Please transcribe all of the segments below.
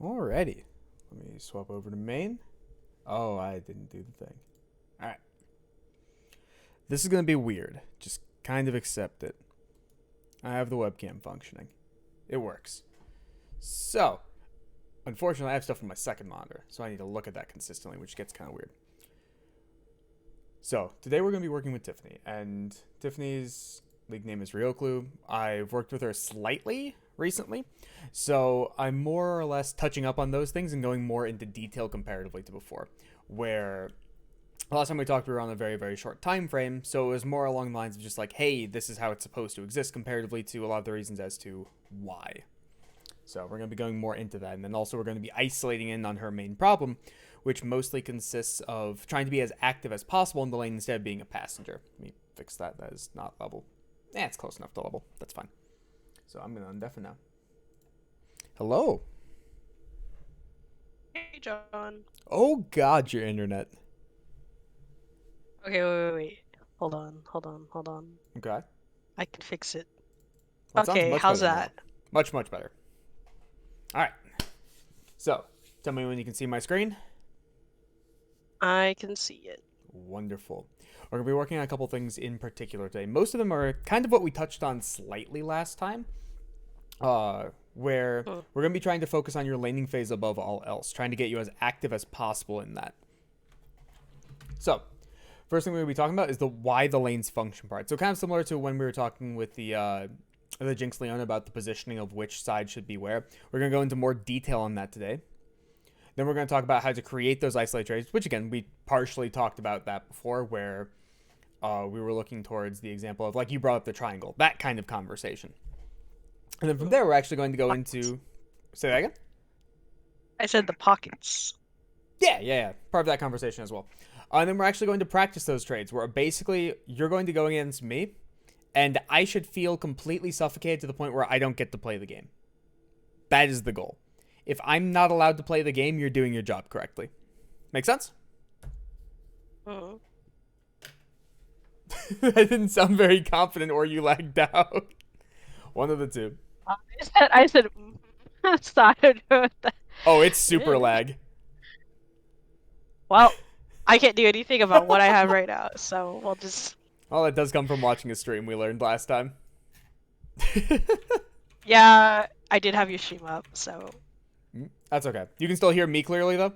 Alrighty. Let me swap over to main. Oh, I didn't do the thing. Alright. This is going to be weird. Just kind of accept it. I have the webcam functioning. It works. So, unfortunately, I have stuff on my second monitor, so I need to look at that consistently, which gets kind of weird. So, today we're going to be working with Tiffany, and Tiffany's league name is Rioklu. I've worked with her slightly recently, so I'm more or less touching up on those things and going more into detail comparatively to before, where last time we talked we were on a very, very short time frame, so it was more along the lines of just like, hey, this is how it's supposed to exist comparatively to a lot of the reasons as to why. So we're going to be going more into that, and then also we're going to be isolating in on her main problem, which mostly consists of trying to be as active as possible in the lane instead of being a passenger. Let me fix that. That is not level. It's close enough to level. That's fine. So I'm going to undeafen now. Hello. Hey, John. Oh, God, your internet. Okay, wait. Hold on. Okay. I can fix it. Well, it sounds Okay, much how's better that? now. Much, much better. All right. So, tell me when you can see my screen. I can see it. Wonderful. We're going to be working on a couple things in particular today. Most of them are kind of what we touched on slightly last time, where we're going to be trying to focus on your laning phase above all else, trying to get you as active as possible in that. So, first thing we're going to be talking about is the why the lanes function part. So, kind of similar to when we were talking with the Jinx Leona about the positioning of which side should be where. We're going to go into more detail on that today. Then we're going to talk about how to create those isolate trades, which again, we partially talked about that before, where we were looking towards the example of, like, you brought up the triangle, that kind of conversation. And then from there, we're actually going to go into... Say that again? I said the pockets. Yeah. Part of that conversation as well. And then we're actually going to practice those trades, where basically you're going to go against me, and I should feel completely suffocated to the point where I don't get to play the game. That is the goal. If I'm not allowed to play the game, you're doing your job correctly. Make sense? Mm. That didn't sound very confident, or you lagged out. One of the two. I said, started with that. Oh, it's super lag. Well, I can't do anything about what I have right now, so we'll just... Well, it does come from watching a stream we learned last time. Yeah, I did have your stream up, so... That's okay. You can still hear me clearly, though?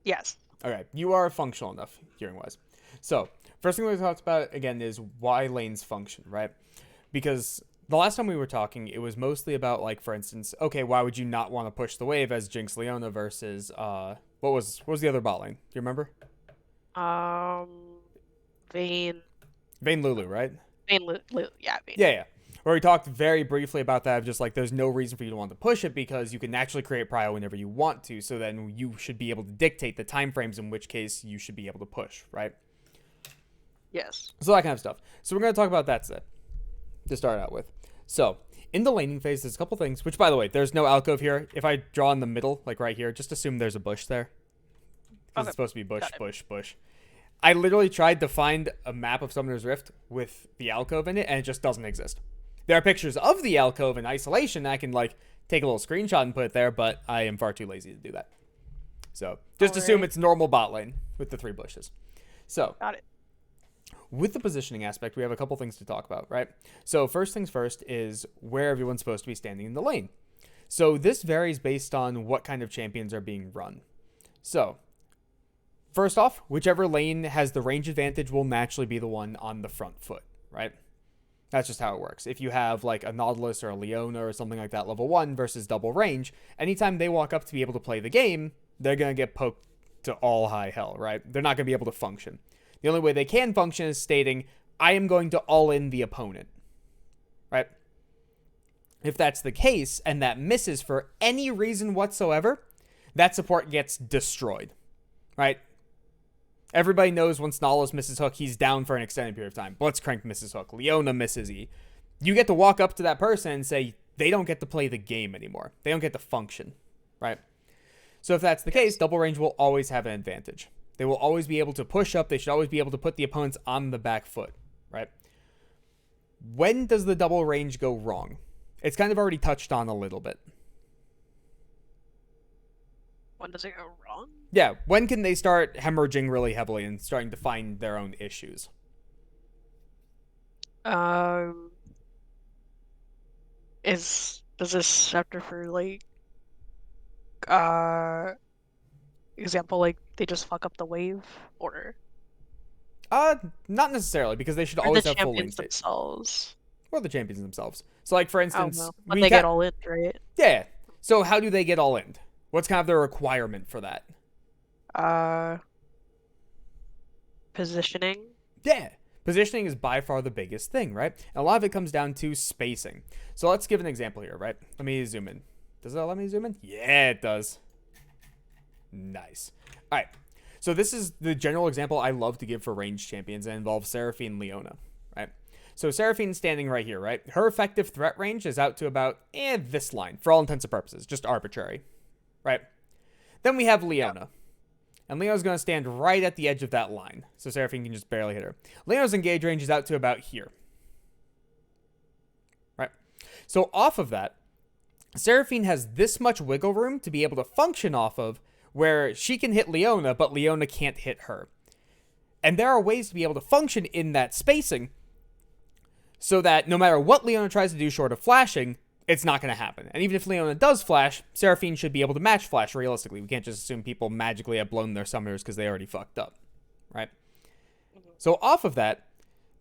Yes. Okay, you are functional enough, hearing-wise. So, first thing we talked about, again, is why lanes function, right? Because the last time we were talking, it was mostly about, like, for instance, okay, why would you not want to push the wave as Jinx Leona versus, what was the other bot lane? Do you remember? Vayne Lulu, right? Vayne. Yeah. Where we talked very briefly about that, of just like there's no reason for you to want to push it because you can actually create prio whenever you want to, so then you should be able to dictate the time frames in which case you should be able to push, right? Yes. So that kind of stuff. So we're going to talk about that today to start out with. So in the laning phase, there's a couple things, which by the way, there's no alcove here. If I draw in the middle, like right here, just assume there's a bush there. Because it's supposed to be bush. I literally tried to find a map of Summoner's Rift with the alcove in it, and it just doesn't exist. There are pictures of the alcove in isolation. I can, like, take a little screenshot and put it there, but I am far too lazy to do that. So just assume it's normal bot lane with the 3 bushes. So Got it. with the positioning aspect, we have a couple things to talk about, right? So first things first is where everyone's supposed to be standing in the lane. So this varies based on what kind of champions are being run. So first off, whichever lane has the range advantage will naturally be the one on the front foot, right? That's just how it works. If you have like a Nautilus or a Leona or something like that, level 1 versus double range, anytime they walk up to be able to play the game, they're going to get poked to all high hell, right? They're not going to be able to function. The only way they can function is stating, I am going to all in the opponent, right? If that's the case and that misses for any reason whatsoever, that support gets destroyed, right? Everybody knows once Nautilus misses hook, he's down for an extended period of time. Blitzcrank misses hook. Leona misses E. You get to walk up to that person and say, they don't get to play the game anymore. They don't get to function, right? So if that's the case, double range will always have an advantage. They will always be able to push up. They should always be able to put the opponents on the back foot, right? When does the double range go wrong? It's kind of already touched on a little bit. When does it go wrong? Yeah, when can they start hemorrhaging really heavily and starting to find their own issues? Um, does this chapter for like uh example like they just fuck up the wave or Not necessarily, because they should or the always have full lane champions state. themselves? Or the champions themselves. So, like, for I don't instance, know. When they get all in, right? Yeah. So, how do they get all in? What's kind of their requirement for that? Uh, Positioning. Yeah. Positioning is by far the biggest thing, right? And a lot of it comes down to spacing. So, let's give an example here, right? Let me zoom in. Does it let me zoom in? Yeah, it does. Nice. All right. So, this is the general example I love to give for ranged champions and involves Seraphine and Leona, right? So Seraphine's standing right here, right? Her effective threat range is out to about this line, for all intents and purposes, just arbitrary, right? Then we have Leona. And Leona's going to stand right at the edge of that line, so Seraphine can just barely hit her. Leona's engage range is out to about here, right? So off of that, Seraphine has this much wiggle room to be able to function off of where she can hit Leona, but Leona can't hit her. And there are ways to be able to function in that spacing so that no matter what Leona tries to do short of flashing, it's not going to happen. And even if Leona does flash, Seraphine should be able to match flash realistically. We can't just assume people magically have blown their summoners because they already fucked up, right? So off of that,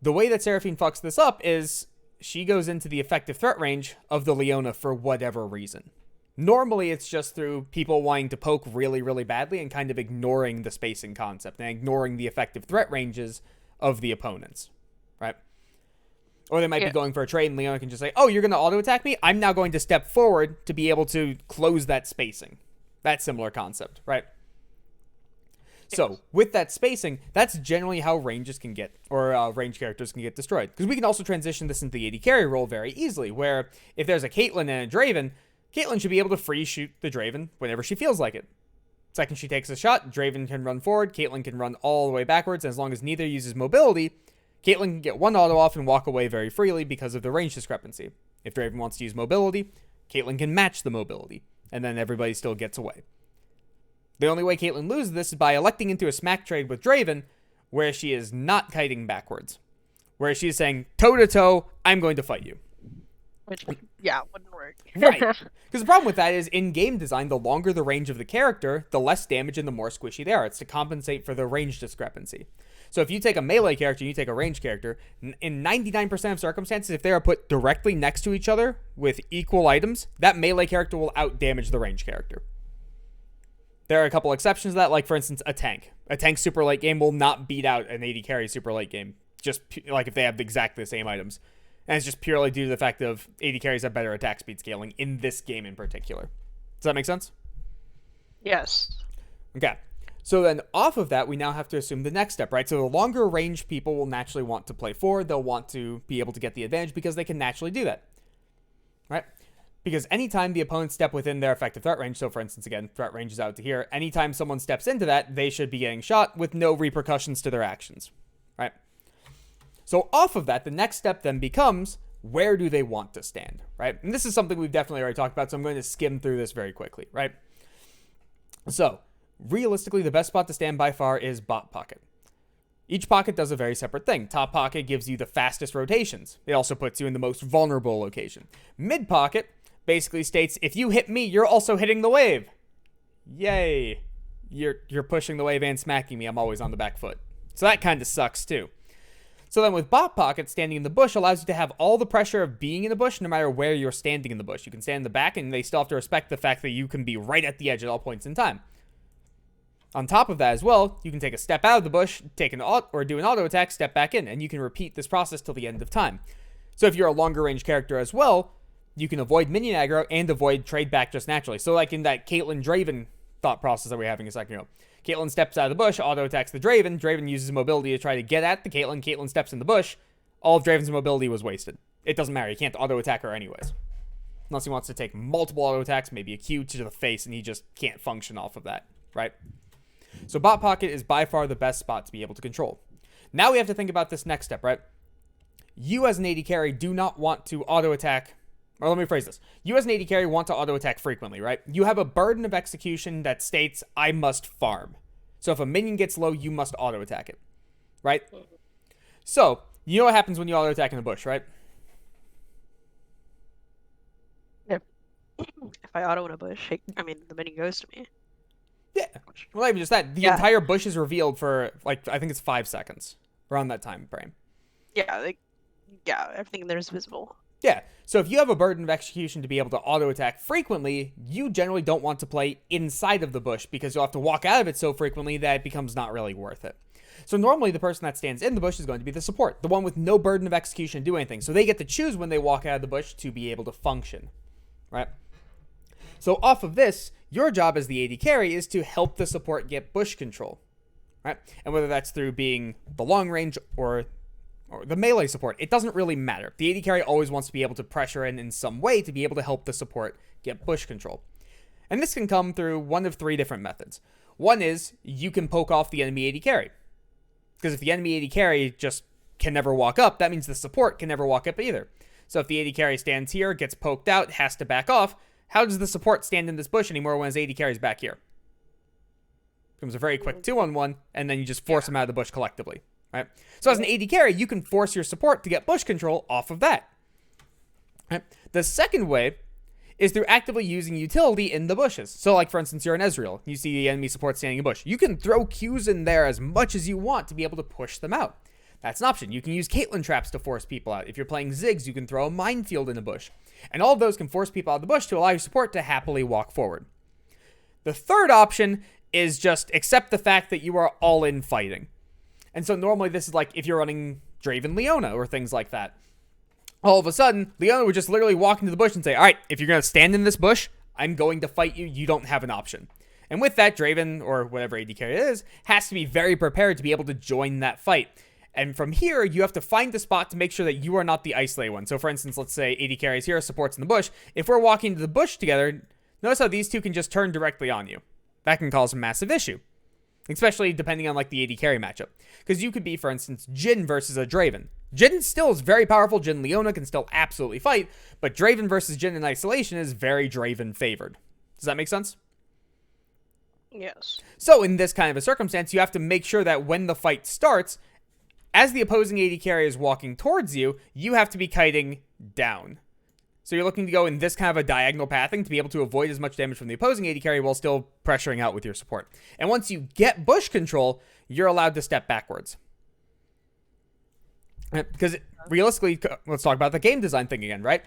the way that Seraphine fucks this up is she goes into the effective threat range of the Leona for whatever reason. Normally, it's just through people wanting to poke really, really badly and kind of ignoring the spacing concept and ignoring the effective threat ranges of the opponents, right? Or they might be going for a trade and Leona can just say, oh, you're going to auto-attack me? I'm now going to step forward to be able to close that spacing. That similar concept, right? So, with that spacing, that's generally how ranges can get, or range characters can get destroyed. Because we can also transition this into the AD carry role very easily, where if there's a Caitlyn and a Draven, Caitlyn should be able to free shoot the Draven whenever she feels like it. Second she takes a shot, Draven can run forward, Caitlyn can run all the way backwards, and as long as neither uses mobility, Caitlyn can get one auto off and walk away very freely because of the range discrepancy. If Draven wants to use mobility, Caitlyn can match the mobility, and then everybody still gets away. The only way Caitlyn loses this is by electing into a smack trade with Draven, where she is not kiting backwards. Where she's saying, toe-to-toe, I'm going to fight you. Which, yeah, wouldn't work. Right. Because the problem with that is, in game design, the longer the range of the character, the less damage and the more squishy they are. It's to compensate for the range discrepancy. So if you take a melee character and you take a range character, in 99% of circumstances, if they are put directly next to each other with equal items, that melee character will outdamage the range character. There are a couple exceptions to that, like, for instance, a tank. A tank super late game will not beat out an AD carry super late game, just like if they have exactly the same items. And it's just purely due to the fact of AD carries have better attack speed scaling in this game in particular. Does that make sense? Yes. Okay. So then off of that, we now have to assume the next step, right? So the longer range people will naturally want to play forward. They'll want to be able to get the advantage because they can naturally do that, right? Because anytime the opponents step within their effective threat range, so for instance, again, threat range is out to here, anytime someone steps into that, they should be getting shot with no repercussions to their actions, right? So off of that, the next step then becomes, where do they want to stand, right? And this is something we've definitely already talked about, so I'm going to skim through this very quickly, right? So, realistically, the best spot to stand by far is bot pocket. Each pocket does a very separate thing. Top pocket gives you the fastest rotations. It also puts you in the most vulnerable location. Mid pocket basically states, if you hit me, you're also hitting the wave. Yay. You're pushing the wave and smacking me. I'm always on the back foot. So that kind of sucks too. So then with bot pocket, standing in the bush allows you to have all the pressure of being in the bush no matter where you're standing in the bush. You can stand in the back and they still have to respect the fact that you can be right at the edge at all points in time. On top of that as well, you can take a step out of the bush, take an or do an auto attack, step back in, and you can repeat this process till the end of time. So if you're a longer range character as well, you can avoid minion aggro and avoid trade back just naturally. So like in that Caitlyn Draven thought process that we were having a second ago. Caitlyn steps out of the bush, auto attacks the Draven. Draven uses mobility to try to get at the Caitlyn. Caitlyn steps in the bush. All of Draven's mobility was wasted. It doesn't matter. He can't auto attack her anyways. Unless he wants to take multiple auto attacks, maybe a Q to the face, and he just can't function off of that, right? So bot pocket is by far the best spot to be able to control. Now we have to think about this next step, right? You as an AD carry do not want to auto attack or let me phrase this. You as an AD carry want to auto attack frequently, right? You have a burden of execution that states, I must farm. So if a minion gets low, you must auto attack it, right? So you know what happens when you auto attack in the bush, right? If I auto in a bush, the minion goes to me. Yeah. Well, not even just that. The entire bush is revealed for, like, I think it's 5 seconds. Around that time frame. Yeah, everything in there is visible. Yeah, so if you have a burden of execution to be able to auto-attack frequently, you generally don't want to play inside of the bush because you'll have to walk out of it so frequently that it becomes not really worth it. So normally the person that stands in the bush is going to be the support, the one with no burden of execution to do anything. So they get to choose when they walk out of the bush to be able to function, right? So off of this, your job as the AD carry is to help the support get bush control, right? And whether that's through being the long range or the melee support, it doesn't really matter. The AD carry always wants to be able to pressure in some way to be able to help the support get bush control. And this can come through one of 3 different methods. One is you can poke off the enemy AD carry. Because if the enemy AD carry just can never walk up, that means the support can never walk up either. So if the AD carry stands here, gets poked out, has to back off, how does the support stand in this bush anymore when his AD carry is back here? Becomes a very quick 2-on-1, and then you just force him out of the bush collectively. Right? So as an AD carry, you can force your support to get bush control off of that. Right? The second way is through actively using utility in the bushes. So like, for instance, you're an Ezreal. You see the enemy support standing in a bush. You can throw Qs in there as much as you want to be able to push them out. That's an option. You can use Caitlyn traps to force people out. If you're playing Ziggs, you can throw a minefield in a bush. And all of those can force people out of the bush to allow your support to happily walk forward. The third option is just accept the fact that you are all in fighting. And so normally this is like if you're running Draven Leona or things like that. All of a sudden, Leona would just literally walk into the bush and say, all right, if you're going to stand in this bush, I'm going to fight you. You don't have an option. And with that, Draven, or whatever AD carry it is, has to be very prepared to be able to join that fight. And from here, you have to find the spot to make sure that you are not the isolated one. So for instance, let's say AD carry is here, support's in the bush. If we're walking to the bush together, notice how these two can just turn directly on you. That can cause a massive issue. Especially depending on like the AD carry matchup. Because you could be, for instance, Jhin versus a Draven. Jhin still is very powerful. Jhin Leona can still absolutely fight. But Draven versus Jhin in isolation is very Draven favored. Does that make sense? Yes. So in this kind of a circumstance, you have to make sure that when the fight starts, as the opposing AD carry is walking towards you, you have to be kiting down. So you're looking to go in this kind of a diagonal pathing to be able to avoid as much damage from the opposing AD carry while still pressuring out with your support. And once you get bush control, you're allowed to step backwards. Because realistically, let's talk about the game design thing again, right?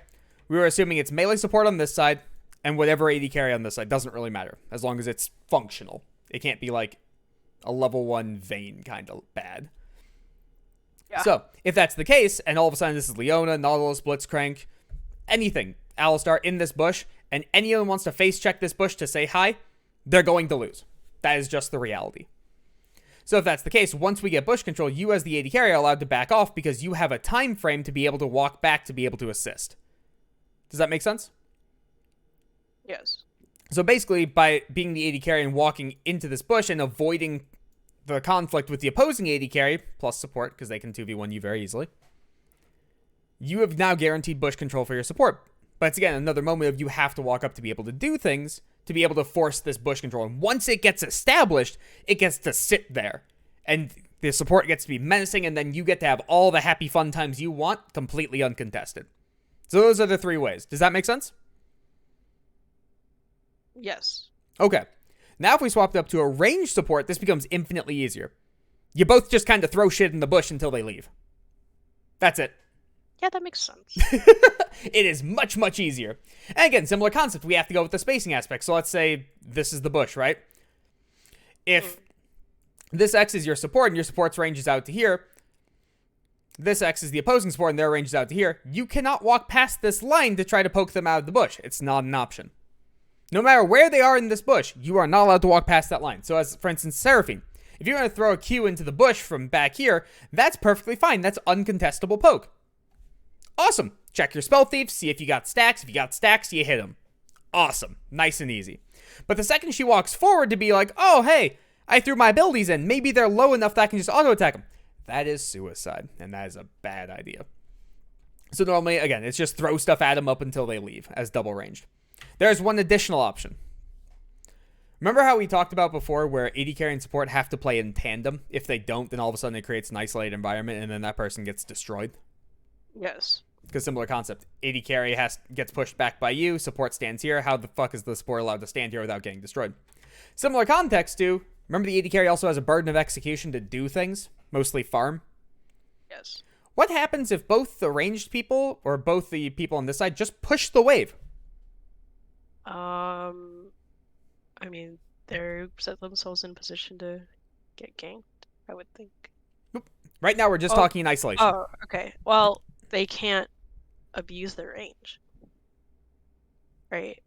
We were assuming it's melee support on this side and whatever AD carry on this side. Doesn't really matter as long as it's functional. It can't be like a level 1 Vayne kind of bad. Yeah. So if that's the case, and all of a sudden this is Leona, Nautilus, Blitzcrank, anything, Alistar in this bush, and anyone wants to face check this bush to say hi, they're going to lose. That is just the reality. So if that's the case, once we get bush control, you as the AD carry are allowed to back off because you have a time frame to be able to walk back to be able to assist. Does that make sense? Yes. So basically, by being the AD carry and walking into this bush and avoiding the conflict with the opposing AD carry, plus support, because they can 2v1 you very easily, you have now guaranteed bush control for your support. But it's, again, another moment of you have to walk up to be able to do things, to be able to force this bush control. And once it gets established, it gets to sit there. And the support gets to be menacing, and then you get to have all the happy fun times you want, completely uncontested. So those are the 3 ways. Does that make sense? Yes. Okay. Now if we swapped up to a ranged support, this becomes infinitely easier. You both just kind of throw shit in the bush until they leave. That's it. Yeah, that makes sense. It is much, much easier. And again, similar concept. We have to go with the spacing aspect. So let's say this is the bush, right? If this X is your support and your support's range is out to here, this X is the opposing support and their range is out to here, you cannot walk past this line to try to poke them out of the bush. It's not an option. No matter where they are in this bush, you are not allowed to walk past that line. So as, for instance, Seraphine, if you're going to throw a Q into the bush from back here, that's perfectly fine. That's uncontestable poke. Awesome. Check your spell thief, see if you got stacks. If you got stacks, you hit them. Awesome. Nice and easy. But the second she walks forward to be like, oh, hey, I threw my abilities in. Maybe they're low enough that I can just auto-attack them. That is suicide, and that is a bad idea. So normally, again, it's just throw stuff at them up until they leave as double ranged. There's one additional option. Remember how we talked about before where AD carry and support have to play in tandem? If they don't, then all of a sudden it creates an isolated environment and then that person gets destroyed? Yes. Because similar concept. AD carry gets pushed back by you, support stands here. How the fuck is the support allowed to stand here without getting destroyed? Similar context to, remember the AD carry also has a burden of execution to do things, mostly farm? Yes. What happens if both the ranged people or both the people on this side just push the wave? I mean, they're set themselves in position to get ganked, I would think. Right now we're just talking in isolation. Oh, okay. Well, they can't abuse their range. Right?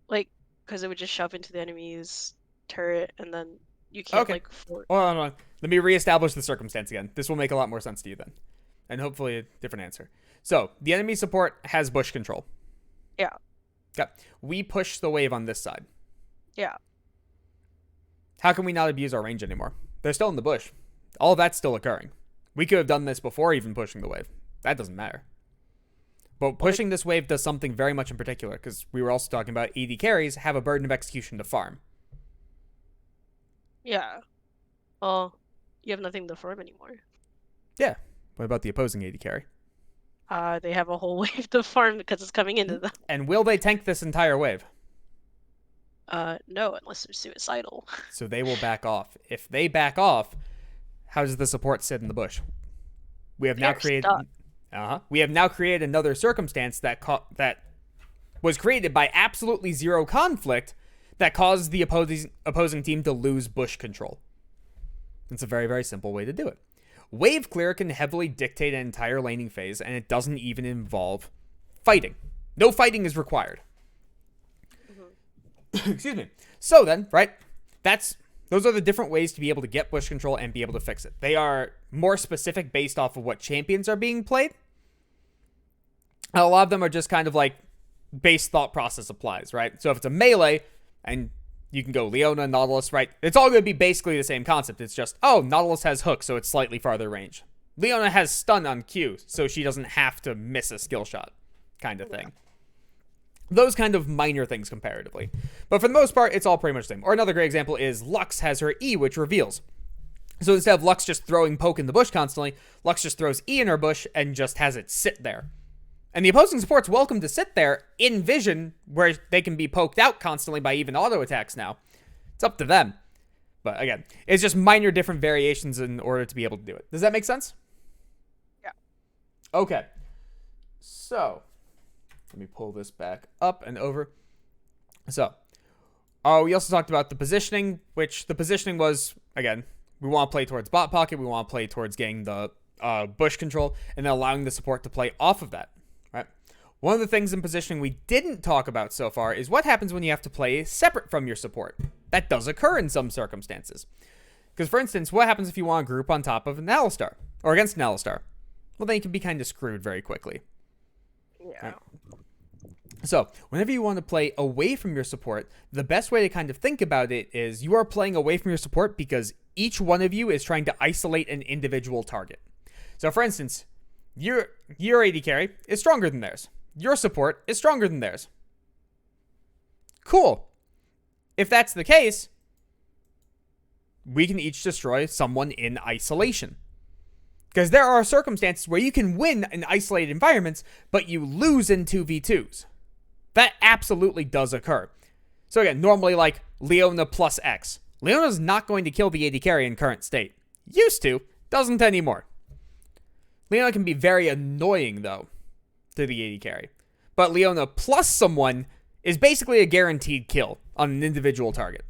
Like, because it would just shove into the enemy's turret and then you can't, Okay. like... Hold on. Let me reestablish the circumstance again. This will make a lot more sense to you then. And hopefully a different answer. So, the enemy support has bush control. Yeah. Okay. We push the wave on this side. Yeah. How can we not abuse our range anymore? They're still in the bush. All of that's still occurring. We could have done this before even pushing the wave. That doesn't matter. But pushing this wave does something very much in particular, because we were also talking about AD carries have a burden of execution to farm. Yeah. Well, you have nothing to farm anymore. Yeah. What about the opposing AD carry? They have a whole wave to farm because it's coming into them. And will they tank this entire wave? No, unless they're suicidal. So they will back off. If they back off, how does the support sit in the bush? We have now created. We have now created another circumstance that was created by absolutely zero conflict that caused the opposing team to lose bush control. It's a very, very simple way to do it. Wave clear can heavily dictate an entire laning phase, and it doesn't even involve fighting. No fighting is required. Excuse me. So then, right, those are the different ways to be able to get bush control and be able to fix it. They are more specific based off of what champions are being played. And a lot of them are just kind of like base thought process applies, right? So if it's a melee, and you can go Leona, Nautilus, right? It's all going to be basically the same concept. It's just, oh, Nautilus has hook, so it's slightly farther range. Leona has stun on Q, so she doesn't have to miss a skill shot kind of thing. Those kind of minor things comparatively. But for the most part, it's all pretty much the same. Or another great example is Lux has her E, which reveals. So instead of Lux just throwing poke in the bush constantly, Lux just throws E in her bush and just has it sit there. And the opposing support's welcome to sit there in vision where they can be poked out constantly by even auto attacks now. It's up to them. But again, it's just minor different variations in order to be able to do it. Does that make sense? Yeah. Okay. So, let me pull this back up and over. So, we also talked about the positioning, which the positioning was, again, we want to play towards bot pocket. We want to play towards getting the bush control and then allowing the support to play off of that. Right. One of the things in positioning we didn't talk about so far is what happens when you have to play separate from your support. That does occur in some circumstances. Because, for instance, what happens if you want to group on top of an Alistar or against an Alistar? Well, then you can be kind of screwed very quickly. Yeah. Right. So, whenever you want to play away from your support, the best way to kind of think about it is you are playing away from your support because each one of you is trying to isolate an individual target. So, for instance, your AD carry is stronger than theirs. Your support is stronger than theirs. Cool. If that's the case, we can each destroy someone in isolation. Because there are circumstances where you can win in isolated environments, but you lose in 2v2s. That absolutely does occur. So again, normally like Leona plus X. Leona's not going to kill the AD carry in current state. Used to, doesn't anymore. Leona can be very annoying, though, to the AD carry. But Leona plus someone is basically a guaranteed kill on an individual target.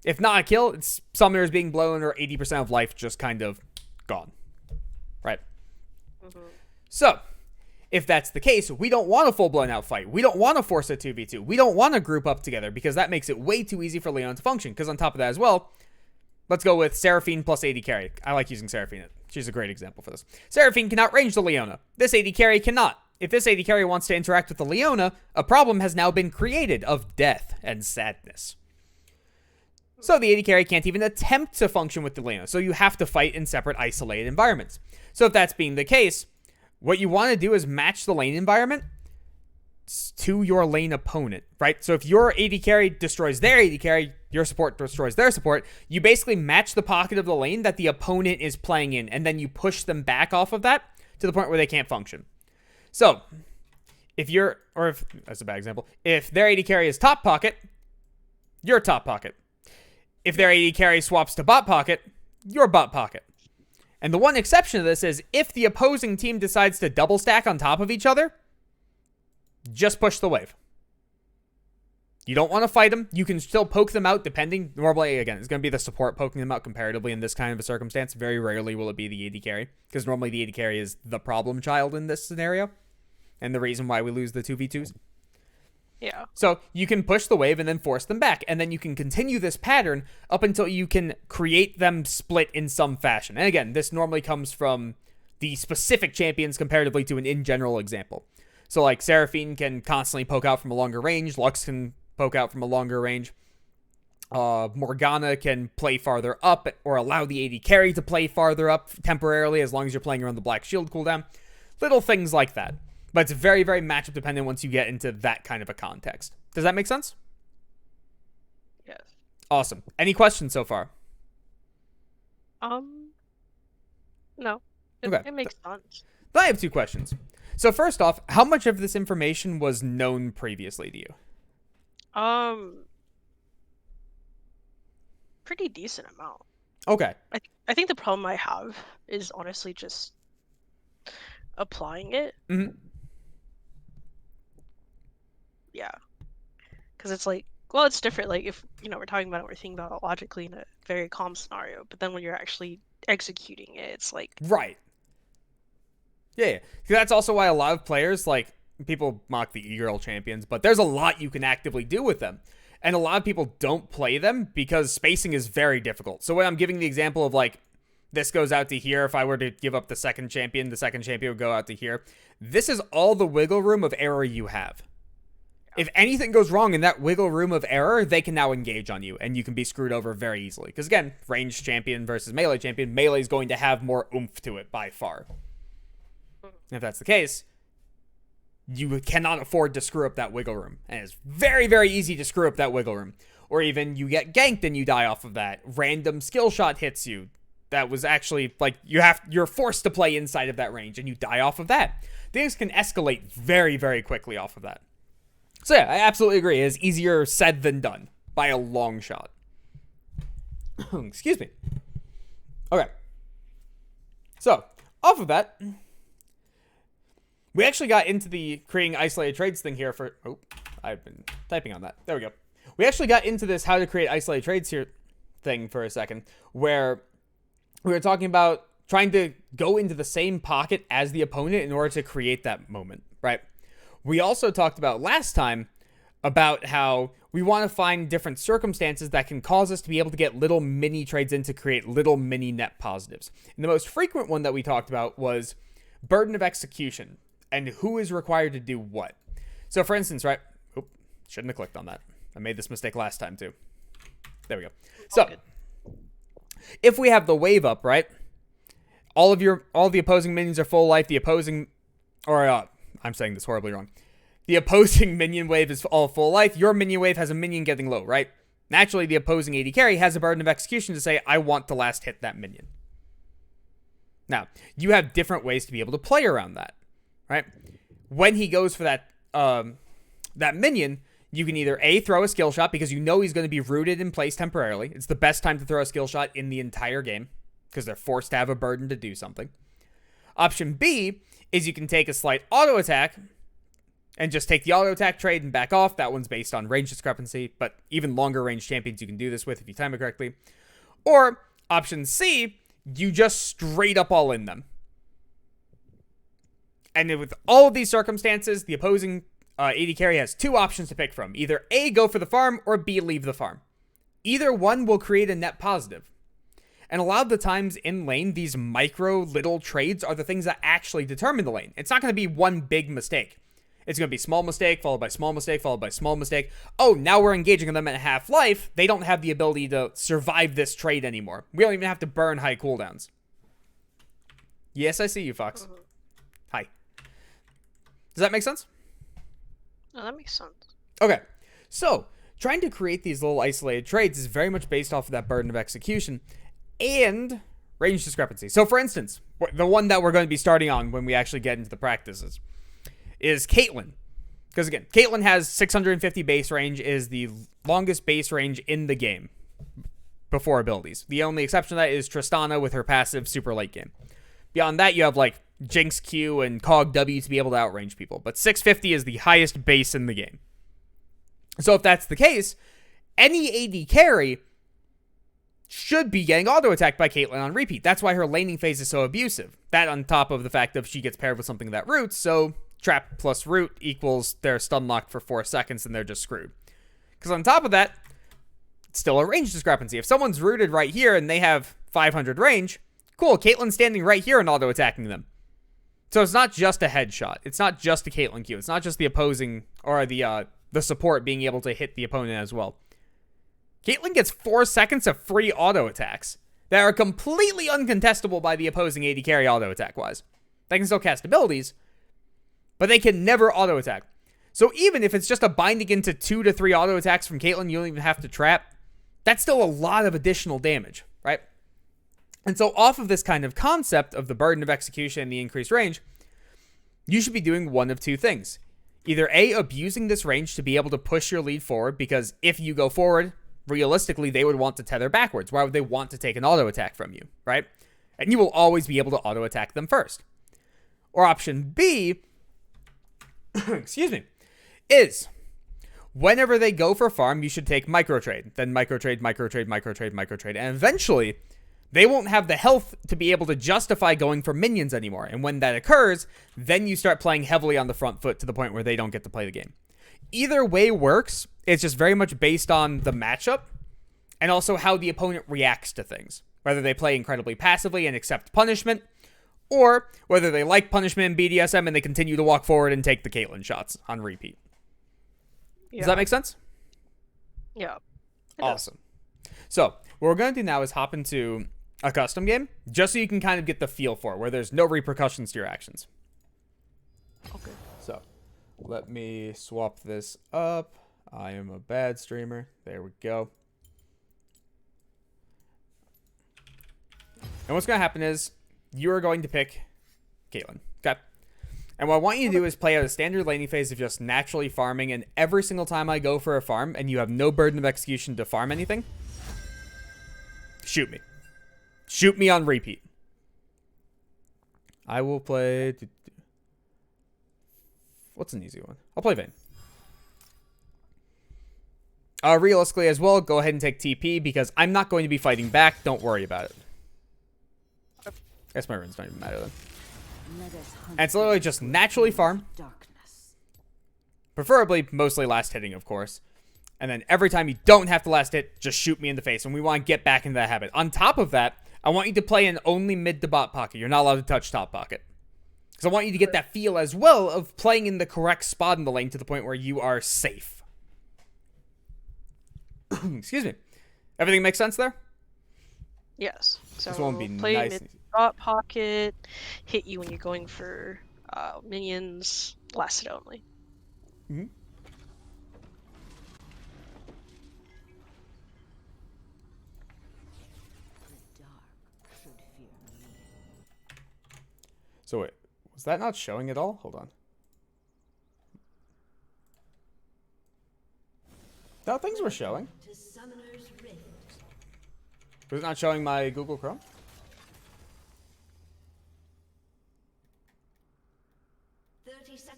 If not a kill, it's summoners being blown or 80% of life just kind of gone. Right? Mm-hmm. So, if that's the case, we don't want a full-blown out fight. We don't want to force a 2v2. We don't want to group up together because that makes it way too easy for Leona to function. Because on top of that as well, let's go with Seraphine plus AD carry. I like using Seraphine. She's a great example for this. Seraphine cannot range the Leona. This AD carry cannot. If this AD carry wants to interact with the Leona, a problem has now been created of death and sadness. So the AD carry can't even attempt to function with the Leona. So you have to fight in separate isolated environments. So if that's being the case, what you want to do is match the lane environment to your lane opponent, right? So if your AD carry destroys their AD carry, your support destroys their support, you basically match the pocket of the lane that the opponent is playing in, and then you push them back off of that to the point where they can't function. So if that's a bad example, if their AD carry is top pocket, you're top pocket. If their AD carry swaps to bot pocket, you're bot pocket. And the one exception to this is if the opposing team decides to double stack on top of each other, just push the wave. You don't want to fight them. You can still poke them out depending. Normally, again, it's going to be the support poking them out comparatively in this kind of a circumstance. Very rarely will it be the AD carry, because normally the AD carry is the problem child in this scenario and the reason why we lose the 2v2s. Yeah. So you can push the wave and then force them back, and then you can continue this pattern up until you can create them split in some fashion. And again, this normally comes from the specific champions comparatively to an in general example. So like Seraphine can constantly poke out from a longer range. Lux can poke out from a longer range. Morgana can play farther up or allow the AD carry to play farther up temporarily as long as you're playing around the black shield cooldown. Little things like that. But it's very, very matchup dependent once you get into that kind of a context. Does that make sense? Yes. Awesome. Any questions so far? No. Okay. It makes sense. But I have 2 questions. So first off, how much of this information was known previously to you? Pretty decent amount. Okay. I think the problem I have is honestly just applying it. Mm-hmm. Yeah. Because it's like, well, it's different. Like, if, we're talking about it, we're thinking about it logically in a very calm scenario. But then when you're actually executing it, it's like... Right. Yeah. That's also why a lot of players, like, people mock the e-girl champions, but there's a lot you can actively do with them. And a lot of people don't play them because spacing is very difficult. So when I'm giving the example of, like, this goes out to here, if I were to give up the second champion would go out to here. This is all the wiggle room of error you have. If anything goes wrong in that wiggle room of error, they can now engage on you, and you can be screwed over very easily. Because again, ranged champion versus melee champion, melee is going to have more oomph to it by far. If that's the case, you cannot afford to screw up that wiggle room. And it's very, very easy to screw up that wiggle room. Or even you get ganked and you die off of that. Random skill shot hits you. That was actually, like, you're forced to play inside of that range, and you die off of that. Things can escalate very, very quickly off of that. So yeah, I absolutely agree. It is easier said than done by a long shot. Excuse me. Okay. So, off of that, we actually got into the creating isolated trades thing here for... Oh, I've been typing on that. There we go. We actually got into this how to create isolated trades here thing for a second, where we were talking about trying to go into the same pocket as the opponent in order to create that moment, right? We also talked about last time about how we want to find different circumstances that can cause us to be able to get little mini trades in to create little mini net positives. And the most frequent one that we talked about was burden of execution and who is required to do what. So for instance, right? Oop, shouldn't have clicked on that. I made this mistake last time too. There we go. So if we have the wave up, right? All the opposing minions are full life. I'm saying this horribly wrong. The opposing minion wave is all full life. Your minion wave has a minion getting low, right? Naturally, the opposing AD carry has a burden of execution to say, I want to last hit that minion. Now, you have different ways to be able to play around that, right? When he goes for that minion, you can either A, throw a skill shot because you know he's going to be rooted in place temporarily. It's the best time to throw a skill shot in the entire game because they're forced to have a burden to do something. Option B is you can take a slight auto attack and just take the auto attack trade and back off. That one's based on range discrepancy, but even longer range champions you can do this with if you time it correctly. Or option C, you just straight up all in them. And with all of these circumstances, the opposing AD carry has 2 options to pick from. Either A, go for the farm, or B, leave the farm. Either one will create a net positive. And a lot of the times in lane, these micro little trades are the things that actually determine the lane. It's not going to be one big mistake. It's going to be small mistake, followed by small mistake, followed by small mistake. Oh, now we're engaging them at half life. They don't have the ability to survive this trade anymore. We don't even have to burn high cooldowns. Yes, I see you, Fox. Hi. Does that make sense? Oh, that makes sense. Okay, so trying to create these little isolated trades is very much based off of that burden of execution and range discrepancy. So for instance, the one that we're going to be starting on when we actually get into the practices is Caitlyn. Because again, Caitlyn has 650 base range, is the longest base range in the game before abilities. The only exception to that is Tristana with her passive super late game. Beyond that, you have like Jinx Q and Cog W to be able to outrange people. But 650 is the highest base in the game. So if that's the case, any AD carry should be getting auto-attacked by Caitlyn on repeat. That's why her laning phase is so abusive. That on top of the fact that she gets paired with something that roots, so trap plus root equals they're stun locked for 4 seconds and they're just screwed. Because on top of that, it's still a range discrepancy. If someone's rooted right here and they have 500 range, cool, Caitlyn's standing right here and auto-attacking them. So it's not just a headshot. It's not just a Caitlyn Q. It's not just the opposing or the support being able to hit the opponent as well. Caitlyn gets 4 seconds of free auto attacks that are completely uncontestable by the opposing AD carry auto attack wise. They can still cast abilities, but they can never auto attack. So even if it's just a binding into 2 to 3 auto attacks from Caitlyn, you don't even have to trap. That's still a lot of additional damage, right? And so off of this kind of concept of the burden of execution and the increased range, you should be doing one of two things. Either A, abusing this range to be able to push your lead forward, because if you go forward, realistically, they would want to tether backwards. Why would they want to take an auto attack from you, right? And you will always be able to auto attack them first. Or option B, excuse me, is whenever they go for farm, you should take micro trade, then micro trade, micro trade, micro trade, micro trade, and eventually they won't have the health to be able to justify going for minions anymore. And when that occurs, then you start playing heavily on the front foot to the point where they don't get to play the game. Either way works. It's just very much based on the matchup and also how the opponent reacts to things. Whether they play incredibly passively and accept punishment, or whether they like punishment in BDSM and they continue to walk forward and take the Caitlyn shots on repeat. Yeah. Does that make sense? Yeah. Awesome. So, what we're going to do now is hop into a custom game, just so you can kind of get the feel for it, where there's no repercussions to your actions. Okay. So, let me swap this up. I am a bad streamer. There we go. And what's going to happen is you are going to pick Caitlyn. Okay. And what I want you to do is play out a standard laning phase of just naturally farming. And every single time I go for a farm and you have no burden of execution to farm anything, shoot me. Shoot me on repeat. I will play... What's an easy one? I'll play Vayne. Realistically as well, go ahead and take TP because I'm not going to be fighting back. Don't worry about it. I guess my runes don't even matter then. And it's literally just naturally farm. Preferably mostly last hitting, of course. And then every time you don't have to last hit, just shoot me in the face. And we want to get back into that habit. On top of that, I want you to play in only mid to bot pocket. You're not allowed to touch top pocket. Because I want you to get that feel as well of playing in the correct spot in the lane to the point where you are safe. Excuse me. Everything makes sense there? Yes. So this won't be play nice. Mid bot pocket, hit you when you're going for minions, last hit only. Mm-hmm. So wait, was that not showing at all? Hold on. No, things were showing. Was it not showing my Google Chrome?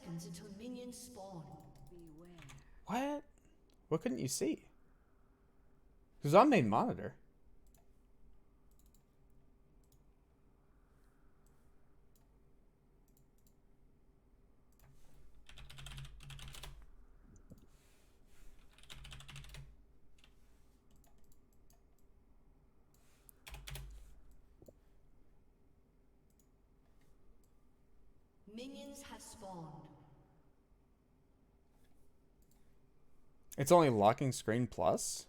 Until minions spawn. What? What couldn't you see? It was on main monitor. Minions have spawned. It's only locking screen plus?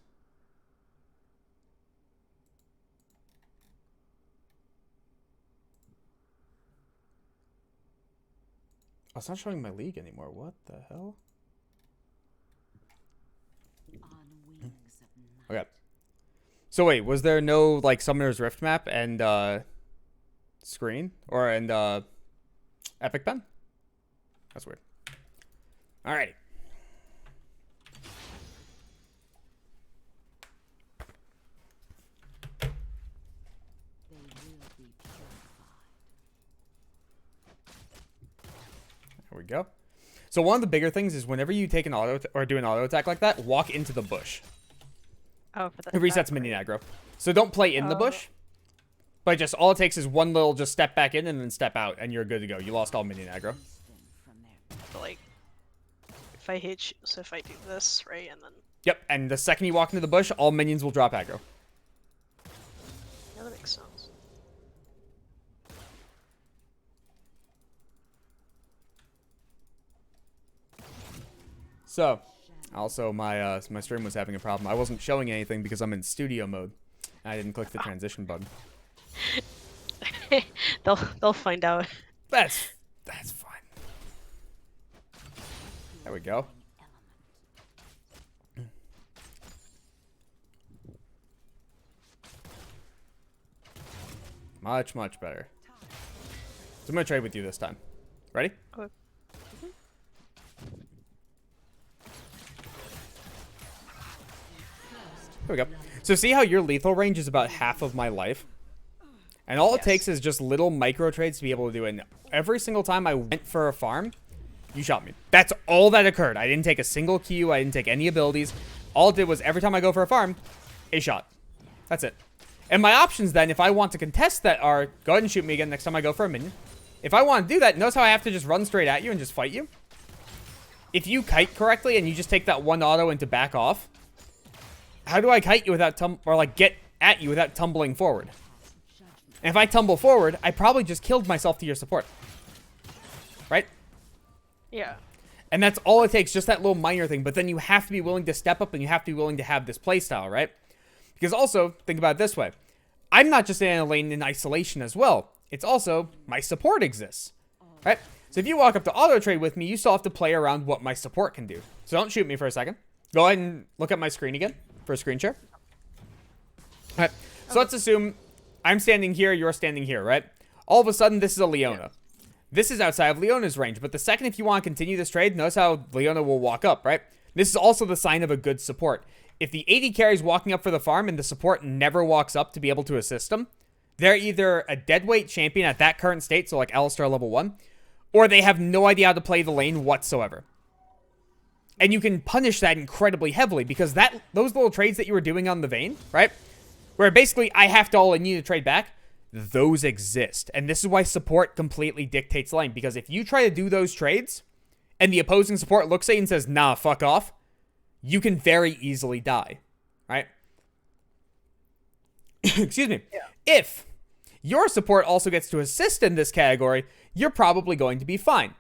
Oh, it's not showing my league anymore. What the hell? Okay. So wait, was there no like Summoner's Rift map and screen or and Epic Pen? That's weird. Alrighty. There we go. So one of the bigger things is whenever you take an auto or do an auto attack like that, walk into the bush. Oh, for the It resets minion aggro. So don't play in the bush. But just all it takes is one little just step back in and then step out and you're good to go. You lost all minion aggro. But like, if I hit you, so if I do this, right, and then... Yep, and the second you walk into the bush, all minions will drop aggro. Yeah, that makes sense. So, also my my stream was having a problem. I wasn't showing anything because I'm in studio mode. And I didn't click the transition button. they'll find out. That's fine. There we go. Much better. So I'm gonna trade with you this time. Ready? Okay. Here we go. So see how your lethal range is about half of my life? And all it takes is just little micro trades to be able to do it. And every single time I went for a farm, you shot me. That's all that occurred. I didn't take a single Q. I didn't take any abilities. All it did was every time I go for a farm, a shot. That's it. And my options then, if I want to contest that, are go ahead and shoot me again next time I go for a minion. If I want to do that, notice how I have to just run straight at you and just fight you? If you kite correctly and you just take that one auto and to back off, how do I kite you without or like get at you without tumbling forward? And if I tumble forward, I probably just killed myself to your support. Right? Yeah. And that's all it takes, just that little minor thing. But then you have to be willing to step up and you have to be willing to have this playstyle, right? Because also, think about it this way. I'm not just in a lane in isolation as well. It's also, my support exists. Right? So if you walk up to auto trade with me, you still have to play around what my support can do. So don't shoot me for a second. Go ahead and look at my screen again for a screen share. All right. So let's assume I'm standing here, you're standing here, right? All of a sudden, this is a Leona. This is outside of Leona's range, but the second if you want to continue this trade, notice how Leona will walk up, right? This is also the sign of a good support. If the AD carry is walking up for the farm and the support never walks up to be able to assist them, they're either a deadweight champion at that current state, so like Alistar level 1, or they have no idea how to play the lane whatsoever. And you can punish that incredibly heavily because those little trades that you were doing on the Vayne, right? Where basically I have to all I need to trade back, those exist. And this is why support completely dictates lane. Because if you try to do those trades and the opposing support looks at you and says, nah, fuck off, you can very easily die, right? Excuse me. Yeah. If your support also gets to assist in this category, you're probably going to be fine.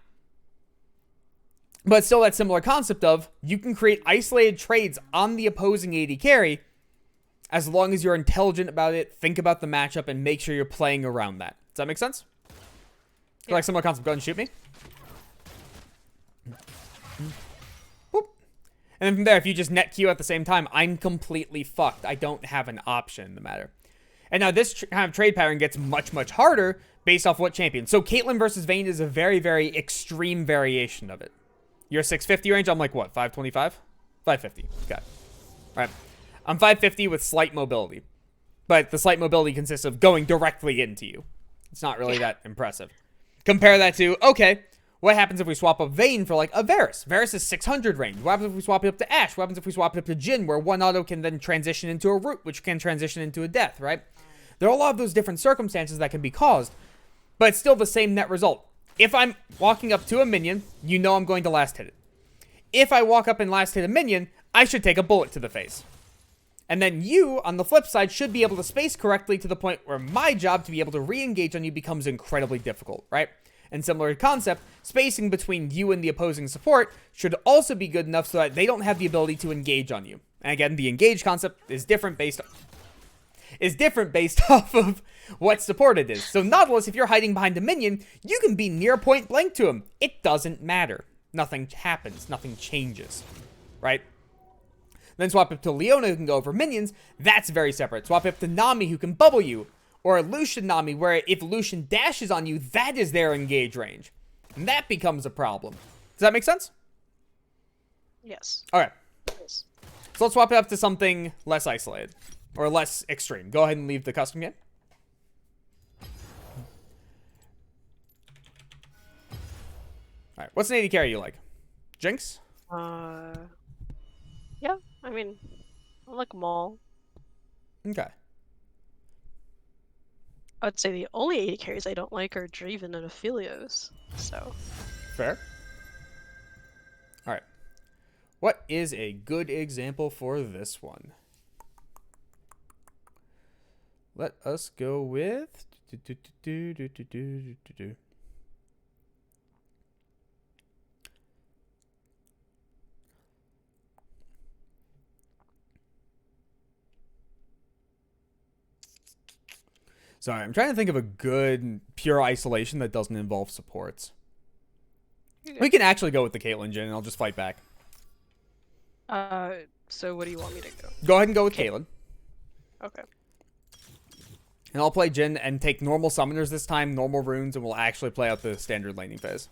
But still that similar concept of you can create isolated trades on the opposing AD carry as long as you're intelligent about it, think about the matchup, and make sure you're playing around that. Does that make sense? Yeah. Like similar concept, go ahead and shoot me. Boop. And then from there, if you just net Q at the same time, I'm completely fucked. I don't have an option in the matter. And now this kind of trade pattern gets much harder based off what champion. So Caitlyn versus Vayne is a very extreme variation of it. You're 650 range, I'm like what, 525? 550, okay. All right. I'm 550 with slight mobility. But the slight mobility consists of going directly into you. It's not really that impressive. Compare that to, okay, what happens if we swap up Vayne for like a Varus? Varus is 600 range. What happens if we swap it up to Ashe? What happens if we swap it up to Jhin, where one auto can then transition into a root, which can transition into a death, right? There are a lot of those different circumstances that can be caused, but it's still the same net result. If I'm walking up to a minion, you know I'm going to last hit it. If I walk up and last hit a minion, I should take a bullet to the face. And then you, on the flip side, should be able to space correctly to the point where my job to be able to re-engage on you becomes incredibly difficult, right? And similar concept, spacing between you and the opposing support should also be good enough so that they don't have the ability to engage on you. And again, the engage concept is different based on... is different based off of what support it is. So Nautilus, if you're hiding behind a minion, you can be near point blank to him. It doesn't matter. Nothing happens. Nothing changes. Right? Then swap up to Leona, who can go over minions. That's very separate. Swap up to Nami, who can bubble you. Or Lucian Nami, where if Lucian dashes on you, that is their engage range. And that becomes a problem. Does that make sense? Yes. Alright. Yes. So let's swap it up to something less isolated. Or less extreme. Go ahead and leave the custom game. Alright, what's an AD carry you like? Jinx? Yeah, I mean, I like Maul. Okay. I would say the only AD carries I don't like are Draven and Aphelios, so. Fair. Alright. What is a good example for this one? Let us go with... Sorry, I'm trying to think of a good pure isolation that doesn't involve supports. We can actually go with the Caitlyn Jhin, and I'll just fight back. So what do you want me to go? Go ahead and go with Caitlyn. Okay. And I'll play Jhin and take normal summoners this time, normal runes, and we'll actually play out the standard laning phase.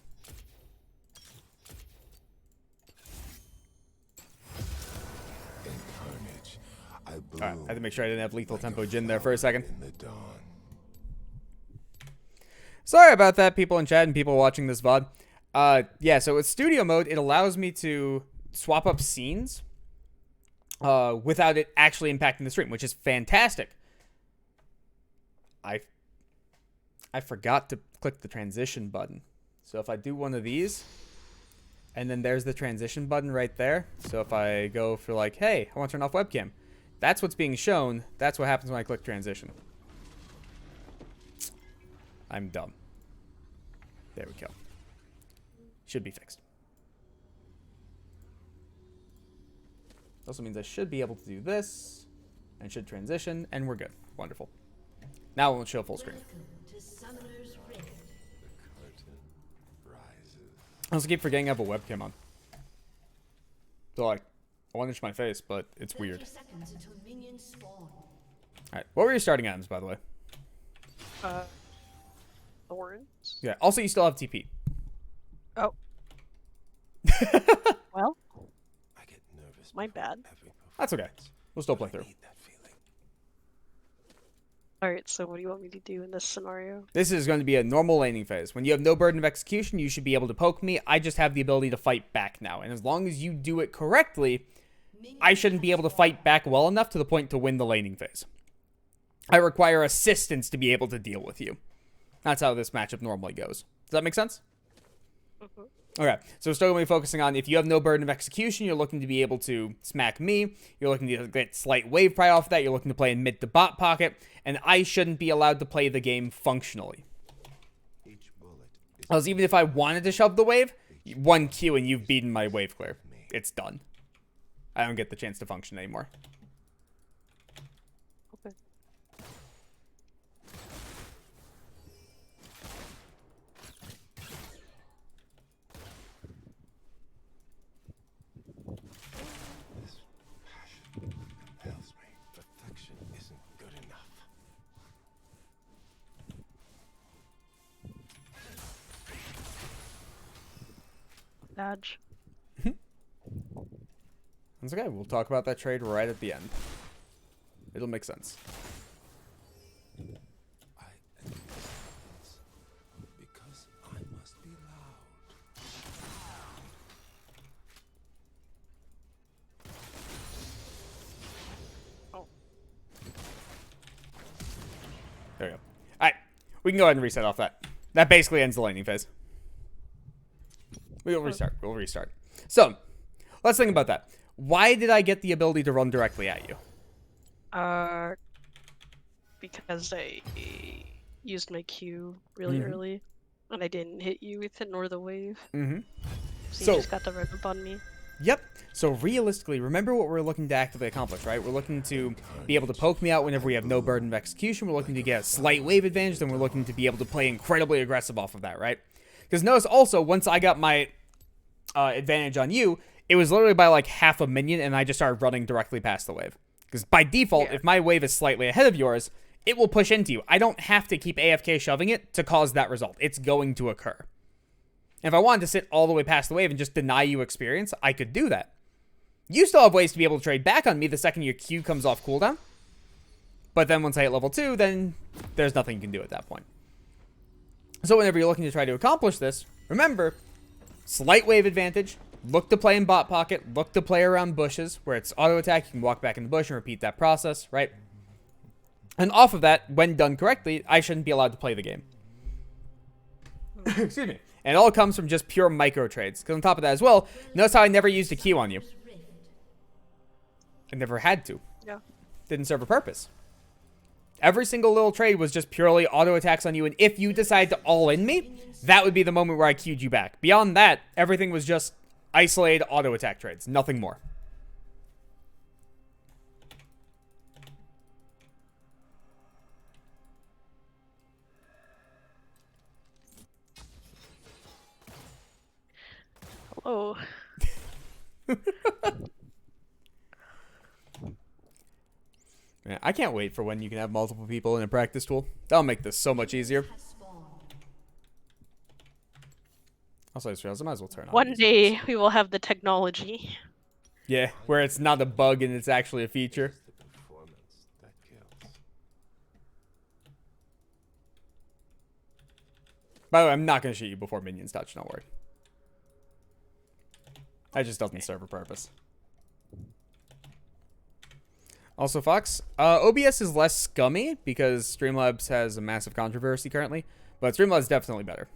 Alright, I had to make sure I didn't have lethal tempo Jhin there for a second. Sorry about that, people in chat and people watching this VOD. Yeah, so with studio mode, it allows me to swap up scenes without it actually impacting the stream, which is fantastic. I forgot to click the transition button. So if I do one of these, and then there's the transition button right there. So if I go for like, hey, I want to turn off webcam. That's what's being shown. That's what happens when I click transition. I'm dumb. There we go. Should be fixed. Also means I should be able to do this, and should transition, and we're good. Wonderful. Now it won't show full screen. I also keep forgetting I have a webcam on. So like, I want to show my face, but it's weird. Alright, what were your starting items, by the way? Thorns. Yeah, also you still have TP. Oh. Well. I get nervous. My bad. That's okay. We'll still play through. Alright, so what do you want me to do in this scenario? This is going to be a normal laning phase. When you have no burden of execution, you should be able to poke me. I just have the ability to fight back now. And as long as you do it correctly, I shouldn't be able to fight back well enough to the point to win the laning phase. I require assistance to be able to deal with you. That's how this matchup normally goes. Does that make sense? Mm-hmm. Okay, so we're still going to be focusing on if you have no burden of execution, you're looking to be able to smack me. You're looking to get slight wave pry off that. You're looking to play in mid to bot pocket. And I shouldn't be allowed to play the game functionally. Because even if I wanted to shove the wave, 1 Q and you've beaten my wave clear. It's done. I don't get the chance to function anymore. Okay. Compels me. Perfection isn't good enough. Badge. That's okay. We'll talk about that trade right at the end. It'll make sense. I am silence because I must be loud. Oh. There we go. Alright. We can go ahead and reset off that. That basically ends the laning phase. We'll restart. We'll restart. So, let's think about that. Why did I get the ability to run directly at you? Because I used my Q really early, and I didn't hit you with it nor the wave. Mm-hmm. So So- you just got the run up on me. Yep. So realistically, remember what we're looking to actively accomplish, right? We're looking to be able to poke me out whenever we have no burden of execution. We're looking to get a slight wave advantage. Then we're looking to be able to play incredibly aggressive off of that, right? Because notice also, once I got my advantage on you, it was literally by like half a minion, and I just started running directly past the wave. Because by default, if my wave is slightly ahead of yours, it will push into you. I don't have to keep AFK shoving it to cause that result. It's going to occur. And if I wanted to sit all the way past the wave and just deny you experience, I could do that. You still have ways to be able to trade back on me the second your Q comes off cooldown. But then once I hit level 2, then there's nothing you can do at that point. So whenever you're looking to try to accomplish this, remember, slight wave advantage, look to play in bot pocket, look to play around bushes, where it's auto attack, you can walk back in the bush and repeat that process, right? And off of that, when done correctly, I shouldn't be allowed to play the game. Excuse me. And it all comes from just pure micro trades. Because on top of that as well, notice how I never used a Q on you. I never had to. Yeah. Didn't serve a purpose. Every single little trade was just purely auto attacks on you, and if you decide to all in me, that would be the moment where I queued you back. Beyond that, everything was just isolated auto attack trades, nothing more. Hello. Man, I can't wait for when you can have multiple people in a practice tool. That'll make this so much easier. Also, I just realized I might as well turn on. One day we will have the technology. Yeah, where it's not a bug and it's actually a feature. The performance that kills. By the way, I'm not going to shoot you before minions touch, don't worry. That just doesn't serve a purpose. Also, Fox, OBS is less scummy because Streamlabs has a massive controversy currently, but Streamlabs is definitely better.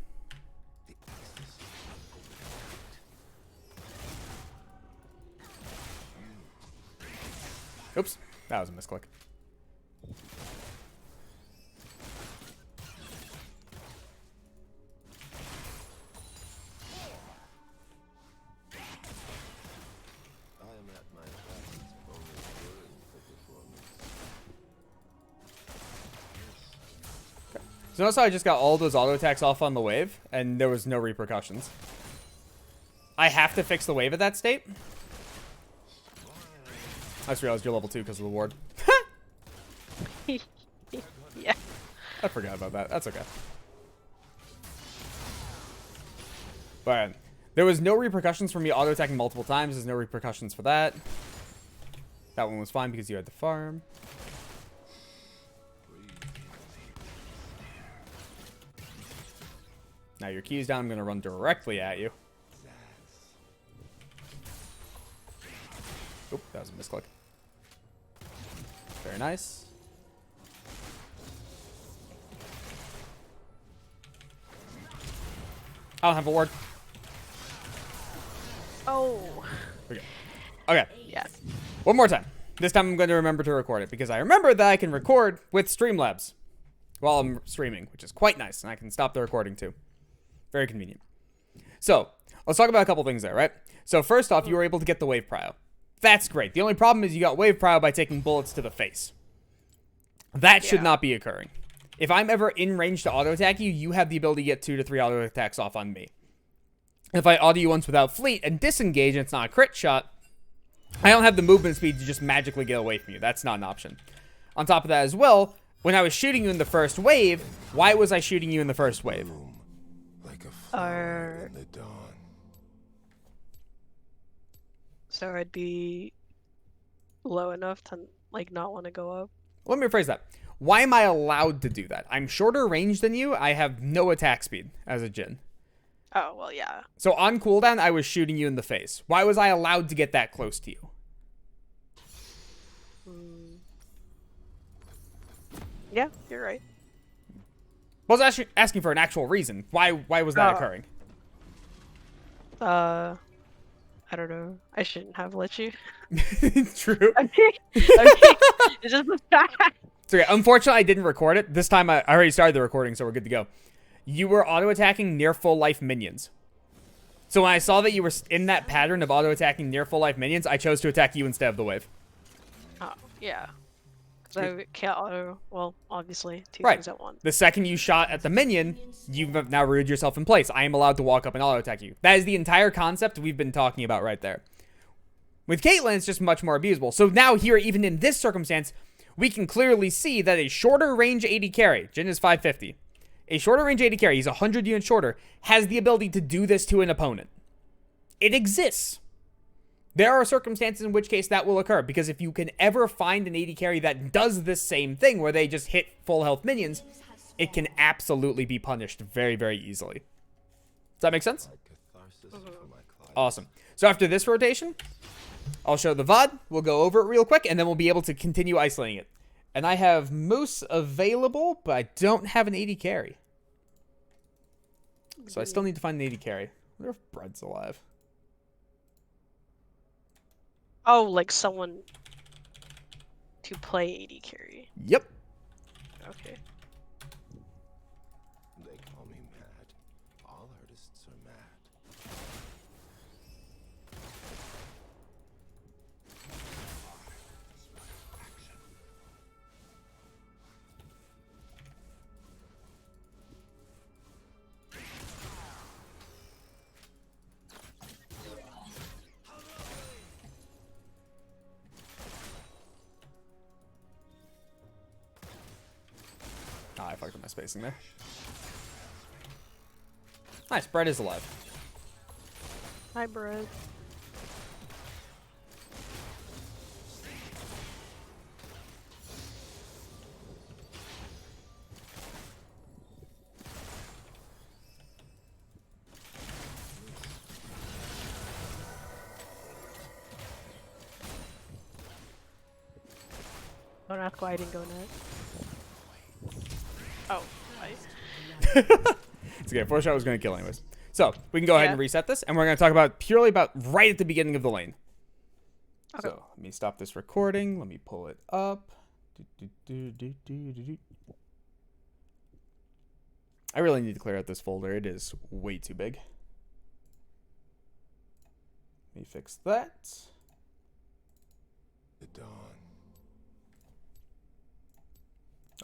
Oops, that was a misclick. I am at my best only during the performance. So notice how I just got all those auto attacks off on the wave, and there was no repercussions. I have to fix the wave at that state. I just realized you're level 2 because of the ward. Yeah. I forgot about that. That's okay. But there was no repercussions for me auto-attacking multiple times. There's no repercussions for that. That one was fine because you had the farm. Now your key's down. I'm going to run directly at you. Oop, that was a misclick. Very nice. I don't have a ward. Oh. Okay. Okay. Yeah. One more time. This time I'm going to remember to record it because I remember that I can record with Streamlabs while I'm streaming, which is quite nice, and I can stop the recording too. Very convenient. So, let's talk about a couple things there, right? So, first off, you were able to get the wave prio. That's great. The only problem is you got wave prio by taking bullets to the face. That should not be occurring. If I'm ever in range to auto attack you, you have the ability to get 2 to 3 auto attacks off on me. If I auto you once without fleet and disengage and it's not a crit shot, I don't have the movement speed to just magically get away from you. That's not an option. On top of that as well, when I was shooting you in the first wave, why was I shooting you in the first wave? Like a flower in the dawn. So I'd be low enough to like not want to go up. Let me rephrase that. Why am I allowed to do that? I'm shorter range than you. I have no attack speed as a Jhin. Oh, well, yeah. So on cooldown, I was shooting you in the face. Why was I allowed to get that close to you? Yeah, you're right. I was actually asking for an actual reason. Why was that occurring? I don't know. I shouldn't have let you. True. Okay. It's just the fact. So yeah, unfortunately, I didn't record it. This time, I already started the recording, so we're good to go. You were auto-attacking near full life minions. So when I saw that you were in that pattern of auto-attacking near full life minions, I chose to attack you instead of the wave. Oh, yeah. Because I can't auto, well, obviously, two Right. things at once. The second you shot at the minion, you've now rooted yourself in place. I am allowed to walk up and auto-attack you. That is the entire concept we've been talking about right there. With Caitlyn, it's just much more abusable. So now here, even in this circumstance, we can clearly see that a shorter range AD carry, Jhin is 550, a shorter range AD carry, he's 100 units shorter, has the ability to do this to an opponent. It exists. There are circumstances in which case that will occur, because if you can ever find an AD carry that does this same thing, where they just hit full health minions, it can absolutely be punished very, very easily. Does that make sense? Awesome. So after this rotation, I'll show the VOD, we'll go over it real quick, and then we'll be able to continue isolating it. And I have Moose available, but I don't have an AD carry. So I still need to find an AD carry. I wonder if Bread's alive. Oh, like someone to play AD carry. Yep. Okay. They call me mad. All artists are mad. Ah, I fucked up my spacing there. Nice, Bread is alive. Hi, Brad. Don't ask why I didn't go net. Oh, nice. It's okay, 4-shot was going to kill anyways. So, we can go ahead Yeah. and reset this, and we're going to talk about purely about right at the beginning of the lane. Okay. So, let me stop this recording. Let me pull it up. I really need to clear out this folder. It is way too big. Let me fix that. The dawn.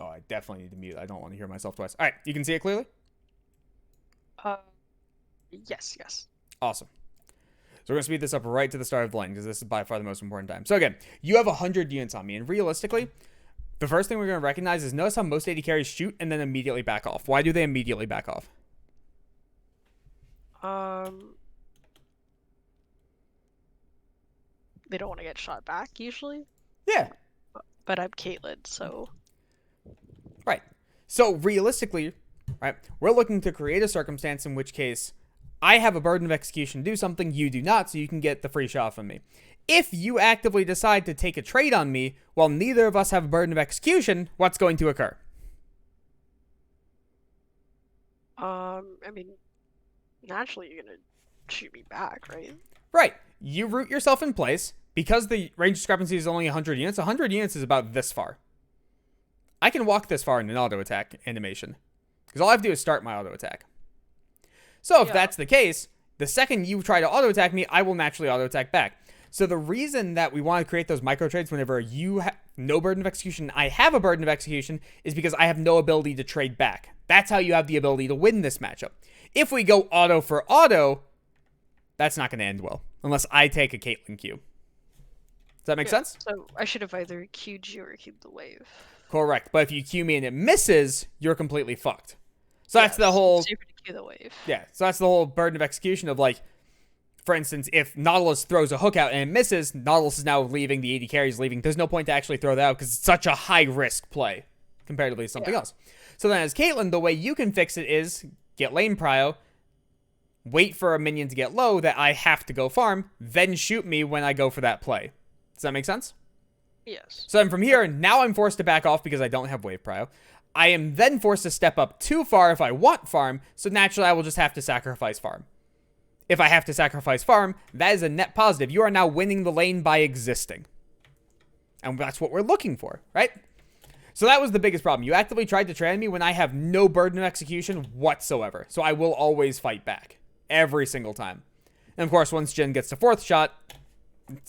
Oh, I definitely need to mute. I don't want to hear myself twice. All right, you can see it clearly? Yes, yes. Awesome. So we're going to speed this up right to the start of the lane, because this is by far the most important time. So again, you have 100 units on me, and realistically, the first thing we're going to recognize is notice how most AD carries shoot and then immediately back off. Why do they immediately back off? They don't want to get shot back usually, Yeah. but I'm Caitlyn, so Right. So realistically, right, we're looking to create a circumstance in which case I have a burden of execution to do something, you do not, so you can get the free shot from me. If you actively decide to take a trade on me while neither of us have a burden of execution, what's going to occur? I mean, naturally you're gonna shoot me back, right? Right. You root yourself in place. Because the range discrepancy is only 100 units, 100 units is about this far. I can walk this far in an auto attack animation. Because all I have to do is start my auto attack. So if Yeah. that's the case, the second you try to auto attack me, I will naturally auto attack back. So the reason that we want to create those micro trades whenever you have no burden of execution, I have a burden of execution, is because I have no ability to trade back. That's how you have the ability to win this matchup. If we go auto for auto, that's not going to end well. Unless I take a Caitlyn Q. Does that make sense? So I should have either queued you or queued the wave. Correct. But if you Q me and it misses, you're completely fucked. So that's the Yes, whole... safer to queue the wave. Yeah, so that's the whole burden of execution of, like, for instance, if Nautilus throws a hook out and it misses, Nautilus is now leaving, the AD carry is leaving. There's no point to actually throw that out because it's such a high-risk play comparatively to something else. So then as Caitlyn, the way you can fix it is get lane prio, wait for a minion to get low that I have to go farm, then shoot me when I go for that play. Does that make sense? Yes. So then from here, now I'm forced to back off because I don't have wave prio. I am then forced to step up too far if I want farm, so naturally I will just have to sacrifice farm. If I have to sacrifice farm, that is a net positive. You are now winning the lane by existing. And that's what we're looking for, right? So that was the biggest problem. You actively tried to trade me when I have no burden of execution whatsoever. So I will always fight back. Every single time. And of course, once Jhin gets to 4th shot,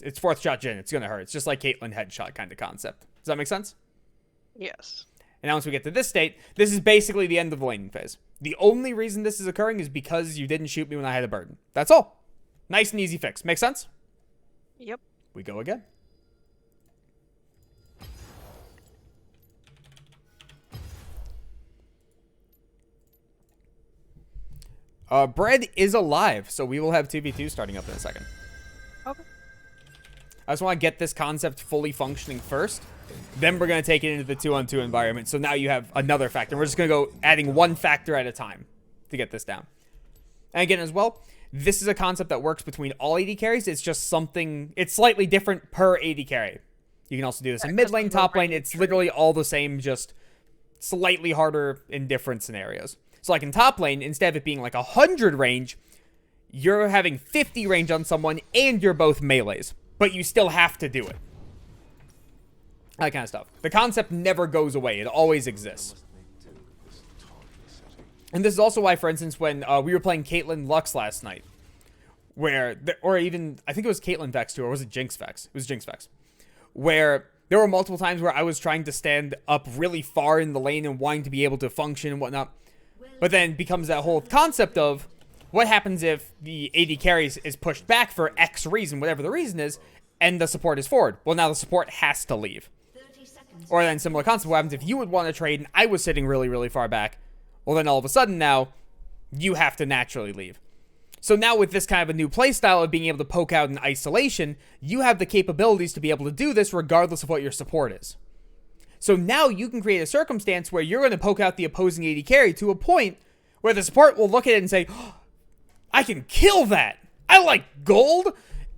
it's 4th shot Jhin. It's going to hurt. It's just like Caitlyn headshot kind of concept. Does that make sense? Yes. And now once we get to this state, this is basically the end of the laning phase. The only reason this is occurring is because you didn't shoot me when I had a burden. That's all. Nice and easy fix. Make sense? Yep. We go again. Bread is alive, so we will have 2v2 starting up in a second. Okay. I just want to get this concept fully functioning first. Then we're going to take it into the 2-on-2 environment. So now you have another factor. We're just going to go adding one factor at a time to get this down. And again, as well, this is a concept that works between all AD carries. It's just something, it's slightly different per AD carry. You can also do this in mid lane, top lane. It's literally all the same, just slightly harder in different scenarios. So like in top lane, instead of it being like 100 range, you're having 50 range on someone and you're both melees, but you still have to do it. That kind of stuff. The concept never goes away. It always exists. And this is also why, for instance, when we were playing Caitlyn Lux last night, or even, I think it was Caitlyn Vex too, or was it Jinx Vex? It was Jinx Vex. Where there were multiple times where I was trying to stand up really far in the lane and wanting to be able to function and whatnot. But then it becomes that whole concept of what happens if the AD carries is pushed back for X reason, whatever the reason is, and the support is forward. Well, now the support has to leave. Or then similar concept, what happens if you would want to trade and I was sitting really, really far back? Well, then all of a sudden now, you have to naturally leave. So now with this kind of a new playstyle of being able to poke out in isolation, you have the capabilities to be able to do this regardless of what your support is. So now you can create a circumstance where you're going to poke out the opposing AD carry to a point where the support will look at it and say, oh, I can kill that. I like gold.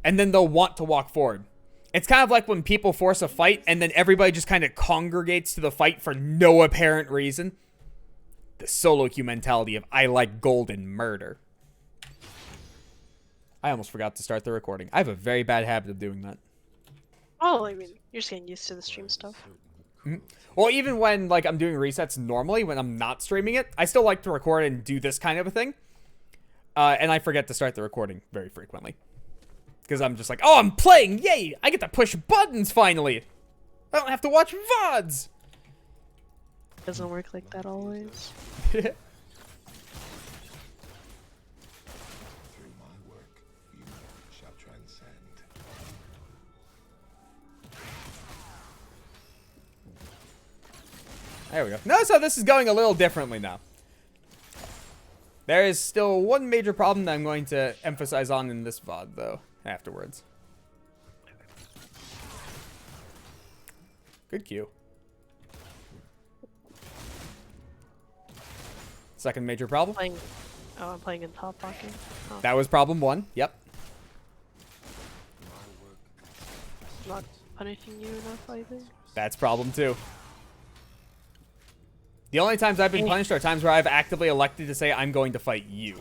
And then they'll want to walk forward. It's kind of like when people force a fight and then everybody just kind of congregates to the fight for no apparent reason. The solo queue mentality of I like gold and murder. I almost forgot to start the recording. I have a very bad habit of doing that. Oh, I mean, you're just getting used to the stream stuff. Mm-hmm. Well, even when like I'm doing resets normally, when I'm not streaming it, I still like to record and do this kind of a thing. And I forget to start the recording very frequently. Because I'm just like, oh, I'm playing, yay! I get to push buttons finally! I don't have to watch VODs! Doesn't work like that always. Through my work, you shall transcend. There we go. Notice how this is going a little differently now. There is still one major problem that I'm going to emphasize on in this VOD, though, afterwards. Good cue. Second major problem. I'm playing in top pocket. Oh, That was problem 1. Yep. not punishing you enough, either. That's problem 2. The only times I've been punished are times where I've actively elected to say I'm going to fight you.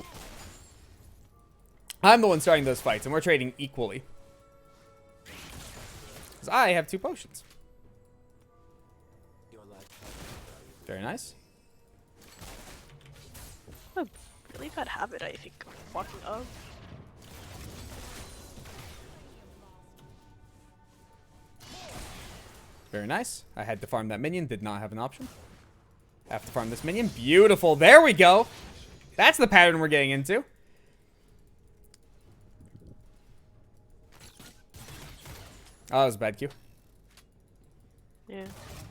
I'm the one starting those fights, and we're trading equally. Because I have 2 potions. Very nice. A really bad habit, I think, of walking up. Very nice. I had to farm that minion, did not have an option. Have to farm this minion. Beautiful. There we go. That's the pattern we're getting into. Oh, that was a bad Q. Yeah.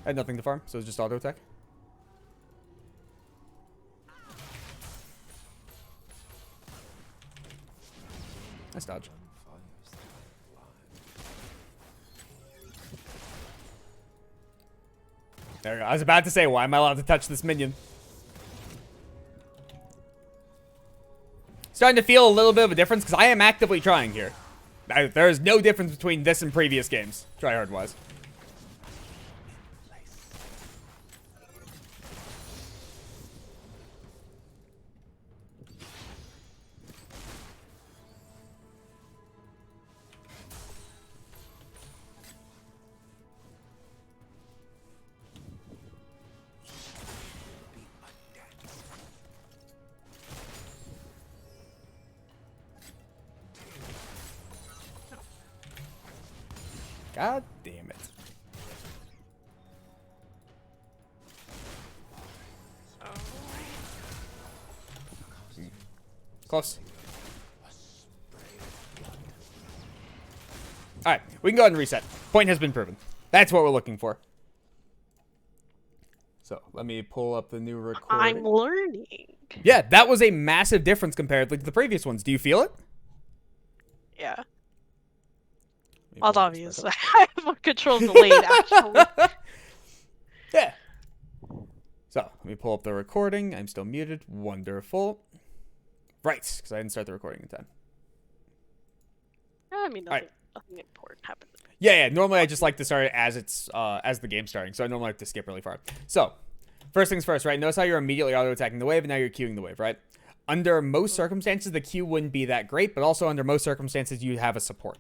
I had nothing to farm, so it was just auto attack. Nice dodge. There we go. I was about to say, why am I allowed to touch this minion? Starting to feel a little bit of a difference because I am actively trying here. There is no difference between this and previous games, tryhard wise. God damn it. Close. Alright, we can go ahead and reset. Point has been proven. That's what we're looking for. So, let me pull up the new recording. I'm learning. Yeah, that was a massive difference compared to the previous ones. Do you feel it? Yeah. Let me Well, pull it's this obvious. back I have more control of the lane, actually. up. Yeah. So, let me pull up the recording. I'm still muted. Wonderful. Right, because I didn't start the recording in time. I mean, Alright. nothing important happened. Yeah. Normally, I just like to start it as it's as the game's starting. So I normally like to skip really far. So, first things first, right? Notice how you're immediately auto-attacking the wave, and now you're queuing the wave, right? Under most circumstances, the queue wouldn't be that great, but also under most circumstances, you'd have a support.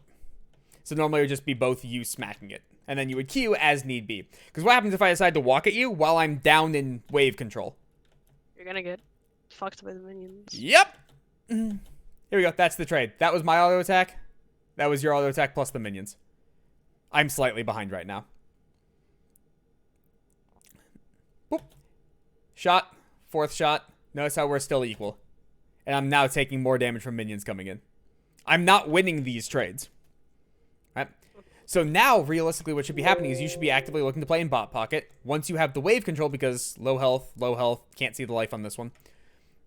So normally it would just be both you smacking it, and then you would queue as need be. Because what happens if I decide to walk at you while I'm down in wave control? You're gonna get fucked by the minions. Yep. Here we go. That's the trade. That was my auto attack. That was your auto attack plus the minions. I'm slightly behind right now. Boop. Shot. Fourth shot. Notice how we're still equal. And I'm now taking more damage from minions coming in. I'm not winning these trades. Right? So now, realistically, what should be happening is you should be actively looking to play in bot pocket. Once you have the wave control, because low health, can't see the life on this one.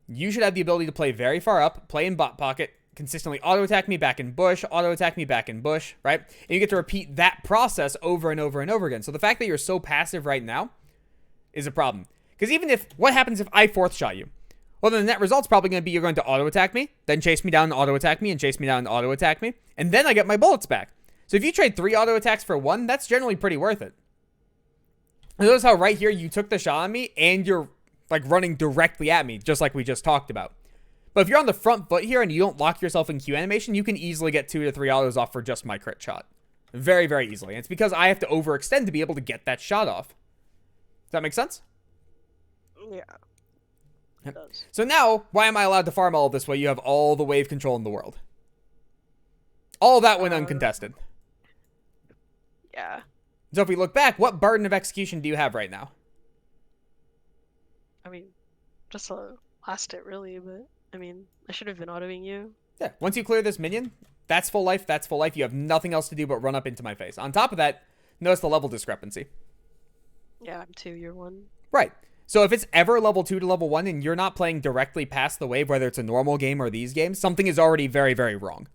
You should have the ability to play very far up, play in bot pocket, consistently auto-attack me back in bush, auto-attack me back in bush, right? And you get to repeat that process over and over and over again. So the fact that you're so passive right now is a problem. Because even if, what happens if I fourth shot you? Well, then the net result's probably going to be you're going to auto-attack me, then chase me down and auto-attack me, and chase me down and auto-attack me, and then I get my bullets back. So if you trade 3 auto-attacks for 1, that's generally pretty worth it. And notice how right here you took the shot on me, and you're like running directly at me, just like we just talked about. But if you're on the front foot here and you don't lock yourself in Q animation, you can easily get 2 to 3 autos off for just my crit shot. Very, very easily. And it's because I have to overextend to be able to get that shot off. Does that make sense? Yeah. It does. So now, why am I allowed to farm all this way? You have all the wave control in the world. All that went uncontested. Yeah. So if we look back, what burden of execution do you have right now? I mean, just a last hit, really, but I mean, I should have been autoing you. Yeah, once you clear this minion, that's full life, that's full life. You have nothing else to do but run up into my face. On top of that, notice the level discrepancy. Yeah, I'm 2, you're 1. Right. So if it's ever level 2 to level 1 and you're not playing directly past the wave, whether it's a normal game or these games, something is already very, very wrong.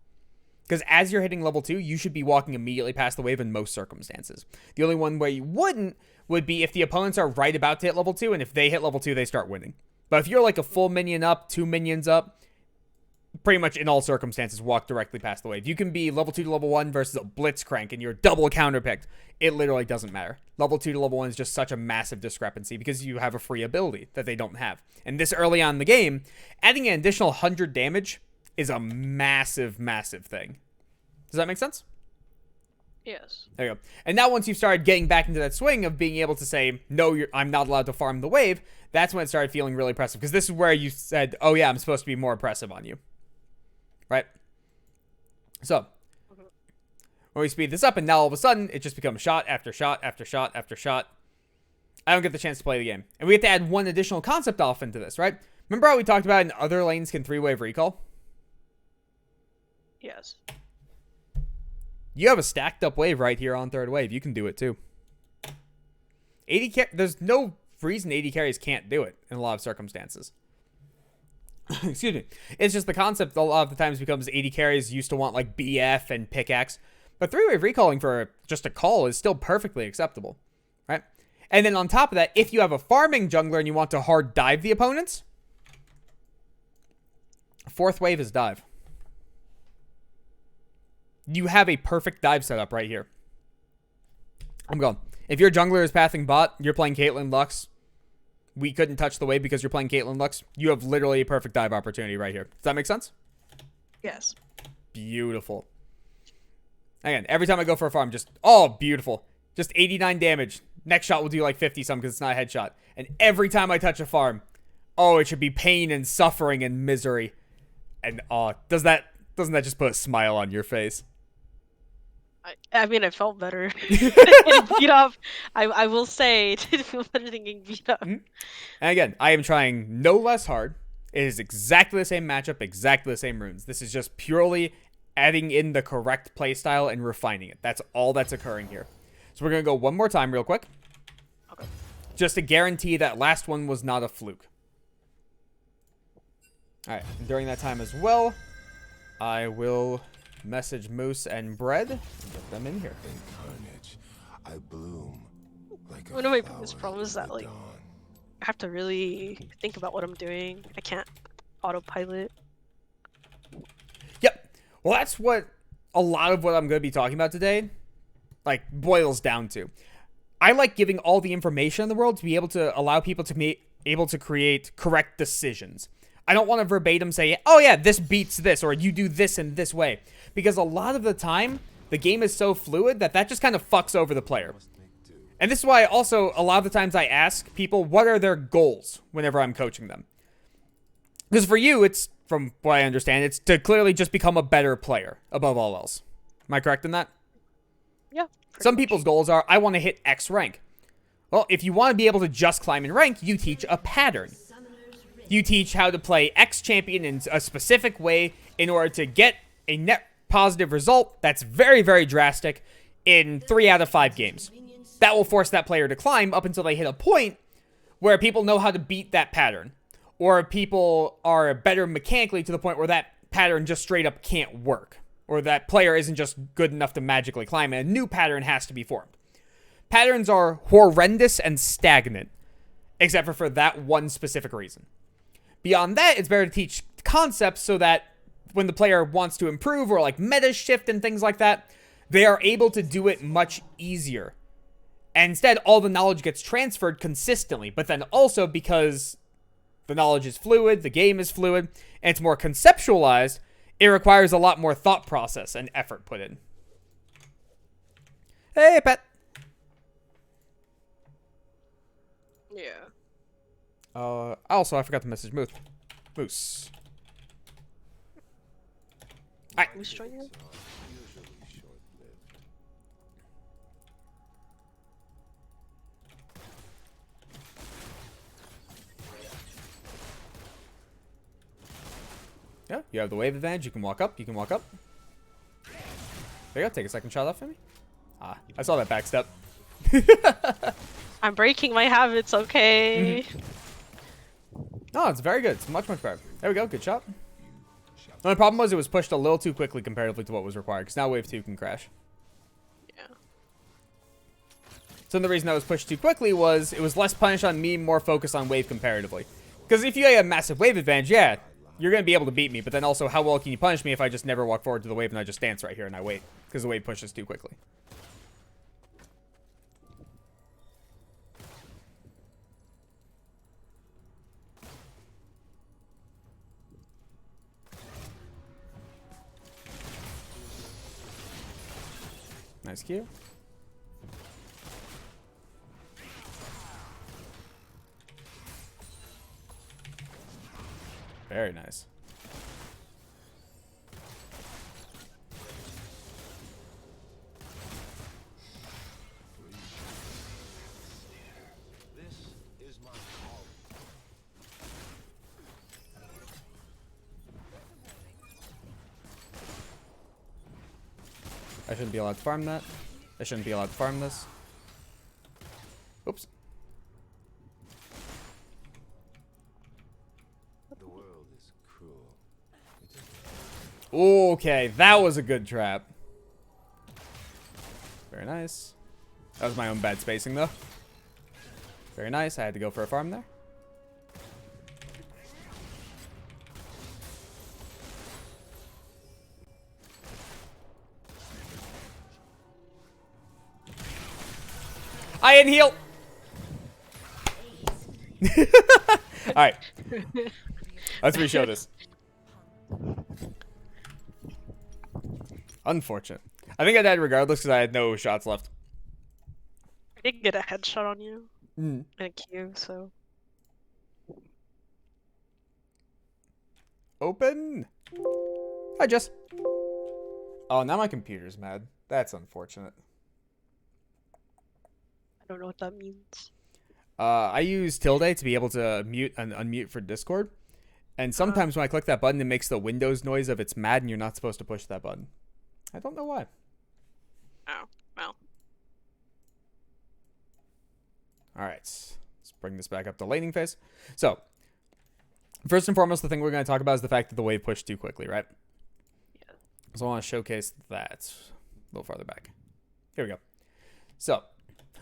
Because as you're hitting level 2, you should be walking immediately past the wave in most circumstances. The only one where you wouldn't would be if the opponents are right about to hit level 2, and if they hit level 2, they start winning. But if you're like a full minion up, 2 minions up, pretty much in all circumstances, walk directly past the wave. You can be level 2 to level 1 versus a blitzcrank, and you're double counterpicked. It literally doesn't matter. Level 2 to level 1 is just such a massive discrepancy because you have a free ability that they don't have. And this early on in the game, adding an additional 100 damage is a massive, massive thing. Does that make sense? Yes. There you go. And now once you've started getting back into that swing of being able to say, no, I'm not allowed to farm the wave, that's when it started feeling really impressive. Because this is where you said, oh yeah, I'm supposed to be more impressive on you. Right? So, when we speed this up, and now all of a sudden, it just becomes shot after shot after shot after shot. I don't get the chance to play the game. And we have to add one additional concept off into this, right? Remember how we talked about in other lanes can 3-wave recall? Yes. You have a stacked up wave right here on third wave. You can do it too. 80 there's no reason 80 carries can't do it in a lot of circumstances. Excuse me. It's just the concept a lot of the times becomes 80 carries used to want like BF and pickaxe. But 3-wave recalling for just a call is still perfectly acceptable. Right? And then on top of that, if you have a farming jungler and you want to hard dive the opponents, 4th wave is dive. You have a perfect dive setup right here. I'm going. If your jungler is pathing bot, you're playing Caitlyn Lux. We couldn't touch the wave because you're playing Caitlyn Lux. You have literally a perfect dive opportunity right here. Does that make sense? Yes. Beautiful. Again, every time I go for a farm, just, oh, beautiful. Just 89 damage. Next shot will do like 50 some because it's not a headshot. And every time I touch a farm, oh, it should be pain and suffering and misery. And doesn't that just put a smile on your face? I mean, I felt better getting beat up. I will say, it did feel better than getting beat up. And again, I am trying no less hard. It is exactly the same matchup, exactly the same runes. This is just purely adding in the correct playstyle and refining it. That's all that's occurring here. So we're going to go one more time real quick. Okay. Just to guarantee that last one was not a fluke. Alright, during that time as well, I will message Moose and Bread and get them in here. In carnage, I bloom like a One of my flower biggest problems is in that, the like, dawn. I have to really think about what I'm doing. I can't autopilot. Yep. Well, that's what a lot of what I'm going to be talking about today, like, boils down to. I like giving all the information in the world to be able to allow people to be able to create correct decisions. I don't want to verbatim say, oh yeah, this beats this, or you do this in this way. Because a lot of the time, the game is so fluid that just kind of fucks over the player. And this is why also, a lot of the times I ask people, what are their goals whenever I'm coaching them? Because for you, it's, from what I understand, it's to clearly just become a better player, above all else. Am I correct in that? Yeah. Some people's goals are, I want to hit X rank. Well, if you want to be able to just climb in rank, you teach a pattern. You teach how to play X champion in a specific way in order to get a net positive result that's very, very drastic in 3 out of 5 games. That will force that player to climb up until they hit a point where people know how to beat that pattern. Or people are better mechanically to the point where that pattern just straight up can't work. Or that player isn't just good enough to magically climb, and a new pattern has to be formed. Patterns are horrendous and stagnant, except for that one specific reason. Beyond that, it's better to teach concepts so that when the player wants to improve or like meta shift and things like that, they are able to do it much easier. And instead, all the knowledge gets transferred consistently, but then also because the knowledge is fluid, the game is fluid, and it's more conceptualized, it requires a lot more thought process and effort put in. Hey, pet. Yeah. Also, I forgot to message Moose. Alright. Who's joining you? Usually short-lived. Yeah, you have the wave advantage. You can walk up. There you go. Take a second shot off for me. Ah, I saw that backstep. I'm breaking my habits, okay? No, it's very good. It's much, much better. There we go. Good shot. The only problem was it was pushed a little too quickly comparatively to what was required, because now wave 2 can crash. Yeah. So the reason that was pushed too quickly was it was less punish on me, more focus on wave comparatively. Because if you have a massive wave advantage, yeah, you're going to be able to beat me, but then also how well can you punish me if I just never walk forward to the wave and I just dance right here and I wait, because the wave pushes too quickly. Nice Q. Very nice. This is my call. I shouldn't be allowed to farm that. I shouldn't be allowed to farm this. Oops. The world is cruel. Okay, that was a good trap. Very nice. That was my own bad spacing, though. Very nice. I had to go for a farm there. I didn't heal. All right. Let's re-show this. Unfortunate. I think I died regardless because I had no shots left. I did get a headshot on you Mm. in a queue, so. Open. Hi, Jess. Oh, now my computer's mad. That's unfortunate. I don't know what that means. I use tilde to be able to mute and unmute for Discord. And sometimes when I click that button, it makes the Windows noise of it's mad and you're not supposed to push that button. I don't know why. Oh, well. All right, let's bring this back up to laning phase. So, first and foremost, the thing we're going to talk about is the fact that the wave pushed too quickly, right? Yeah. So I want to showcase that a little farther back. Here we go. So,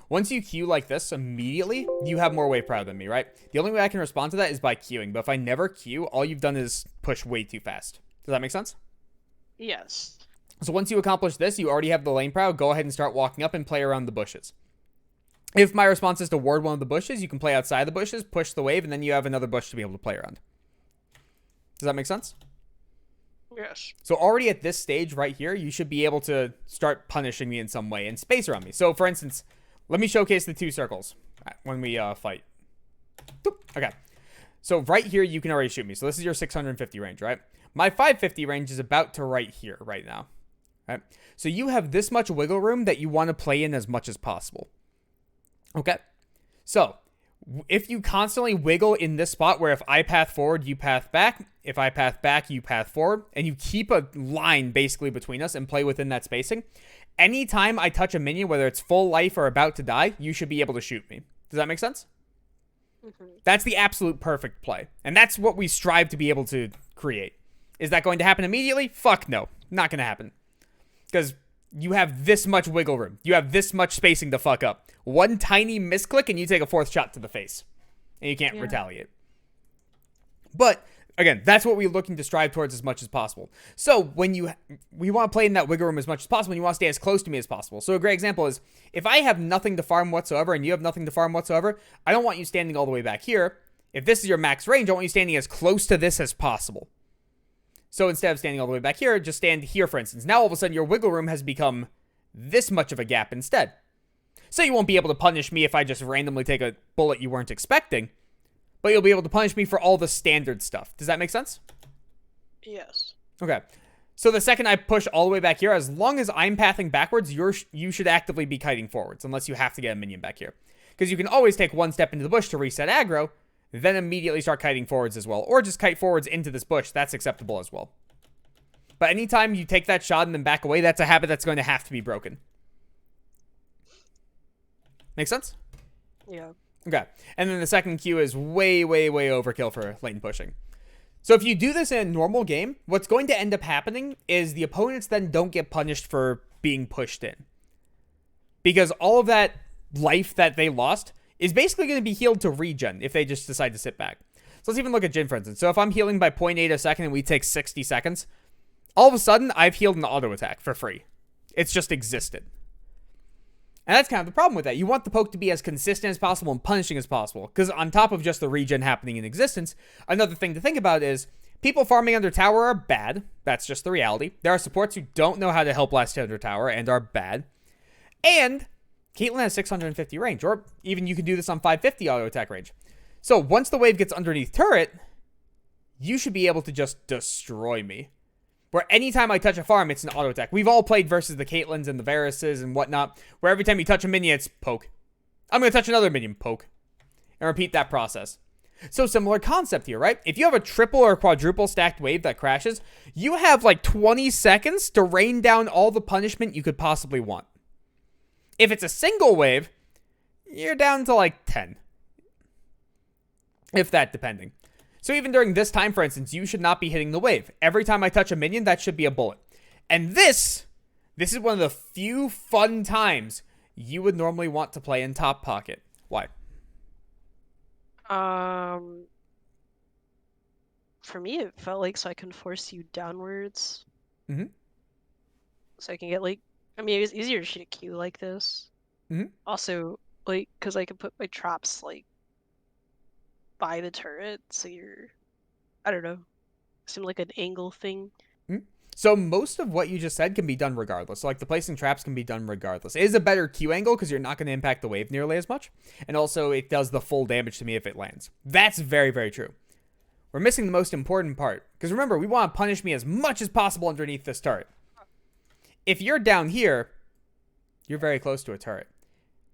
once you queue like this, immediately, you have more wave power than me, right? The only way I can respond to that is by queuing, but if I never queue, all you've done is push way too fast. Does that make sense? Yes. So once you accomplish this, you already have the lane power. Go ahead and start walking up and play around the bushes. If my response is to ward one of the bushes, you can play outside the bushes, push the wave, and then you have another bush to be able to play around. Does that make sense? Yes. So already at this stage right here, you should be able to start punishing me in some way and space around me. So for instance, let me showcase the 2 circles when we fight. Boop. Okay. So right here, you can already shoot me. So this is your 650 range, right? My 550 range is about to right here right now. Right? So you have this much wiggle room that you want to play in as much as possible. Okay. So if you constantly wiggle in this spot where if I path forward, you path back. If I path back, you path forward. And you keep a line basically between us and play within that spacing. Anytime I touch a minion, whether it's full life or about to die, you should be able to shoot me. Does that make sense? Mm-hmm. That's the absolute perfect play. And that's what we strive to be able to create. Is that going to happen immediately? Fuck no. Not going to happen. Because you have this much wiggle room. You have this much spacing to fuck up. One tiny misclick and you take a 4th shot to the face. And you can't retaliate. But, again, that's what we're looking to strive towards as much as possible. So, we want to play in that wiggle room as much as possible, and you want to stay as close to me as possible. So a great example is, if I have nothing to farm whatsoever and you have nothing to farm whatsoever, I don't want you standing all the way back here. If this is your max range, I want you standing as close to this as possible. So instead of standing all the way back here, just stand here, for instance. Now all of a sudden your wiggle room has become this much of a gap instead. So you won't be able to punish me if I just randomly take a bullet you weren't expecting, but you'll be able to punish me for all the standard stuff. Does that make sense? Yes. Okay. So the second I push all the way back here, as long as I'm pathing backwards, you should actively be kiting forwards, unless you have to get a minion back here. Because you can always take one step into the bush to reset aggro, then immediately start kiting forwards as well. Or just kite forwards into this bush. That's acceptable as well. But anytime you take that shot and then back away, that's a habit that's going to have to be broken. Make sense? Yeah. Okay. And then the second Q is way, way, way overkill for lane pushing. So if you do this in a normal game, what's going to end up happening is the opponents then don't get punished for being pushed in. Because all of that life that they lost is basically going to be healed to regen if they just decide to sit back. So let's even look at Jhin, for instance. So if I'm healing by 0.8 a second and we take 60 seconds, all of a sudden I've healed an auto attack for free. It's just existed. And that's kind of the problem with that. You want the poke to be as consistent as possible and punishing as possible. Because on top of just the regen happening in existence, another thing to think about is people farming under tower are bad. That's just the reality. There are supports who don't know how to help last hit under tower and are bad. And Caitlyn has 650 range, or even you can do this on 550 auto attack range. So once the wave gets underneath turret, you should be able to just destroy me. Where anytime I touch a farm, it's an auto attack. We've all played versus the Caitlyns and the Varuses and whatnot, where every time you touch a minion, it's poke. I'm going to touch another minion, poke. And repeat that process. So similar concept here, right? If you have a triple or quadruple stacked wave that crashes, you have like 20 seconds to rain down all the punishment you could possibly want. If it's a single wave, you're down to like 10. If that, depending. So even during this time, for instance, you should not be hitting the wave. Every time I touch a minion, that should be a bullet. And this is one of the few fun times you would normally want to play in top pocket. Why? For me, it felt like so I can force you downwards. Mm-hmm. So I can get like, I mean, it's easier to shoot a Q like this. Mm-hmm. Also, like, because I can put my traps like by the turret, so you're, I don't know, seem like an angle thing. So most of what you just said can be done regardless. So like the placing traps can be done regardless. It is a better Q angle because you're not going to impact the wave nearly as much. And also it does the full damage to me if it lands. That's very, very true. We're missing the most important part. Because remember, we want to punish me as much as possible underneath this turret. If you're down here, You're very close to a turret.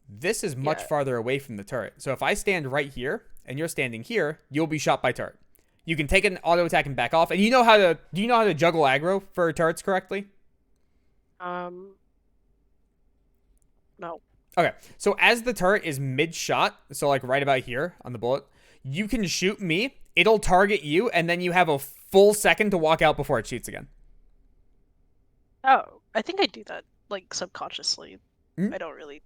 This is much Yeah. farther away from the turret. So if I stand right here and you're standing here, you'll be shot by turret. You can take an auto attack and back off. And do you know how to juggle aggro for turrets correctly? No. Okay. So as the turret is mid-shot, so like right about here on the bullet, you can shoot me, it'll target you, and then you have a full second to walk out before it shoots again. Oh, I think I do that, like, subconsciously. Hmm? I don't really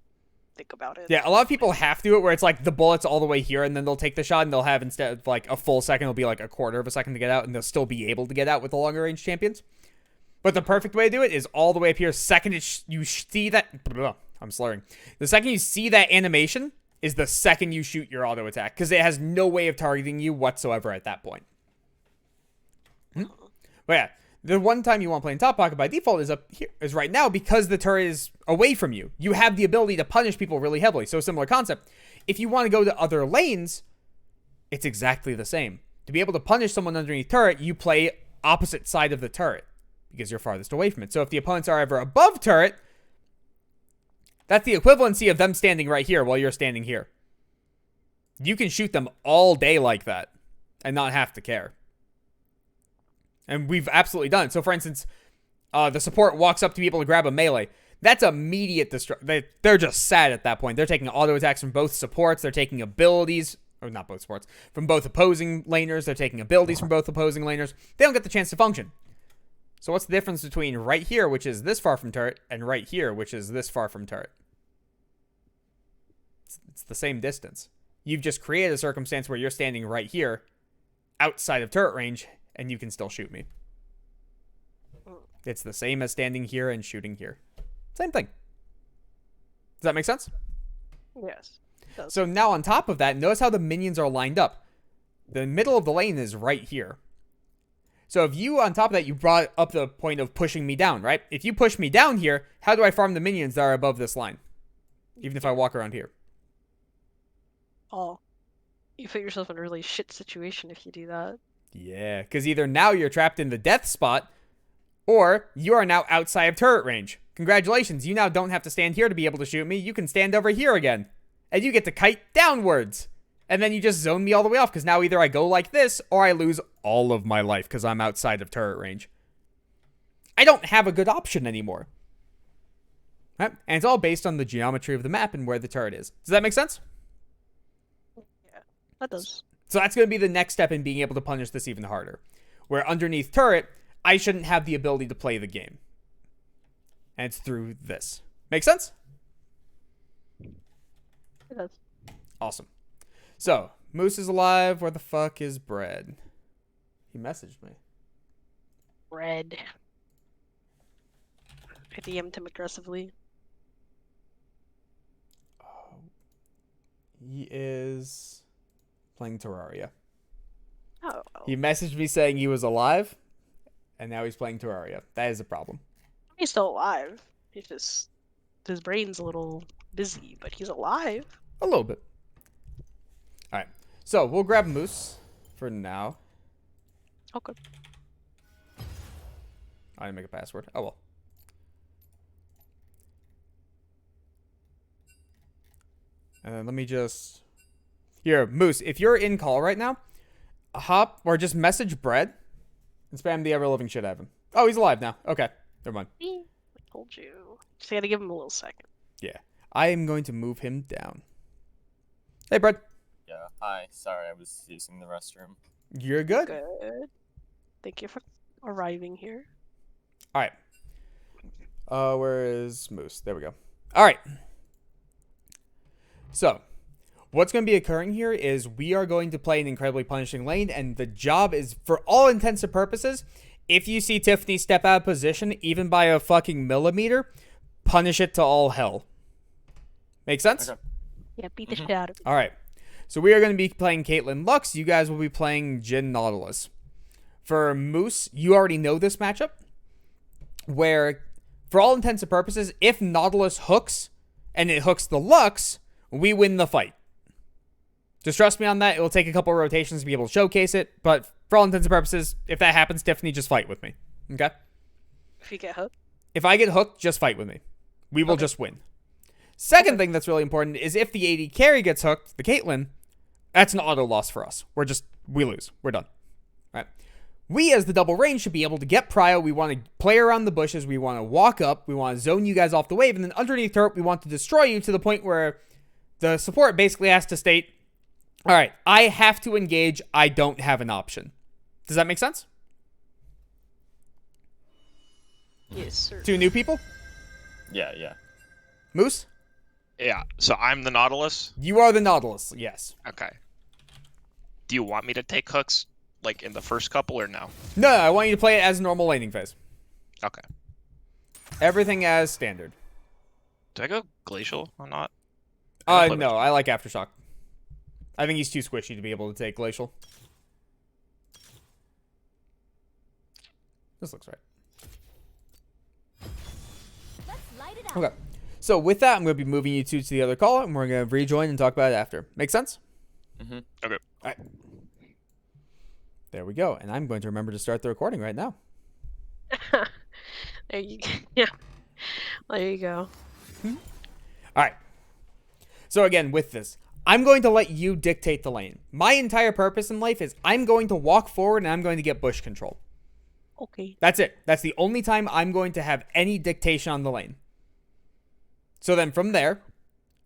think about it. Yeah, a lot of people have to do it where it's like the bullet's all the way here and then they'll take the shot and they'll have, instead of like a full second, it'll be like a quarter of a second to get out and they'll still be able to get out with the longer range champions. But the perfect way to do it is all the way up here. Second you see that... I'm slurring. The second you see that animation is the second you shoot your auto attack because it has no way of targeting you whatsoever at that point. But yeah, the one time you want to play in top pocket by default is up here, is right now because the turret is away from you. You have the ability to punish people really heavily. So similar concept. If you want to go to other lanes, it's exactly the same. To be able to punish someone underneath turret, you play opposite side of the turret because you're farthest away from it. So if the opponents are ever above turret, that's the equivalency of them standing right here while you're standing here. You can shoot them all day like that and not have to care. And we've absolutely done it. So, for instance, the support walks up to be able to grab a melee. That's immediate destruction. They're just sad at that point. They're taking auto attacks from both supports. They're taking abilities, or not both supports, from both opposing laners. They're taking abilities from both opposing laners. They don't get the chance to function. So what's the difference between right here, which is this far from turret, and right here, which is this far from turret? It's the same distance. You've just created a circumstance where you're standing right here, outside of turret range, and you can still shoot me. It's the same as standing here and shooting here. Same thing. Does that make sense? Yes. It does. So now on top of that, notice how the minions are lined up. The middle of the lane is right here. So if you, on top of that, you brought up the point of pushing me down, right? If you push me down here, how do I farm the minions that are above this line? Even if I walk around here. Oh. You put yourself in a really shit situation if you do that. Yeah, because either now you're trapped in the death spot, or you are now outside of turret range. Congratulations, you now don't have to stand here to be able to shoot me. You can stand over here again. And you get to kite downwards. And then you just zone me all the way off, because now either I go like this, or I lose all of my life, because I'm outside of turret range. I don't have a good option anymore. Right? And it's all based on the geometry of the map and where the turret is. Does that make sense? Yeah, that does. So that's going to be the next step in being able to punish this even harder. Where underneath turret, I shouldn't have the ability to play the game. And it's through this. Make sense? It does. Awesome. So, Moose is alive. Where the fuck is Bread? He messaged me. Red. I DM'd him aggressively. He is playing Terraria. Oh. He messaged me saying he was alive, and now he's playing Terraria. That is a problem. He's still alive. He's just... his brain's a little busy, but he's alive. A little bit. Alright. So, we'll grab Moose for now. Okay. I didn't make a password. Oh, well. And then let me just... Here, Moose, if you're in call right now, hop or just message Bread and spam the ever-living shit out of him. Oh, he's alive now. Okay. Never mind. I told you. Just gotta give him a little second. Yeah. I am going to move him down. Hey, Bread. Yeah, hi. Sorry, I was using the restroom. You're good. Good. Thank you for arriving here. All right. Where is Moose? There we go. All right. So, what's going to be occurring here is we are going to play an incredibly punishing lane, and the job is, for all intents and purposes, if you see Tiffany step out of position, even by a fucking millimeter, punish it to all hell. Make sense? Okay. Yeah, beat the shit out of him. All right. So we are going to be playing Caitlyn Lux. You guys will be playing Jhin Nautilus. For Moose, you already know this matchup, where, for all intents and purposes, if Nautilus hooks, and it hooks the Lux, we win the fight. Just trust me on that. It will take a couple rotations to be able to showcase it, but for all intents and purposes, if that happens, Tiffany, just fight with me. Okay? If you get hooked. If I get hooked, just fight with me. We will just win. Second thing that's really important is if the AD carry gets hooked, the Caitlyn, that's an auto loss for us. We lose. We're done. Right? We, as the double range, should be able to get prio. We want to play around the bushes. We want to walk up. We want to zone you guys off the wave. And then underneath turret, we want to destroy you to the point where the support basically has to state, all right, I have to engage. I don't have an option. Does that make sense? Yes, sir. 2 new people? Yeah. Moose? Yeah, so I'm the Nautilus? You are the Nautilus, yes. Okay. Do you want me to take hooks, like, in the first couple, or no? No, I want you to play it as a normal laning phase. Okay. Everything as standard. Do I go Glacial or not? No, I like Aftershock. I think he's too squishy to be able to take Glacial. This looks right. Let's light it up. Okay. So with that, I'm going to be moving you two to the other call, and we're going to rejoin and talk about it after. Make sense? Mm-hmm. Okay. All right. There we go. And I'm going to remember to start the recording right now. There you go. Yeah. There you go. All right. So again, with this, I'm going to let you dictate the lane. My entire purpose in life is I'm going to walk forward and I'm going to get bush control. Okay. That's it. That's the only time I'm going to have any dictation on the lane. So then from there,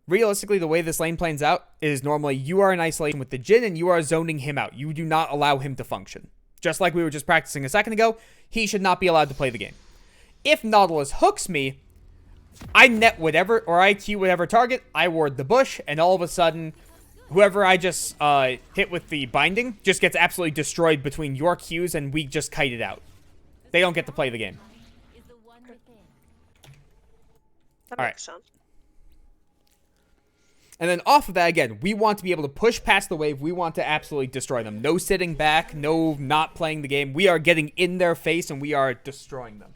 realistically, the way this lane plans out is normally you are in isolation with the Jhin and you are zoning him out. You do not allow him to function. Just like we were just practicing a second ago, he should not be allowed to play the game. If Nautilus hooks me, I net whatever, or I Q whatever target, I ward the bush, and all of a sudden, whoever I just hit with the binding just gets absolutely destroyed between your Qs and we just kite it out. They don't get to play the game. That All makes sense. And then off of that, again, we want to be able to push past the wave. We want to absolutely destroy them. No sitting back, no not playing the game. We are getting in their face and we are destroying them.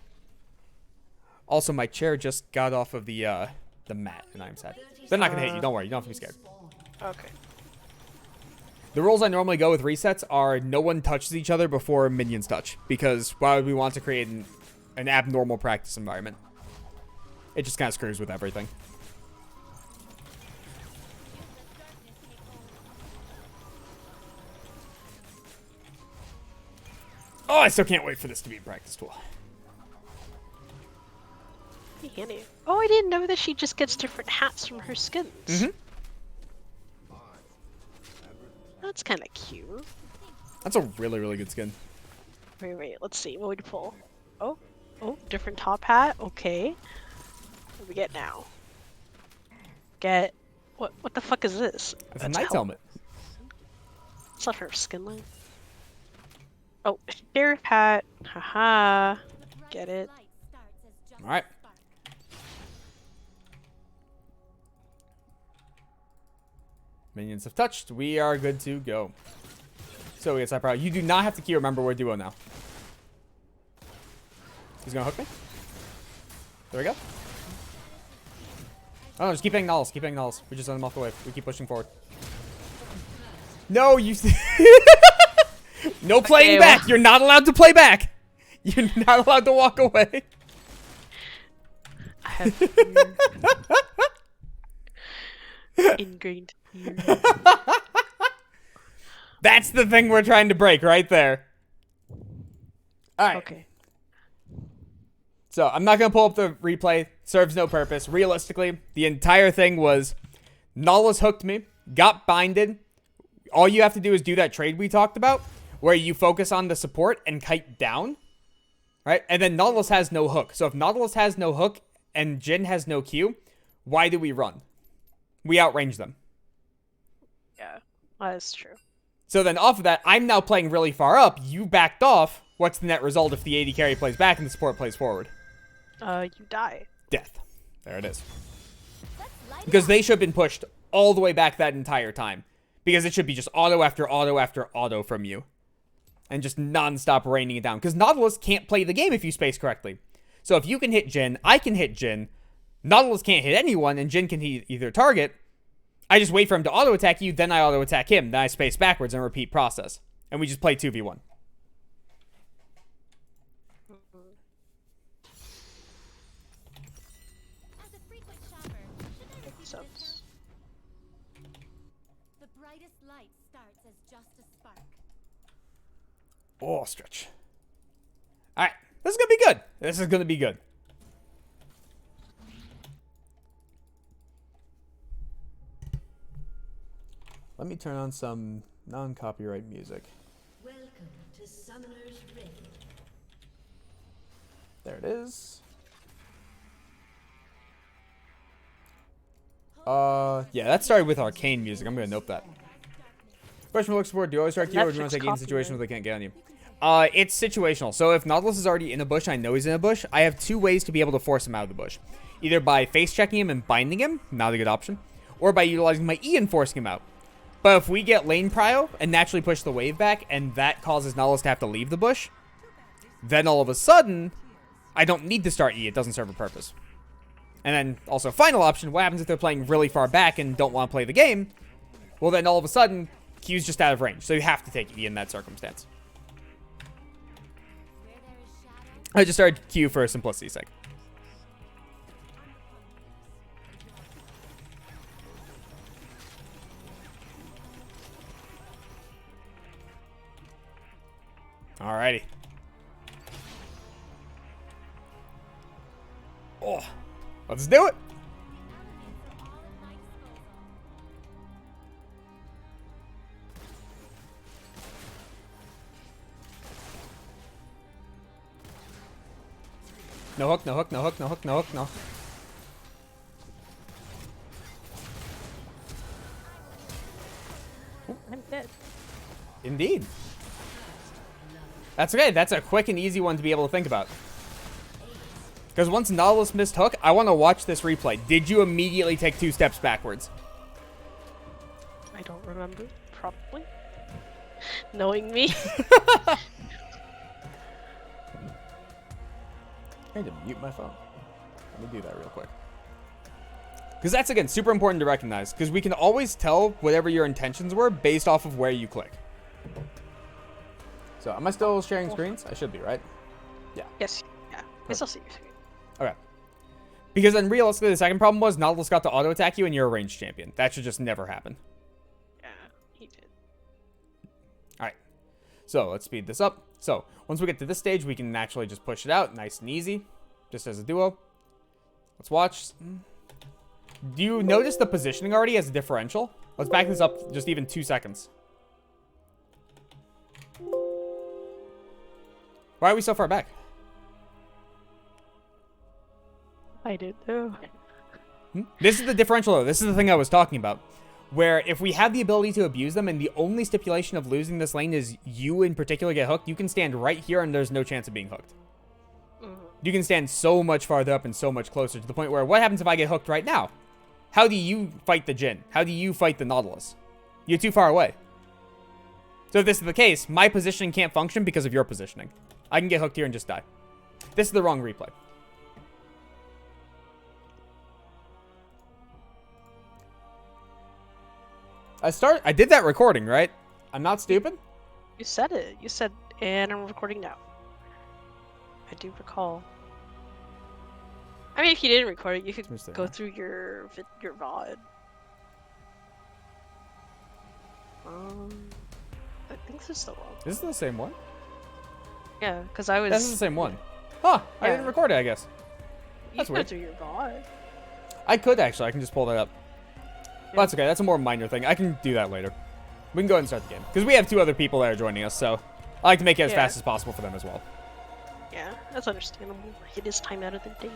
Also, my chair just got off of the mat, and I'm sad. They're not going to hit you. Don't worry. You don't have to be scared. Okay. The rules I normally go with resets are no one touches each other before minions touch. Because why would we want to create an abnormal practice environment? It just kind of screws with everything. Oh, I still can't wait for this to be a practice tool. Be handy. Oh, I didn't know that she just gets different hats from her skins. Mm-hmm. That's kind of cute. That's a really, really good skin. Wait, let's see. What would you pull? Oh, different top hat. Okay. What do we get now? Get what the fuck is this? It's a knight's helmet. It's not her skin line. Oh, sheriff hat. Haha. Get it. All right. Minions have touched. We are good to go. So yes, I probably you do not have to key. Remember, we're duo now. He's gonna hook me. There we go. Oh, no, just keep hitting nulls. Keep hitting nulls. We just let him off the wave. We keep pushing forward. No, you. No playing Okay, back. well. You're not allowed to play back. You're not allowed to walk away. I have fear. Ingrained fear. That's the thing we're trying to break right there. All right. Okay. So I'm not going to pull up the replay. Serves no purpose. Realistically, the entire thing was Nautilus hooked me, got binded. All you have to do is do that trade we talked about, where you focus on the support and kite down. Right? And then Nautilus has no hook. So if Nautilus has no hook and Jhin has no Q, why do we run? We outrange them. Yeah, that's true. So then off of that, I'm now playing really far up. You backed off. What's the net result if the AD carry plays back and the support plays forward? You die. Death. There it is. Because they should have been pushed all the way back that entire time. Because it should be just auto after auto after auto from you. And just non-stop raining it down. Because Nautilus can't play the game if you space correctly. So if you can hit Jhin, I can hit Jhin. Nautilus can't hit anyone, and Jhin can hit either target. I just wait for him to auto-attack you, then I auto-attack him. Then I space backwards and repeat process. And we just play 2v1. light starts as just a spark. Oh, stretch. All right. This is going to be good. This is going to be good. Let me turn on some non-copyright music. Welcome to Summoner's Rift. There it is. Yeah, that started with arcane music. I'm going to note that. Question looks for, do you always strike you, or do you want to take it in situations where they can't get on you? It's situational. So if Nautilus is already in a bush, I know he's in a bush, I have two ways to be able to force him out of the bush. Either by face checking him and binding him, not a good option, or by utilizing my E and forcing him out. But if we get lane prio and naturally push the wave back, and that causes Nautilus to have to leave the bush, then all of a sudden, I don't need to start E. It doesn't serve a purpose. And then also final option, what happens if they're playing really far back and don't want to play the game? Well, then all of a sudden, Q's just out of range. So you have to take E in that circumstance. Where there is shadow, I just started Q for simplicity's sake. Alrighty. Oh, let's do it. the enemies are all at my disposal. No hook, no hook, no hook, no hook, no hook, no. I'm dead. Indeed. That's okay. That's a quick and easy one to be able to think about. Because once Nautilus missed hook, I want to watch this replay. Did you immediately take 2 steps backwards? I don't remember. Probably. Knowing me. I need to mute my phone. Let me do that real quick. Because that's, again, super important to recognize. Because we can always tell whatever your intentions were based off of where you click. So, am I still sharing screens? I should be, right? Yeah. Yes. Yeah. I still see you. Okay. Because then realistically, the second problem was Nautilus got to auto attack you and you're a ranged champion. That should just never happen. Yeah, he did. Alright. So, let's speed this up. So, once we get to this stage, we can naturally just push it out. Nice and easy. Just as a duo. Let's watch. Do you notice the positioning already as a differential? Let's back this up just even 2 seconds. Why are we so far back? I did too. This is the differential, though. This is the thing I was talking about. Where if we have the ability to abuse them and the only stipulation of losing this lane is you in particular get hooked, you can stand right here and there's no chance of being hooked. You can stand so much farther up and so much closer to the point where what happens if I get hooked right now? How do you fight the Jhin? How do you fight the Nautilus? You're too far away. So if this is the case, my positioning can't function because of your positioning. I can get hooked here and just die. This is the wrong replay. I did that recording, right? I'm not stupid? You said it. You said, and I'm recording now. I do recall. I mean, if you didn't record it, you could Just go through your VOD. I think this is the one. This is the same one? Yeah, because I was. This is the same one. Huh, I Yeah. didn't record it, I guess. You That's could weird. go through your VOD. I could actually. I can just pull that up. But that's okay. That's a more minor thing. I can do that later. We can go ahead and start the game. Because we have 2 other people that are joining us, so I like to make it as Yeah. fast as possible for them as well. Yeah, that's understandable. It is time out of the day.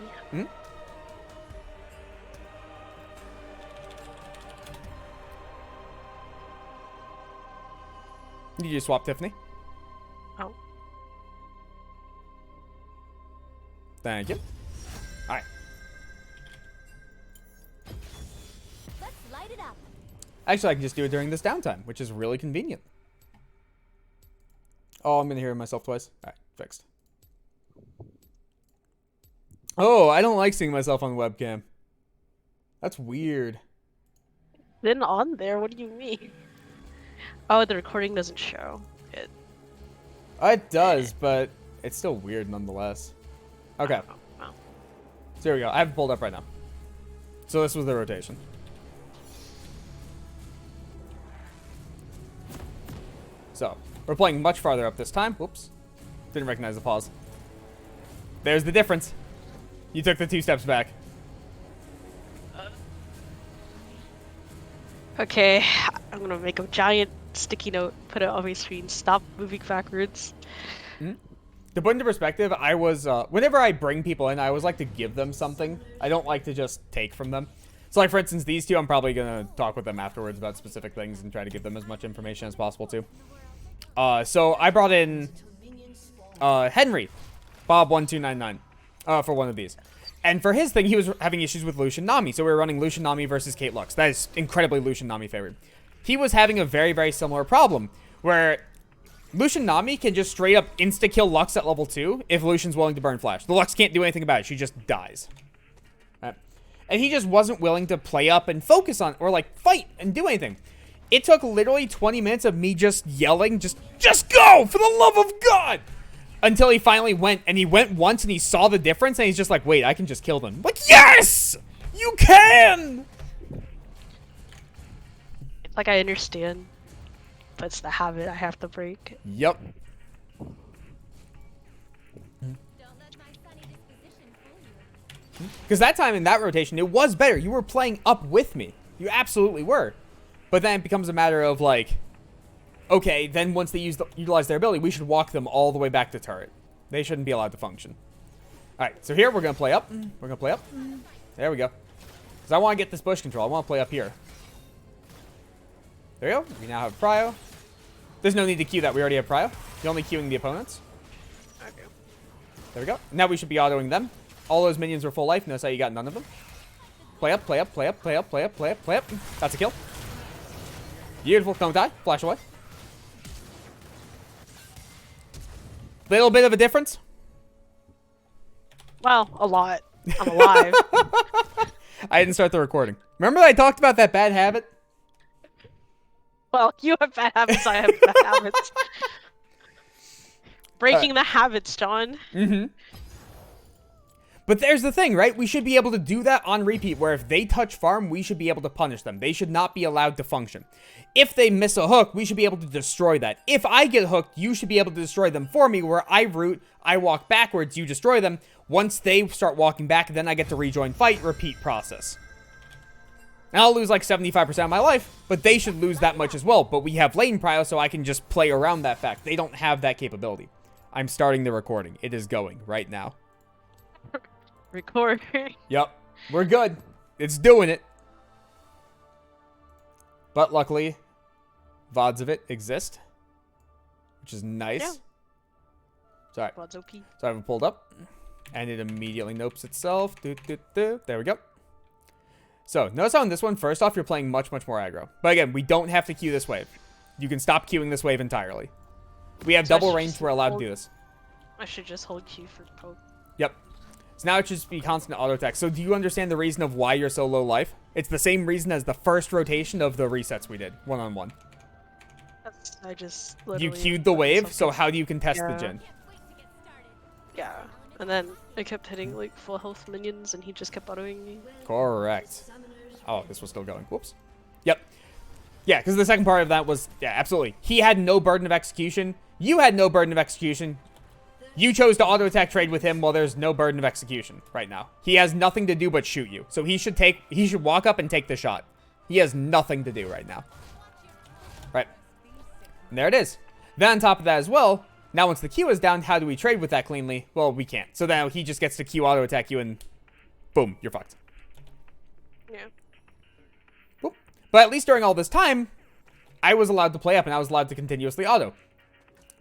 Did you swap Tiffany? Oh. Thank you. Alright. Let's light it up. Actually, I can just do it during this downtime, which is really convenient. Oh, I'm going to hear myself twice. Alright, fixed. Oh, I don't like seeing myself on webcam. That's weird. Then on there, what do you mean? Oh, the recording doesn't show it. It does, but it's still weird nonetheless. Okay. Oh, well. So here we go. I have it pulled up right now. So this was the rotation. So, we're playing much farther up this time. Whoops. Didn't recognize the pause. There's the difference. You took the 2 steps back. Okay, I'm gonna make a giant sticky note, put it on my screen, stop moving backwards. To put into perspective, I was, whenever I bring people in, I always like to give them something. I don't like to just take from them. So, like, for instance, these two, I'm probably going to talk with them afterwards about specific things and try to give them as much information as possible, too. So, I brought in Henry, Bob1299, for one of these. And for his thing, he was having issues with Lucian Nami. So, we were running Lucian Nami versus Kate Lux. That is incredibly Lucian Nami favored. He was having a very, very similar problem, where Lucian Nami can just straight up insta-kill Lux at level 2 if Lucian's willing to burn flash. The Lux can't do anything about it. She just dies. And he just wasn't willing to play up and focus on, or like fight and do anything. It took literally 20 minutes of me just yelling, just go, for the love of God! Until he finally went, and he went once and he saw the difference, and he's just like, wait, I can just kill them. I'm like, yes! You can! It's like I understand, but it's the habit I have to break. Yep. Don't let my sunny disposition fool you. Because that time in that rotation, it was better. You were playing up with me. You absolutely were. But then it becomes a matter of like, okay, then once they utilize their ability, we should walk them all the way back to turret. They shouldn't be allowed to function. Alright, so here we're going to play up. We're going to play up. There we go. Because I want to get this bush control. I want to play up here. There we go. We now have Prio. There's no need to queue that. We already have Prio. You're only queuing the opponents. Okay. There we go. Now we should be autoing them. All those minions were full life. Notice how you got none of them. Play up, play up, play up, play up, play up, play up, play up. That's a kill. Beautiful. Don't die. Flash away. Little bit of a difference. Well, a lot. I'm alive. I didn't start the recording. Remember I talked about that bad habit? Well, you have bad habits, I have bad habits. Breaking the habits, John. Mm-hmm. But there's the thing, right? We should be able to do that on repeat, where if they touch farm, we should be able to punish them. They should not be allowed to function. If they miss a hook, we should be able to destroy that. If I get hooked, you should be able to destroy them for me, where I root, I walk backwards, you destroy them. Once they start walking back, then I get to rejoin fight, repeat process. And I'll lose like 75% of my life, but they should lose that much as well. But we have lane prio, so I can just play around that fact. They don't have that capability. I'm starting the recording. It is going right now. Recording. Yep. We're good. It's doing it. But luckily, VODs of it exist, which is nice. Yeah. Sorry. Quad's OP. So I have it pulled up, and it immediately nopes itself. There we go. So, notice how in this one, first off, you're playing much, much more aggro. But again, we don't have to queue this wave. You can stop queuing this wave entirely. We have So I double should range, just we're allowed to hold- do this. I should just hold Q for poke. Yep. So now it should just be constant auto attack. So do you understand the reason of why you're so low life? It's the same reason as the first rotation of the resets we did, one-on-one. I just You literally queued the wave, so something. how do you contest the Yeah. gen? Yeah. And then I kept hitting like full health minions and he just kept autoing me. Correct. Oh, this was still going. Whoops. Yep. Yeah, because the second part of that was, yeah, absolutely. He had no burden of execution. You had no burden of execution. You chose to auto-attack trade with him while there's no burden of execution right now. He has nothing to do but shoot you. So he should walk up and take the shot. He has nothing to do right now. Right. And there it is. Then on top of that as well, now once the Q is down, how do we trade with that cleanly? Well, we can't. So now he just gets to Q auto-attack you and boom, you're fucked. Yeah. Boop. But at least during all this time, I was allowed to play up and I was allowed to continuously auto.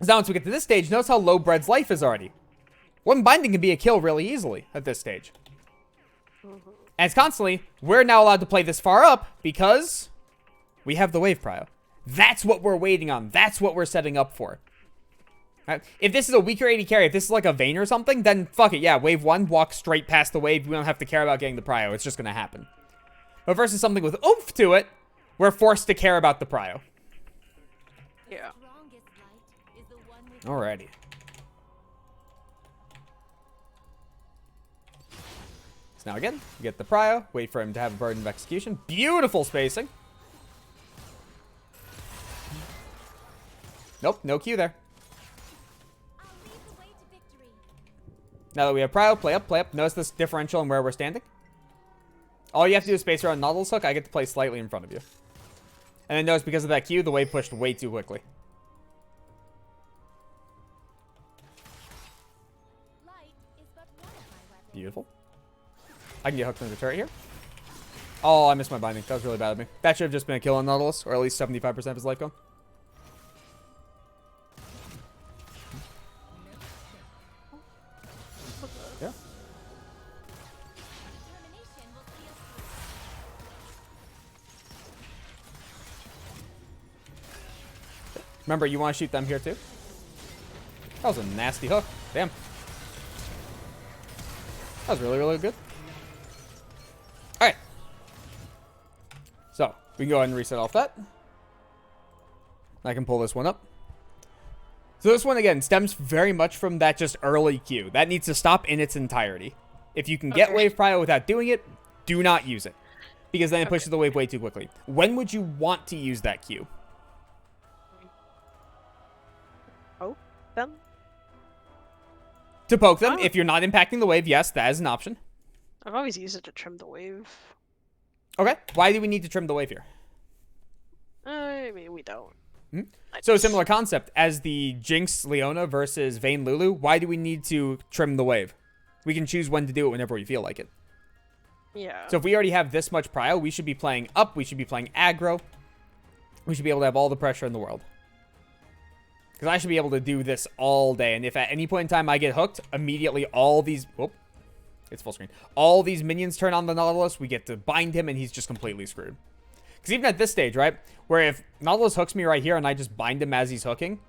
So now once we get to this stage, notice how low Bread's life is already. One binding can be a kill really easily at this stage. And it's constantly, we're now allowed to play this far up because we have the wave prio. That's what we're waiting on. That's what we're setting up for. Right? If this is a weaker AD carry, if this is like a Vayne or something, then fuck it, yeah, wave 1, walk straight past the wave. We don't have to care about getting the prio. It's just going to happen. But versus something with oomph to it, we're forced to care about the prio. Yeah. Strongest light is the one with Alrighty. So now again, we get the prio, wait for him to have a burden of execution. Beautiful spacing. Nope, no Q there. I'll lead the way to victory. Now that we have Prio, play up, play up. Notice this differential in where we're standing. All you have to do is space around Nautilus Hook. I get to play slightly in front of you. And then notice because of that Q, the wave pushed way too quickly. Light is but one of my weapons. Beautiful. I can get hooked into the turret here. Oh, I missed my binding. That was really bad of me. That should have just been a kill on Nautilus, or at least 75% of his life gone. Yeah. Determination will see us through. Remember, you want to shoot them here too. That was a nasty hook. Damn. That was really, really good. All right. So, we can go ahead and reset off that. I can pull this one up. So this one, again, stems very much from that just early Q. That needs to stop in its entirety. If you can get Okay. wave prio without doing it, do not use it. Because then it pushes the wave way too quickly. When would you want to use that Q? Oh, them. To poke them. Oh. If you're not impacting the wave, yes, that is an option. I've always used it to trim the wave. Okay. Why do we need to trim the wave here? I mean, we don't. I So just- similar concept as the Jinx Leona versus Vayne Lulu. Why do we need to trim the wave? We can choose when to do it whenever we feel like it. Yeah. So if we already have this much prio, we should be playing up. We should be playing aggro. We should be able to have all the pressure in the world. Because I should be able to do this all day. And if at any point in time I get hooked, immediately all these... Whoop. It's full screen. All these minions turn on the Nautilus. We get to bind him and he's just completely screwed. Because even at this stage, right? Where if Nautilus hooks me right here and I just bind him as he's hooking,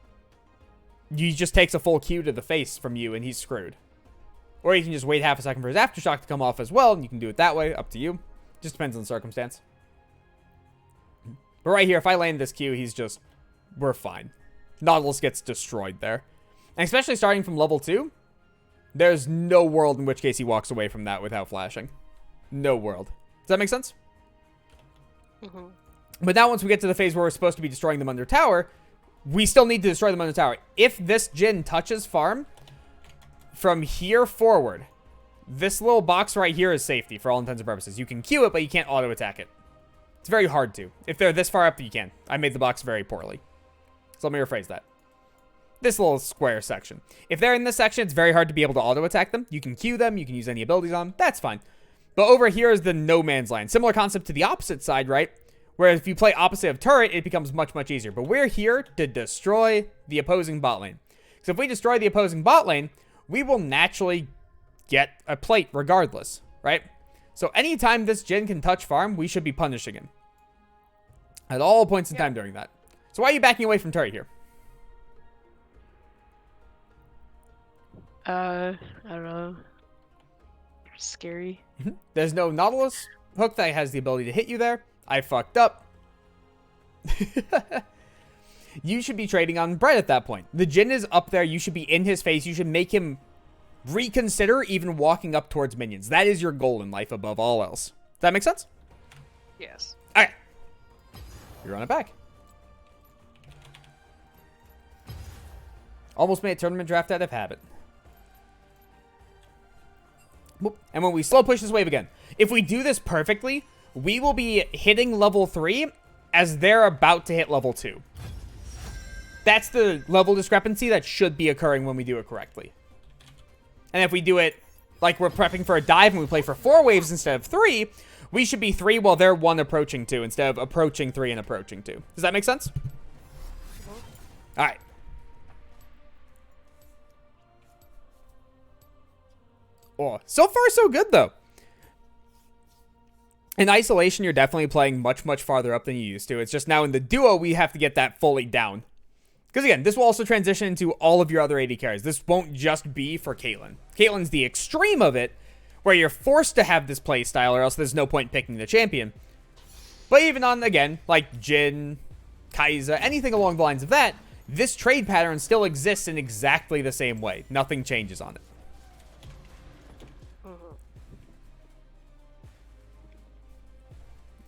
he just takes a full Q to the face from you and he's screwed. Or you can just wait half a second for his aftershock to come off as well, and you can do it that way, up to you. Just depends on the circumstance. But right here, if I land this Q, he's just... We're fine. Nautilus gets destroyed there. And especially starting from level 2, there's no world in which case he walks away from that without flashing. No world. Does that make sense? Mhm. But now once we get to the phase where we're supposed to be destroying them under tower, we still need to destroy them under tower. If this Jhin touches farm, from here forward, this little box right here is safety for all intents and purposes. You can Q it, but you can't auto attack it. It's very hard to. If they're this far up, you can. I made the box very poorly. So let me rephrase that. This little square section. If they're in this section, it's very hard to be able to auto attack them. You can Q them, you can use any abilities on them. That's fine. But over here is the no man's land. Similar concept to the opposite side, right? Where if you play opposite of turret, it becomes much, much easier. But we're here to destroy the opposing bot lane. So if we destroy the opposing bot lane, we will naturally get a plate regardless, right? So anytime this Jhin can touch farm, we should be punishing him. At all points in time during that. So why are you backing away from turret here? I don't know. Scary. There's no Nautilus hook that has the ability to hit you there. I fucked up. You should be trading on Brett at that point. The Jhin is up there. You should be in his face. You should make him reconsider even walking up towards minions. That is your goal in life above all else. Does that make sense? Yes. Okay. You run it back. Almost made a tournament draft out of habit. Whoop. And when we slow push this wave again, if we do this perfectly, we will be hitting level 3 as they're about to hit level 2. That's the level discrepancy that should be occurring when we do it correctly. And if we do it like we're prepping for a dive and we play for 4 waves instead of 3, we should be 3 while they're 1 approaching 2 instead of approaching 3 and approaching 2. Does that make sense? All right. Oh, so far so good though. In isolation, you're definitely playing much, much farther up than you used to. It's just now in the duo, we have to get that fully down. Because again, this will also transition into all of your other AD carries. This won't just be for Caitlyn. Caitlyn's the extreme of it, where you're forced to have this play style or else there's no point picking the champion. But even on, again, like Jhin, Kai'Sa, anything along the lines of that, this trade pattern still exists in exactly the same way. Nothing changes on it.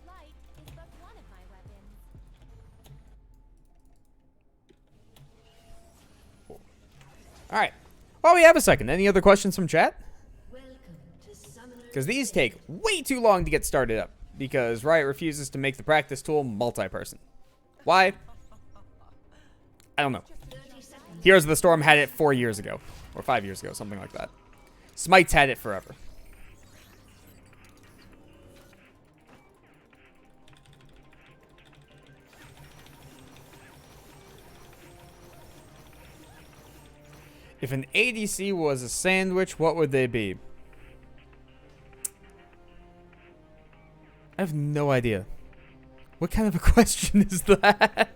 Light is but one of my weapons. All right. Well, we have a second. Any other questions from chat? Welcome to Summoner's Because these take way too long to get started up. Because Riot refuses to make the practice tool multi-person. Why? I don't know. 30 seconds. Heroes of the Storm had it 4 years ago. Or 5 years ago, something like that. Smite's had it forever. If an ADC was a sandwich, what would they be? I have no idea. What kind of a question is that?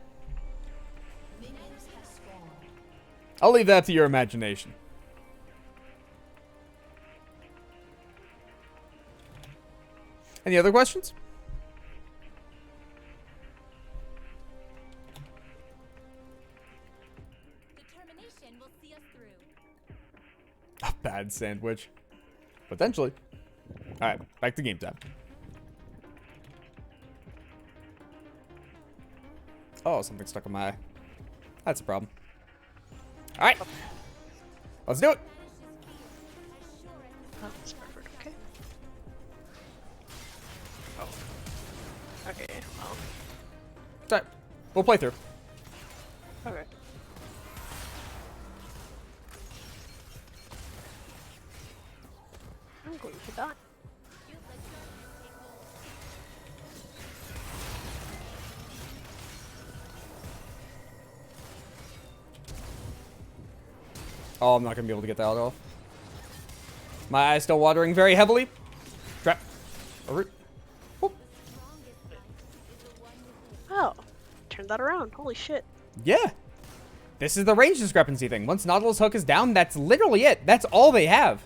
Minions have spawned. I'll leave that to your imagination. Any other questions? Determination will see us through. A bad sandwich. Potentially. Alright, back to game time. Oh, something stuck in my eye. That's a problem. Alright. Let's do it. Oh, that's perfect. Okay. Oh. Okay. Well. It's alright. We'll play through. Okay. I'm going to die. Feel the darkness take hold. Oh, I'm not going to be able to get that off. My eye's still watering very heavily. Trap. Over. Whoop. Strongest light is the one within. Oh. Turned that around. Holy shit. Yeah. This is the range discrepancy thing. Once Nautilus Hook is down, that's literally it. That's all they have.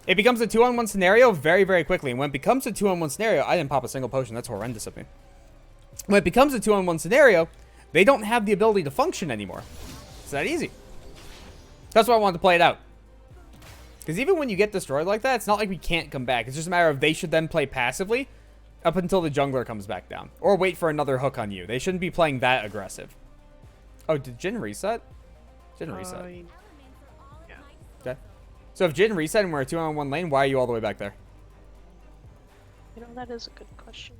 It becomes a 2-on-1 scenario very, very quickly. And when it becomes a 2-on-1 scenario, I didn't pop a single potion. That's horrendous of me. When it becomes a 2-on-1 scenario, they don't have the ability to function anymore. It's that easy. That's why I wanted to play it out. Because even when you get destroyed like that, it's not like we can't come back. It's just a matter of they should then play passively up until the jungler comes back down. Or wait for another hook on you. They shouldn't be playing that aggressive. Oh, did Jhin reset? Jhin reset. Elements are all at Yeah. my disposal. Okay. So if Jhin reset and we're a 2-on-1 lane, why are you all the way back there? You know, that is a good question.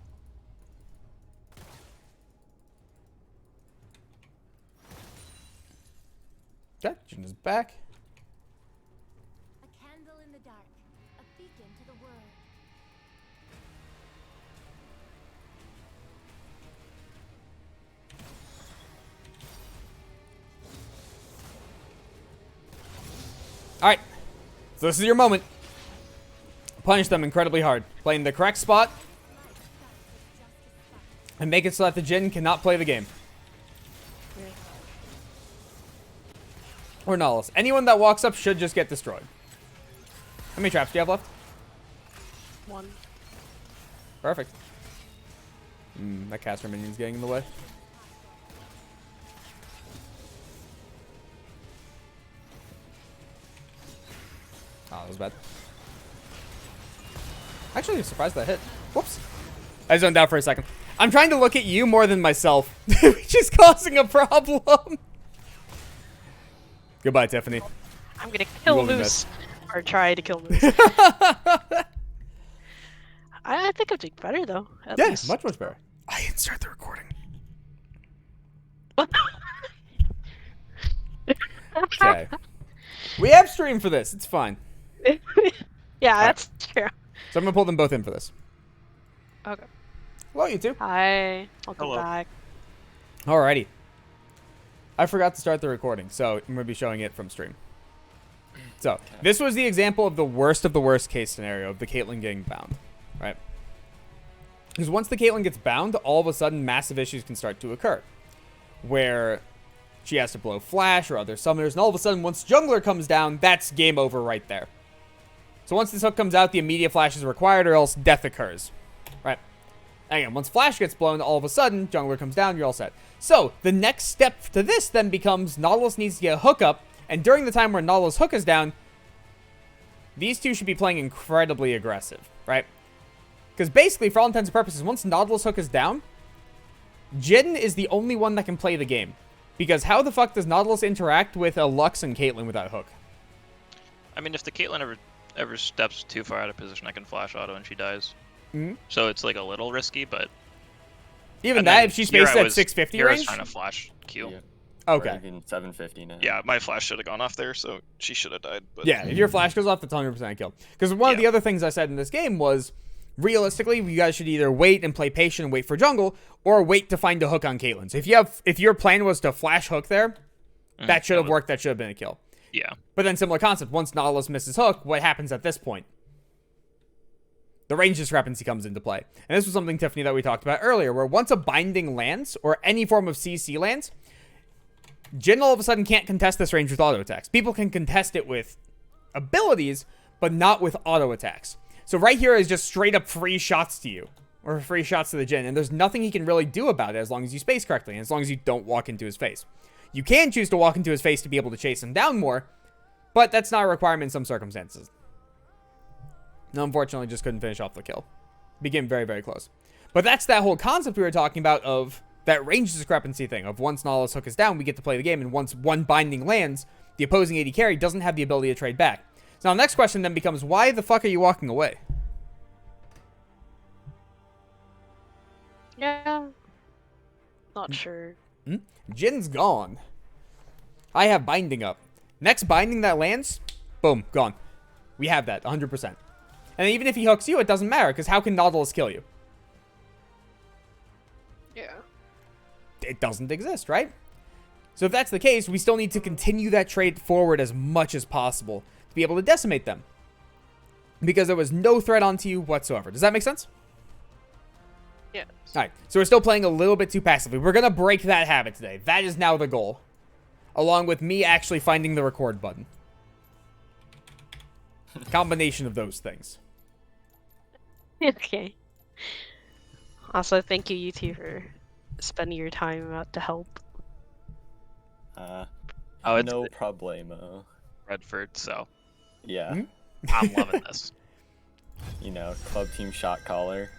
Okay, Jhin is back. A candle in the dark, a beacon to the world. Alright. So this is your moment. Punish them incredibly hard. Play in the correct spot. And make it so that the Jhin cannot play the game. Or Nautilus. Anyone that walks up should just get destroyed. How many traps do you have left? One. Perfect. That caster minion's getting in the way. Oh, that was bad. Actually, I'm surprised that hit. Whoops. I zoned out for a second. I'm trying to look at you more than myself, which is causing a problem. Goodbye, Tiffany. I'm gonna kill will be Moose. Or try to kill Moose. I think I'm doing better though. At Yeah, least. much better. I insert the recording. Okay. We have stream for this. It's fine. Yeah, that's true. So I'm going to pull them both in for this. Okay. Hello, you two. Hi. Welcome Hello. back. Alrighty. I forgot to start the recording, so I'm going to be showing it from stream. So, this was the example of the worst case scenario of the Caitlyn getting bound, right? Because once the Caitlyn gets bound, all of a sudden massive issues can start to occur. Where she has to blow flash or other summoners, and all of a sudden once jungler comes down, that's game over right there. So once this hook comes out, the immediate flash is required or else death occurs, right? Again, once flash gets blown, all of a sudden jungler comes down, you're all set. So the next step to this then becomes Nautilus needs to get a hook up, and during the time where Nautilus hook is down, these two should be playing incredibly aggressive, right? Because basically, for all intents and purposes, once Nautilus hook is down, Jhin is the only one that can play the game. Because how the fuck does Nautilus interact with a Lux and Caitlyn without hook? I mean, if the Caitlyn ever steps too far out of position, I can flash auto and she dies. Mhm. So it's like a little risky, but Even and that, then if she's here spaced I at was- 650 here I was range? trying to flash Q. Yeah. Okay. Or even 750 now. Yeah, my flash should have gone off there, so she should have died. But Yeah, if your flash goes off, that's 100% a kill. Because one of the Yeah. other things I said in this game was, realistically, you guys should either wait and play patient and wait for jungle, or wait to find a hook on Caitlyn. So if your plan was to flash hook there, that should have worked. That should have been a kill. Yeah. But then similar concept. Once Nautilus misses hook, what happens at this point? The range discrepancy comes into play. And this was something, Tiffany, that we talked about earlier, where once a binding lands, or any form of CC lands, Jhin all of a sudden can't contest this range with auto attacks. People can contest it with abilities, but not with auto attacks. So right here is just straight up free shots to you, or free shots to the Jhin, and there's nothing he can really do about it as long as you space correctly, and as long as you don't walk into his face. You can choose to walk into his face to be able to chase him down more, but that's not a requirement in some circumstances. No, unfortunately, just couldn't finish off the kill. Became very, very close. But that's that whole concept we were talking about of that range discrepancy thing of once Nautilus hook is down, we get to play the game, and once one binding lands, the opposing AD carry doesn't have the ability to trade back. So now the next question then becomes, why the fuck are you walking away? Yeah. Not sure. Jin's gone. I have binding up. Next binding that lands, boom, gone. We have that, 100%. And even if he hooks you, it doesn't matter, because how can Nautilus kill you? Yeah. It doesn't exist, right? So if that's the case, we still need to continue that trade forward as much as possible to be able to decimate them. Because there was no threat onto you whatsoever. Does that make sense? Yeah. Alright, so we're still playing a little bit too passively. We're going to break that habit today. That is now the goal. Along with me actually finding the record button. Combination of those things. Okay. Also, thank you, you two, for spending your time out to help. Oh, it's No problemo. Redford, so Yeah. I'm loving this. You know, club team shot caller.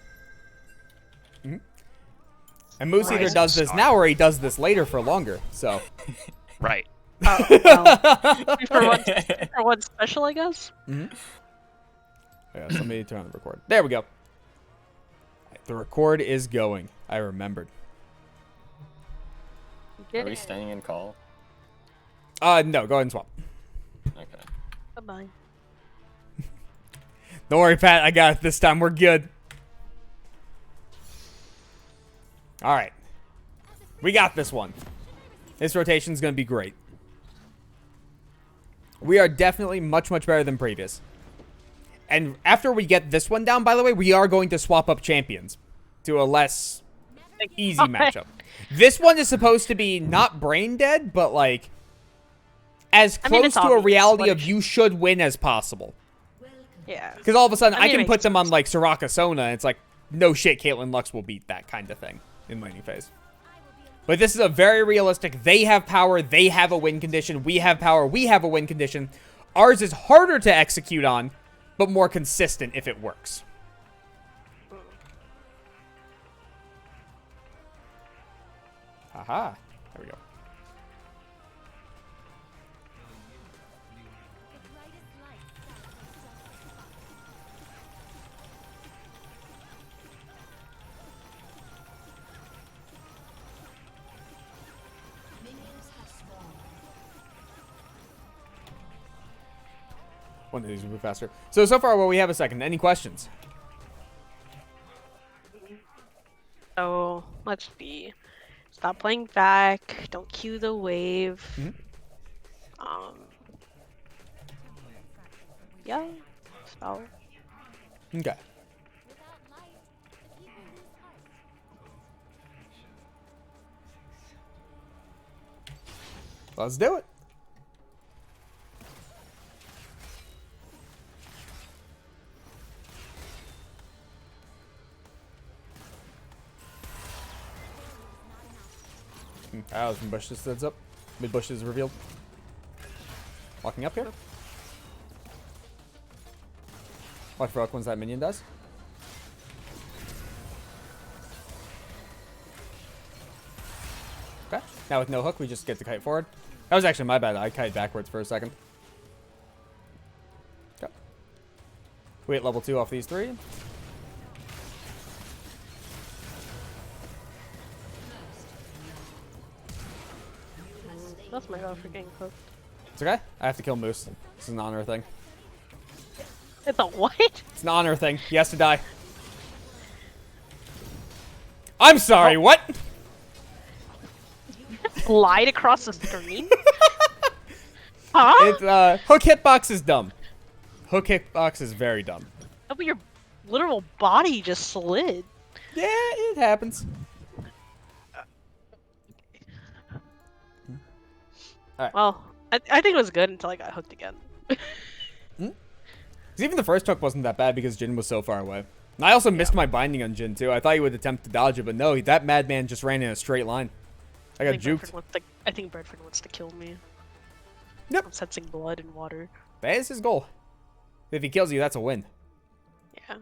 And Moose either Rise does and this star. now or he does this later for longer. So, Right. Oh, well, for one special, I guess. yeah, so let me turn on the record. There we go. The record is going. I remembered. Are we staying in call? No, go ahead and swap. Okay. Bye-bye. Don't worry, Pat. I got it this time. We're good. All right. We got this one. This rotation is going to be great. We are definitely much, much better than previous. And after we get this one down, by the way, we are going to swap up champions to a less easy matchup. This one is supposed to be not brain dead, but like as I mean, close it's to a obvious reality what of it you should win as possible. Yeah. Because all of a sudden, I I mean, it can makes put them on sense. like Soraka Sona, and it's like, no shit, Caitlyn Lux will beat that kind of thing in laning phase. But this is a very realistic, they have power, they have a win condition, we have power, we have a win condition. Ours is harder to execute on, but more consistent if it works. Haha. There we go. The brightest light starts Minions have spawned. One of these will be faster. So far, well, we have a second. Any questions? So, let's see. Stop playing back. Don't cue the wave. Yeah. So, Okay. without light, people lose heart. Let's do it. As from Bush just heads up. Mid Bush is revealed. Walking up here. Watch for Rock once that minion does. Okay. Now with no hook, we just get to kite forward. That was actually my bad. I kite backwards for a second. Okay. We hit level 2 off these 3. That's my bad for getting cooked. It's okay. I have to kill Moose. This is an honor thing. It's a what? It's an honor thing. He has to die. I'm sorry, what? Lied across the screen? Huh? Hook hitbox is dumb. Hook hitbox is very dumb. Oh, but your literal body just slid. Yeah, it happens. Well, I think it was good until I got hooked again. 'Cause even the first hook wasn't that bad because Jin was so far away. And I also missed my binding on Jin too. I thought he would attempt to dodge it, but no, that madman just ran in a straight line. I got juked. I think Bradford wants to kill me. Yep. I'm sensing blood and water. That is his goal. If he kills you, that's a win. Yeah,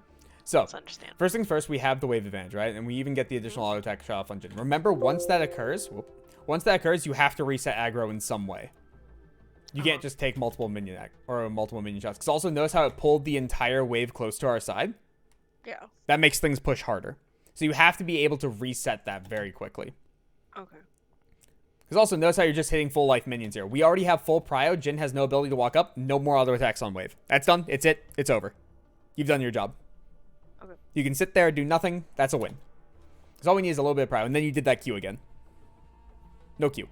So, that's understandable. first things first, we have the wave advantage, right? And we even get the additional auto attack shot off on Jin. Remember, once that occurs, you have to reset aggro in some way. You can't just take multiple minion shots. Because also notice how it pulled the entire wave close to our side. Yeah. That makes things push harder. So you have to be able to reset that very quickly. Okay. Because also notice how you're just hitting full life minions here. We already have full prio. Jin has no ability to walk up. No more auto attacks on wave. That's done. It's it. It's over. You've done your job. Okay. You can sit there, do nothing. That's a win. Because all we need is a little bit of prio. And then you did that Q again. No Q.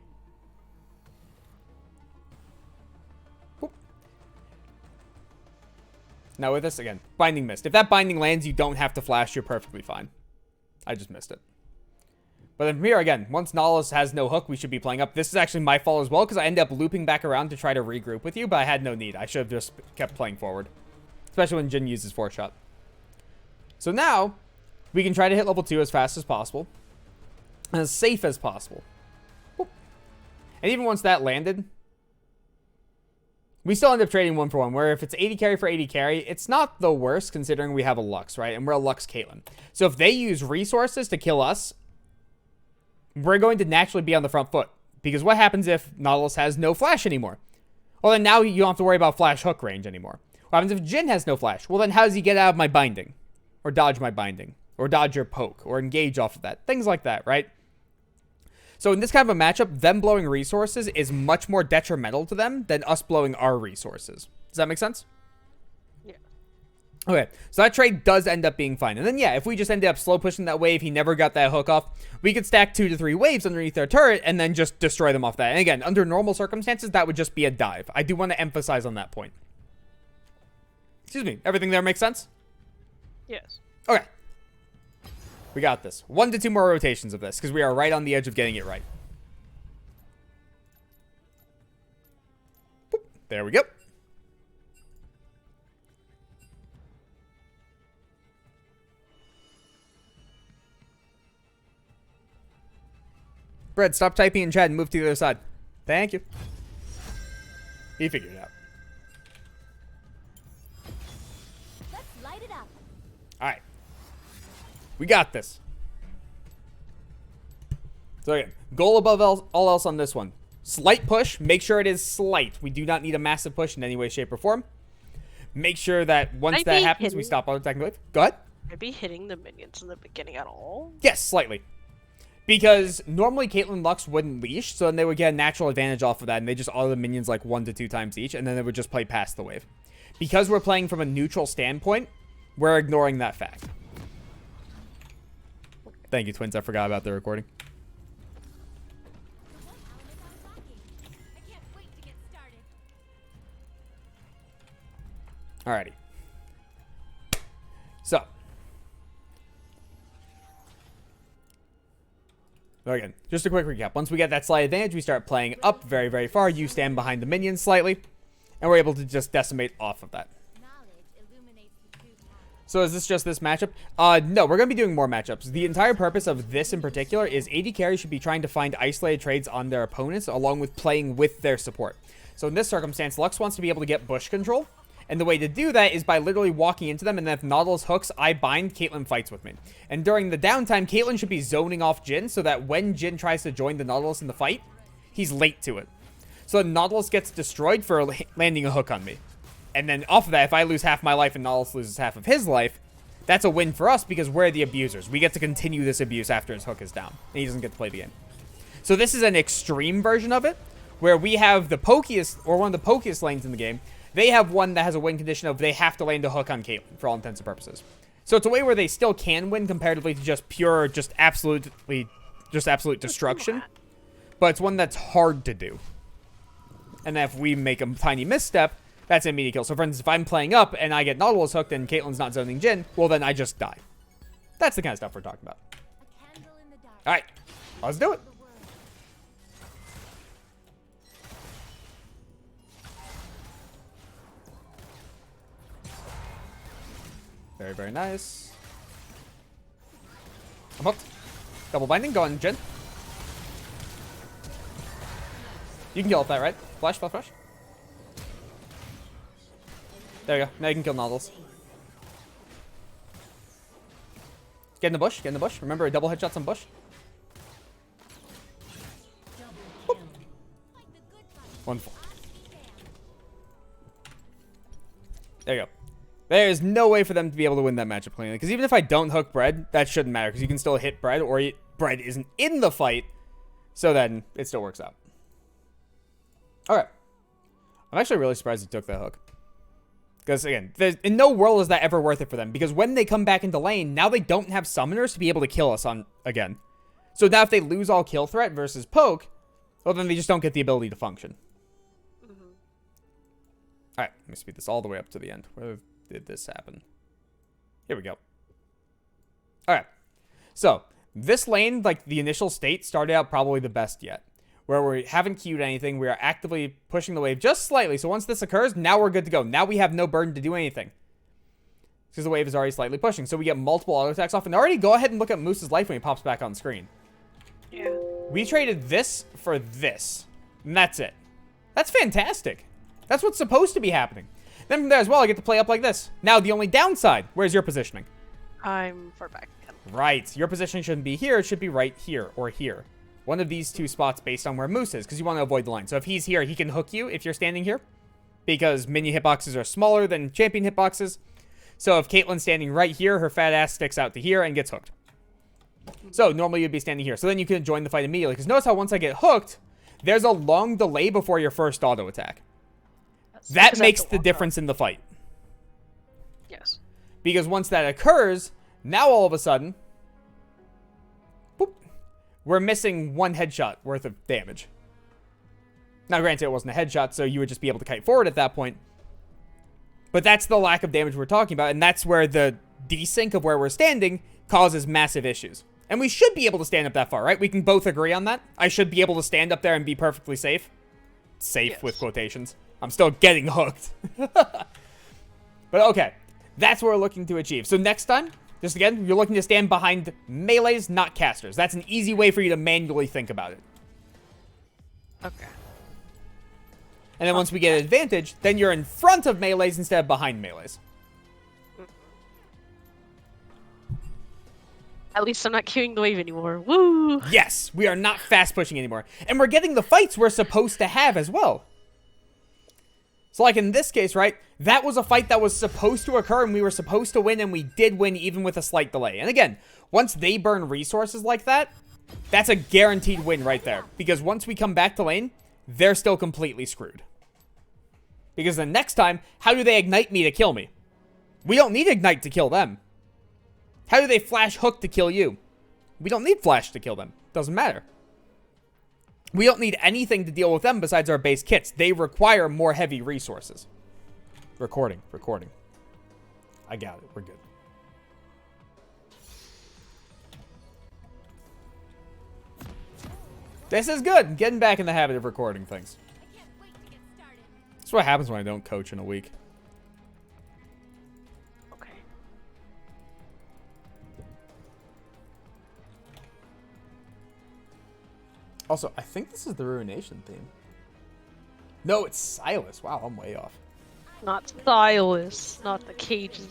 Boop. Now with this, again, binding missed. If that binding lands, you don't have to flash. You're perfectly fine. I just missed it. But then from here, again, once Nautilus has no hook, we should be playing up. This is actually my fault as well, because I ended up looping back around to try to regroup with you, but I had no need. I should have just kept playing forward. Especially when Jin uses 4-shot. So now, we can try to hit level 2 as fast as possible. And as safe as possible. Boop. And even once that landed, we still end up trading 1-for-1, where if it's 80 carry for 80 carry, it's not the worst considering we have a Lux, right? And we're a Lux Caitlyn. So if they use resources to kill us, we're going to naturally be on the front foot. Because what happens if Nautilus has no flash anymore? Well, then now you don't have to worry about flash hook range anymore. What happens if Jin has no flash? Well, then how does he get out of my binding? Or dodge my binding? Or dodge your poke? Or engage off of that? Things like that, right? So in this kind of a matchup, them blowing resources is much more detrimental to them than us blowing our resources. Does that make sense? Yeah. Okay, so that trade does end up being fine. And then, yeah, if we just ended up slow pushing that wave, he never got that hook off, we could stack 2 to 3 waves underneath their turret and then just destroy them off that. And again, under normal circumstances, that would just be a dive. I do want to emphasize on that point. Excuse me, everything there makes sense? Yes. Okay. We got this. 1 to 2 more rotations of this, because we are right on the edge of getting it right. Boop. There we go. Brad, stop typing in chat and move to the other side. Thank you. He figured it out. Let's light it up. Alright. We got this. So again, goal above all else on this one. Slight push. Make sure it is slight. We do not need a massive push in any way, shape, or form. Make sure that once that happens, we stop auto-attacking the wave. Go ahead. Could I be hitting the minions in the beginning at all? Yes, slightly. Because normally Caitlyn Lux wouldn't leash, so then they would get a natural advantage off of that, and they just auto the minions like 1 to 2 times each, and then they would just play past the wave. Because we're playing from a neutral standpoint, we're ignoring that fact. Thank you, Twins. I forgot about the recording. I can't wait to get started. Alrighty. So. Again, just a quick recap. Once we get that slight advantage, we start playing up very, very far. You stand behind the minions slightly, and we're able to just decimate off of that. Knowledge illuminates the true path. So is this just this matchup? No, we're going to be doing more matchups. The entire purpose of this in particular is AD carry should be trying to find isolated trades on their opponents along with playing with their support. So in this circumstance, Lux wants to be able to get bush control And the way to do that is by literally walking into them, and then if Nautilus hooks, I bind, Caitlyn fights with me. And during the downtime, Caitlyn should be zoning off Jhin so that when Jhin tries to join the Nautilus in the fight, he's late to it. So the Nautilus gets destroyed for landing a hook on me. And then off of that, if I lose half my life and Nautilus loses half of his life, that's a win for us because we're the abusers. We get to continue this abuse after his hook is down, and he doesn't get to play the game. So this is an extreme version of it, where we have the pokiest, or one of the pokiest lanes in the game. They have one that has a win condition of they have to land a hook on Caitlyn for all intents and purposes. So it's a way where they still can win comparatively to just pure, just absolute destruction. But it's one that's hard to do. And if we make a tiny misstep, that's an immediate kill. So for instance, if I'm playing up and I get Nautilus hooked and Caitlyn's not zoning Jhin, well then I just die. That's the kind of stuff we're talking about. A candle in the dark. Alright, let's do it. The world. Very, very nice. I'm hooked. Double binding, go on Jhin. You can kill off that, right? Flash, flash, flash. There you go. Now you can kill Nautilus. Get in the bush, get in the bush. Remember, double headshots on bush. Boop. Wonderful. There you go. There is no way for them to be able to win that matchup cleanly. Because even if I don't hook Bread, that shouldn't matter. Because you can still hit Bread, or Bread isn't in the fight. So then, it still works out. Alright. I'm actually really surprised he took that hook. Because, again, in no world is that ever worth it for them. Because when they come back into lane, now they don't have summoners to be able to kill us on again. So now if they lose all kill threat versus poke, well, then they just don't get the ability to function. Alright, let me speed this all the way up to the end. Where did this happen? Here we go. Alright. So, this lane, like the initial state, started out probably the best yet. Where we haven't queued anything, we are actively pushing the wave just slightly. So once this occurs, now we're good to go. Now we have no burden to do anything. Because the wave is already slightly pushing. So we get multiple auto attacks off. And already go ahead and look at Moose's life when he pops back on screen. Yeah. We traded this for this. And that's it. That's fantastic. That's what's supposed to be happening. Then from there as well, I get to play up like this. Now, the only downside, where's your positioning? I'm far back again. Right. Your positioning shouldn't be here. It should be right here or here. One of these two spots based on where Moose is, because you want to avoid the line. So if he's here, he can hook you if you're standing here, because minion hitboxes are smaller than champion hitboxes. So if Caitlyn's standing right here, her fat ass sticks out to here and gets hooked. So normally you'd be standing here. So then you can join the fight immediately, because notice how once I get hooked, there's a long delay before your first auto attack. That makes the difference in the fight. Yes. Because once that occurs, now all of a sudden, boop, we're missing one headshot worth of damage. Now, granted, it wasn't a headshot, so you would just be able to kite forward at that point. But that's the lack of damage we're talking about, and that's where the desync of where we're standing causes massive issues. And we should be able to stand up that far, right? We can both agree on that. I should be able to stand up there and be perfectly safe. Safe Yes. with quotations. I'm still getting hooked. But okay, that's what we're looking to achieve. So next time, just again, you're looking to stand behind melees, not casters. That's an easy way for you to manually think about it. Okay. And then once we get an advantage, then you're in front of melees instead of behind melees. At least I'm not queuing the wave anymore. Woo! Yes, we are not fast pushing anymore. And we're getting the fights we're supposed to have as well. So like in this case, right, that was a fight that was supposed to occur and we were supposed to win, and we did win even with a slight delay. And again, once they burn resources like that, that's a guaranteed win right there. Because once we come back to lane, they're still completely screwed. Because the next time, how do they ignite me to kill me? We don't need ignite to kill them. How do they flash hook to kill you? We don't need flash to kill them. Doesn't matter. We don't need anything to deal with them besides our base kits. They require more heavy resources. Recording. I got it. We're good. This is good. Getting back in the habit of recording things. I can't wait to get started. That's what happens when I don't coach in a week. Okay. Also, I think this is the Ruination theme. No, it's Silas. Wow, I'm way off. I Not Silas, not the cages.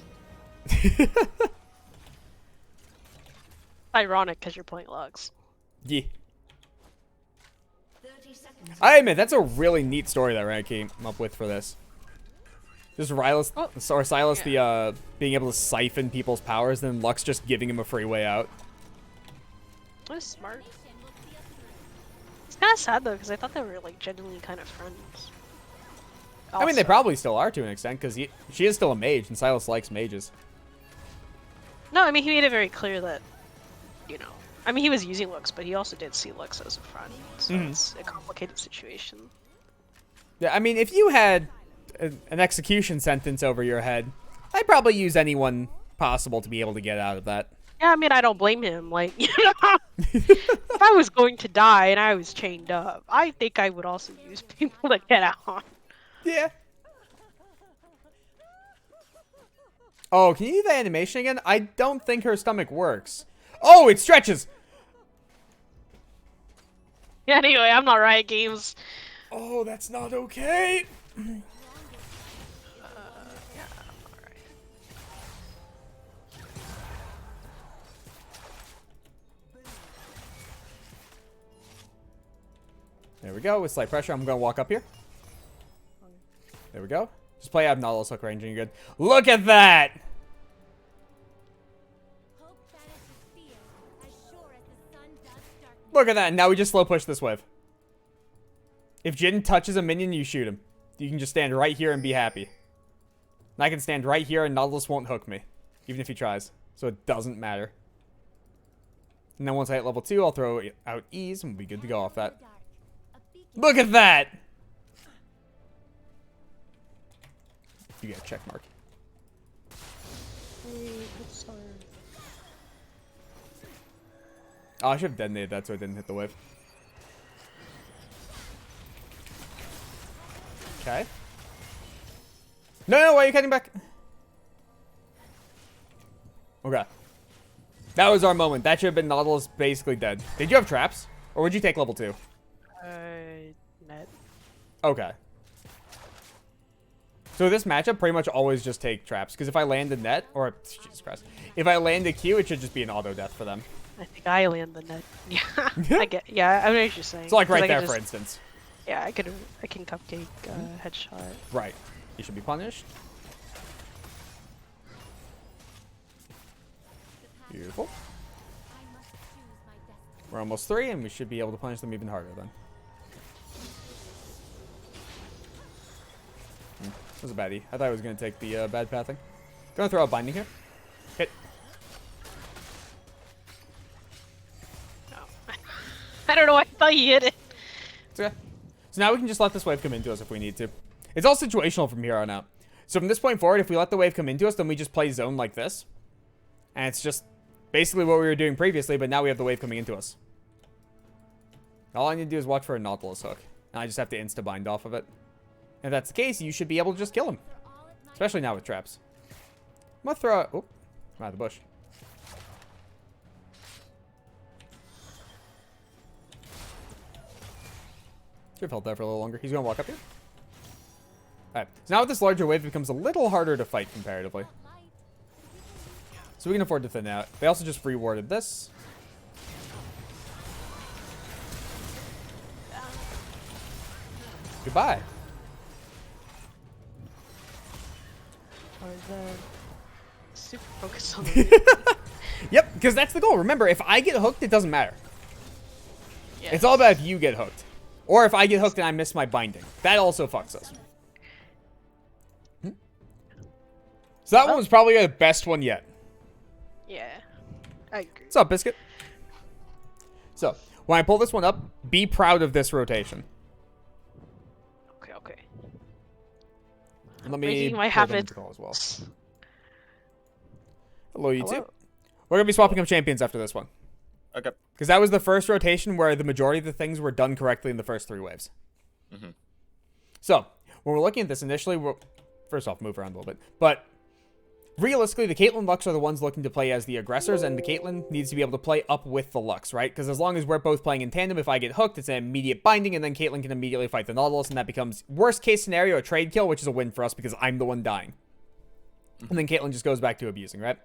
Ironic because you're playing Lux. Yeah. 30 seconds. I admit, that's a really neat story that Ryan came up with for this. Just Silas, or Silas, the being able to siphon people's powers, then Lux just giving him a free way out. That's smart. It's kind of sad though, because I thought they were like genuinely kind of friends. I mean, they Also. probably still are to an extent, because she is still a mage, and Silas likes mages. No, I mean he made it very clear that, you know, I mean he was using Lux, but he also did see Lux as a friend, so it's a complicated situation. Yeah, I mean, if you had an execution sentence over your head, I'd probably use anyone possible to be able to get out of that. Yeah, I mean I don't blame him. Like, you know, if I was going to die and I was chained up, I think I would also use people to get out. Yeah. Oh, can you do the animation again? I don't think her stomach works. Oh, it stretches! Yeah, anyway, I'm not Riot Games. Oh, that's not okay. There we go. With slight pressure, I'm going to walk up here. There we go. Just play out Nautilus hook range and you're good. Look at that! Hope banishes fear, as sure as the sun does darkness. Look at that. Now we just slow push this wave. If Jin touches a minion, you shoot him. You can just stand right here and be happy. And I can stand right here and Nautilus won't hook me. Even if he tries. So it doesn't matter. And then once I hit level 2, I'll throw out Ease and we'll be good to go off that. Dark. A beacon Look at that! You get a check mark. Oh, I should have detonated that so it didn't hit the wave. Okay. No, why are you cutting back? Okay. That was our moment. That should have been Nautilus basically dead. Did you have traps? Or would you take level 2? Net. Okay. So this matchup pretty much always just take traps. Because if I land a net, or Jesus Christ. If I land a Q, it should just be an auto death for them. I think I land the net. Yeah, I get. Yeah, I know what you're saying. So like 'Cause I right can there, for just- instance. Yeah, I can cupcake headshot. Right. You should be punished. Beautiful. I must choose my destiny. We're almost 3, and we should be able to punish them even harder then. That was a baddie. I thought I was going to take the bad pathing. Gonna throw a binding here. Hit. No. I don't know why I thought you hit it. It's okay. So now we can just let this wave come into us if we need to. It's all situational from here on out. So from this point forward, if we let the wave come into us, then we just play zone like this. And it's just basically what we were doing previously, but now we have the wave coming into us. All I need to do is watch for a Nautilus hook. And I just have to insta-bind off of it. And if that's the case, you should be able to just kill him. All at my Especially now with traps. I'm gonna throw a... Oh, I'm out of the bush. Should have held that for a little longer. He's gonna walk up here. Alright, so now with this larger wave, it becomes a little harder to fight comparatively. light. So we can afford to thin out. They also just rewarded this. Goodbye. Or the super focused on the Yep, because that's the goal. Remember, if I get hooked, it doesn't matter. yeah. It's all about if you get hooked. Or if I get hooked and I miss my binding. That also fucks us. So that one was probably the best one yet. Yeah, I agree. What's up, Biscuit? So, when I pull this one up, be proud of this rotation. Okay, okay. Let me Making my pull them habit. into call as well. Hello, you two. Hello. We're going to be swapping up champions after this one. Okay. Because that was the first rotation where the majority of the things were done correctly in the first 3 waves. Mhm. So, when we're looking at this initially, first off, move around a little bit. But realistically, the Caitlyn Lux are the ones looking to play as the aggressors, and the Caitlyn needs to be able to play up with the Lux, right? Because as long as we're both playing in tandem, if I get hooked, it's an immediate binding, and then Caitlyn can immediately fight the Nautilus, and that becomes worst case scenario a trade kill, which is a win for us because I'm the one dying. And then Caitlyn just goes back to abusing, right?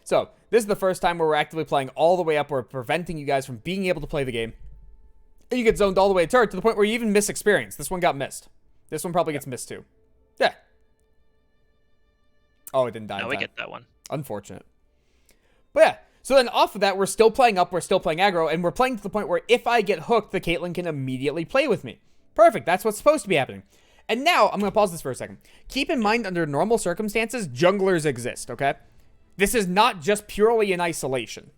So this is the first time where we're actively playing all the way up. We're preventing you guys from being able to play the game. And you get zoned all the way to turret to the point where you even miss experience. This one got missed. This one probably gets missed too. Yeah. Oh, it didn't die. Now in we time. get that one. Unfortunate. But yeah, so then off of that, we're still playing up, we're still playing aggro, and we're playing to the point where if I get hooked, the Caitlyn can immediately play with me. Perfect, that's what's supposed to be happening. And now, I'm going to pause this for a second. Keep in mind, under normal circumstances, junglers exist, okay? This is not just purely in isolation.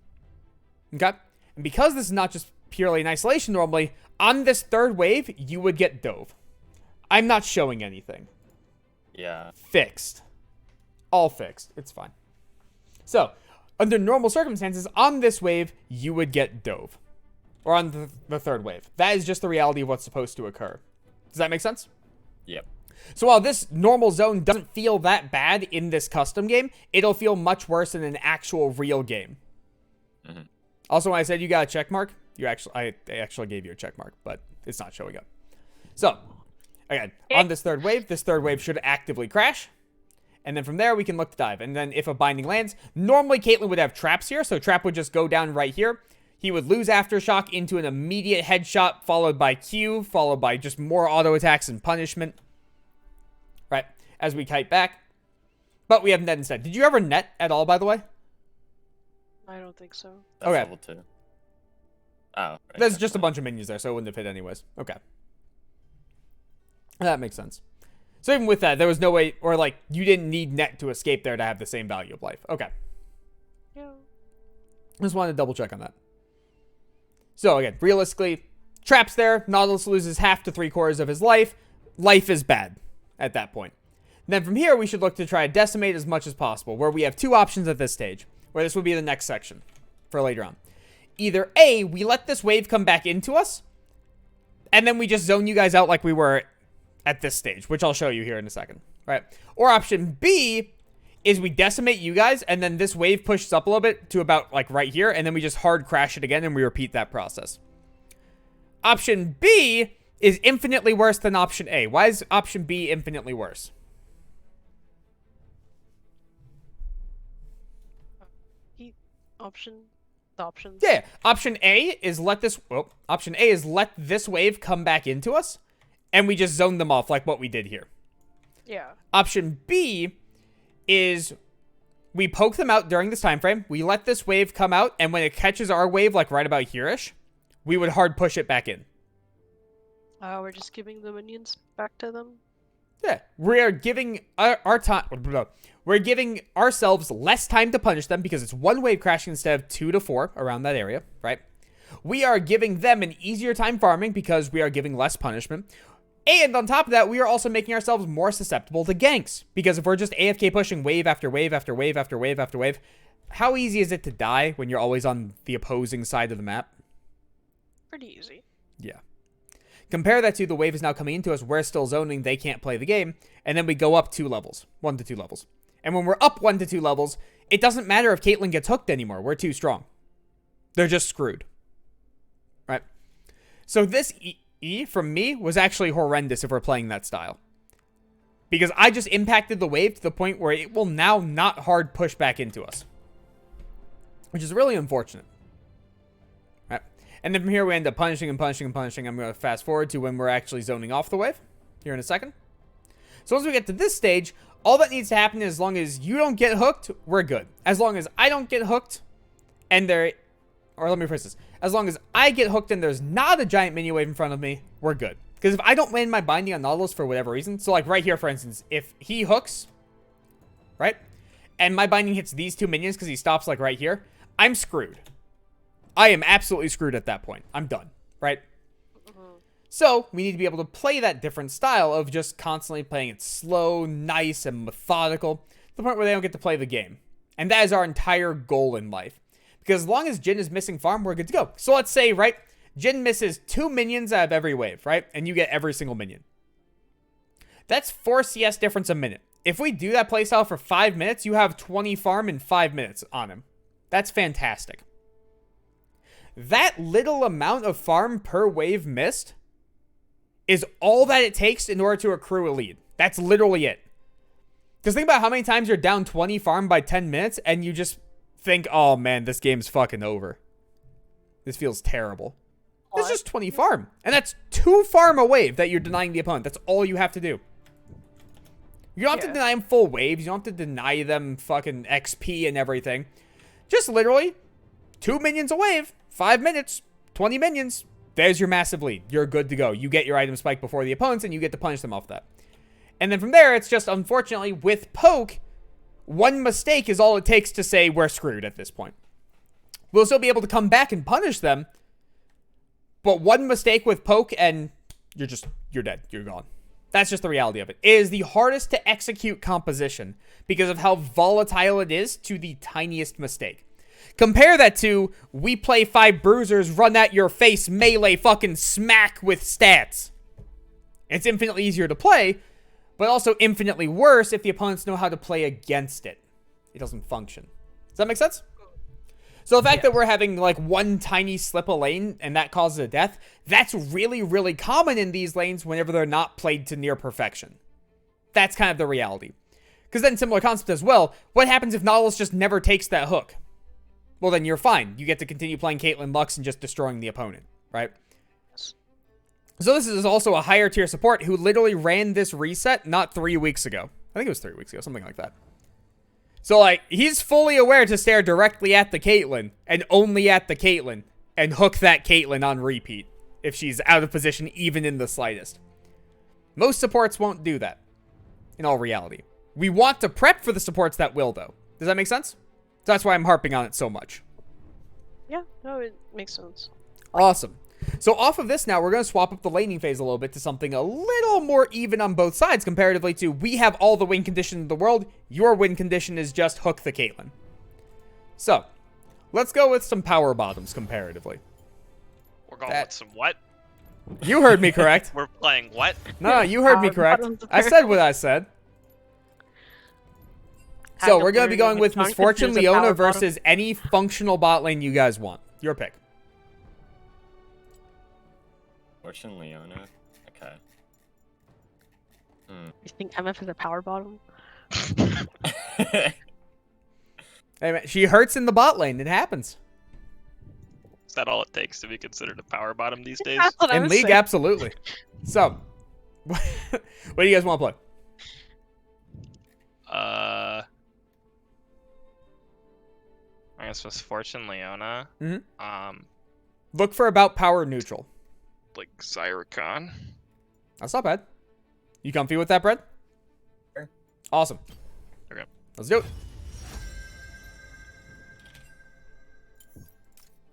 Okay? And because this is not just purely in isolation normally, on this third wave, you would get dove. I'm not showing anything. Yeah. Fixed. All fixed. It's fine. So, under normal circumstances, on this wave, you would get dove. Or on the third wave. That is just the reality of what's supposed to occur. Does that make sense? Yep. So while this normal zone doesn't feel that bad in this custom game, it'll feel much worse in an actual real game. Mm-hmm. Also, when I said you got a check mark, I actually gave you a check mark, but it's not showing up. So, again, on this third wave should actively crash. And then from there, we can look to dive. And then if a binding lands, normally Caitlyn would have traps here, so trap would just go down right here. He would lose Aftershock into an immediate headshot, followed by Q, followed by just more auto attacks and punishment. Right, as we kite back. But we have net instead. Did you ever net at all, by the way? I don't think so. That's Okay. level 2. Oh. Right, There's just a bunch of minions there, so it wouldn't have hit anyways. Okay. That makes sense. So even with that, there was no way, or like, you didn't need net to escape there to have the same value of life. Okay. Yeah. Just wanted to double check on that. So again, realistically, traps there. Nautilus loses half to 3/4 of his life. Life is bad at that point. Then from here, we should look to try to decimate as much as possible, where we have two options at this stage, where this would be the next section for later on. Either A, we let this wave come back into us, and then we just zone you guys out like we were at this stage, which I'll show you here in a second, right? Or option B is we decimate you guys, and then this wave pushes up a little bit to about like right here, and then we just hard crash it again, and we repeat that process. Option B is infinitely worse than option A. Why is option B infinitely worse? The options. Yeah, option A is let this wave come back into us, and we just zone them off like what we did here. Yeah. Option B is we poke them out during this time frame. We let this wave come out, and when it catches our wave, like right about here-ish, we would hard push it back in. We're just giving the minions back to them. Yeah, we're giving we're giving ourselves less time to punish them because it's one wave crashing instead of 2 to 4 around that area, right? We are giving them an easier time farming because we are giving less punishment. And on top of that, we are also making ourselves more susceptible to ganks. Because if we're just AFK pushing wave after wave after wave after wave after wave, how easy is it to die when you're always on the opposing side of the map? Pretty easy. Yeah. Compare that to the wave is now coming into us, we're still zoning, they can't play the game, and then we go up 2 levels, 1 to 2 levels. And when we're up 1 to 2 levels, it doesn't matter if Caitlyn gets hooked anymore, we're too strong. They're just screwed. Right? So this E from me was actually horrendous if we're playing that style. Because I just impacted the wave to the point where it will now not hard push back into us. Which is really unfortunate. Right? And then from here we end up punishing and punishing and punishing. I'm going to fast forward to when we're actually zoning off the wave. Here in a second. So once we get to this stage, all that needs to happen is as long as you don't get hooked, we're good. As long as I don't get hooked, and there... Or let me phrase this. As long as I get hooked and there's not a giant mini wave in front of me, we're good. Because if I don't land my binding on Nautilus for whatever reason, so like right here, for instance, if he hooks, right, and my binding hits these 2 minions because he stops like right here, I'm screwed. I am absolutely screwed at that point. I'm done, right? So we need to be able to play that different style of just constantly playing it slow, nice, and methodical, to the point where they don't get to play the game. And that is our entire goal in life. Because as long as Jhin is missing farm, we're good to go. So let's say, right, Jhin misses 2 minions out of every wave, right? And you get every single minion. That's 4 CS difference a minute. If we do that playstyle for 5 minutes, you have 20 farm in 5 minutes on him. That's fantastic. That little amount of farm per wave missed is all that it takes in order to accrue a lead. That's literally it. Because think about how many times you're down 20 farm by 10 minutes and you just think, oh man, this game's fucking over. This feels terrible. It's just 20 farm. And that's 2 farm a wave that you're denying the opponent. That's all you have to do. You don't have to deny them full waves. You don't have to deny them fucking XP and everything. Just literally 2 minions a wave, 5 minutes, 20 minions. There's your massive lead. You're good to go. You get your item spike before the opponents and you get to punish them off that. And then from there, it's just, unfortunately, with poke, one mistake is all it takes to say we're screwed at this point. We'll still be able to come back and punish them, but one mistake with poke and you're dead. You're gone. That's just the reality of it. It is the hardest to execute composition because of how volatile it is to the tiniest mistake. Compare that to, we play 5 bruisers, run at your face, melee, fucking smack with stats. It's infinitely easier to play, but also infinitely worse if the opponents know how to play against it. It doesn't function. Does that make sense? So the fact that we're having like one tiny slip of lane and that causes a death, that's really, really common in these lanes whenever they're not played to near perfection. That's kind of the reality. Because then similar concept as well, what happens if Nautilus just never takes that hook? Well, then you're fine. You get to continue playing Caitlyn Lux and just destroying the opponent, right? So this is also a higher tier support who literally ran this reset not 3 weeks ago. I think it was 3 weeks ago, something like that. So, like, he's fully aware to stare directly at the Caitlyn and only at the Caitlyn and hook that Caitlyn on repeat if she's out of position even in the slightest. Most supports won't do that, in all reality. We want to prep for the supports that will, though. Does that make sense? So that's why I'm harping on it so much. Yeah, no, it makes sense. Awesome. So off of this now, we're going to swap up the laning phase a little bit to something a little more even on both sides comparatively to we have all the win condition in the world. Your win condition is just hook the Caitlyn. So, let's go with some power bottoms comparatively. We're going with some what? You heard me correct. We're playing what? No, you heard me correct. I said what I said. So we're going to be going with Misfortune Leona versus any functional bot lane you guys want. Your pick. Fortune Leona? Okay. You think MF is a power bottom? Hey man, she hurts in the bot lane. It happens. Is that all it takes to be considered a power bottom these days? That's what I In was League, saying. absolutely. So, what do you guys want to play? I guess Misfortune Leona. Look for about power neutral. Like Zyricon. That's not bad. You comfy with that, Brad? Sure. Awesome. Okay. Let's do it.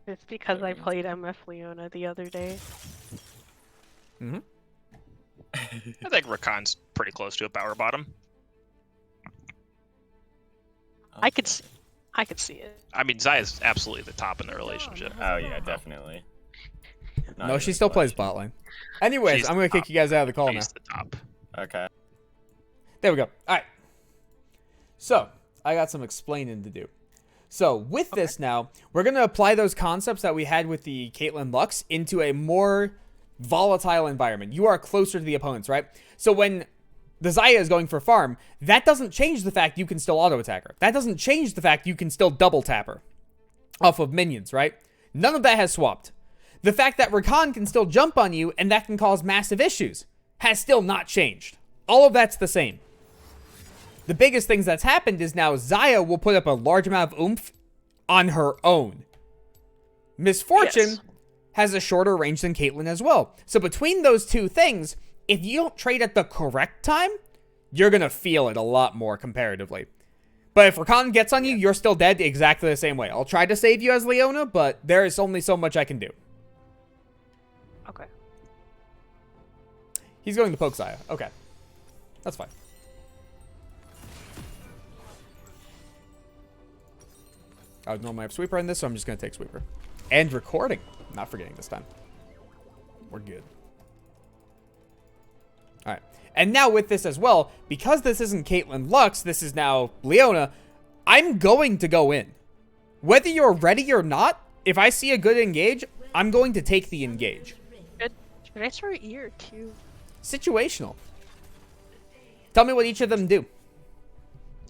It's because I played MF Leona the other day. I think Rakan's pretty close to a power bottom. I could see it. I mean, Zaya's absolutely the top in the relationship. Oh yeah, definitely. Not No, even she a still plays question. bot lane. Anyways, She's I'm going to the kick you guys out of the call now. She's the top. Okay. There we go. All right. So, I got some explaining to do. So, with this now, we're going to apply those concepts that we had with the Caitlyn Lux into a more volatile environment. You are closer to the opponents, right? So, when the Xayah is going for farm, that doesn't change the fact you can still auto-attack her. That doesn't change the fact you can still double-tap her off of minions, right? None of that has swapped. The fact that Rakan can still jump on you and that can cause massive issues has still not changed. All of that's the same. The biggest things that's happened is now Xayah will put up a large amount of oomph on her own. Misfortune has a shorter range than Caitlyn as well. So between those two things, if you don't trade at the correct time, you're going to feel it a lot more comparatively. But if Rakan gets on you, you're still dead exactly the same way. I'll try to save you as Leona, but there is only so much I can do. Okay. He's going to poke Xayah. Okay. That's fine. I would normally have Sweeper in this, so I'm just going to take Sweeper. And recording. Not forgetting this time. We're good. All right. And now with this as well, because this isn't Caitlyn Lux, this is now Leona, I'm going to go in. Whether you're ready or not, if I see a good engage, I'm going to take the engage. Should I start E or Q? Situational. Tell me what each of them do.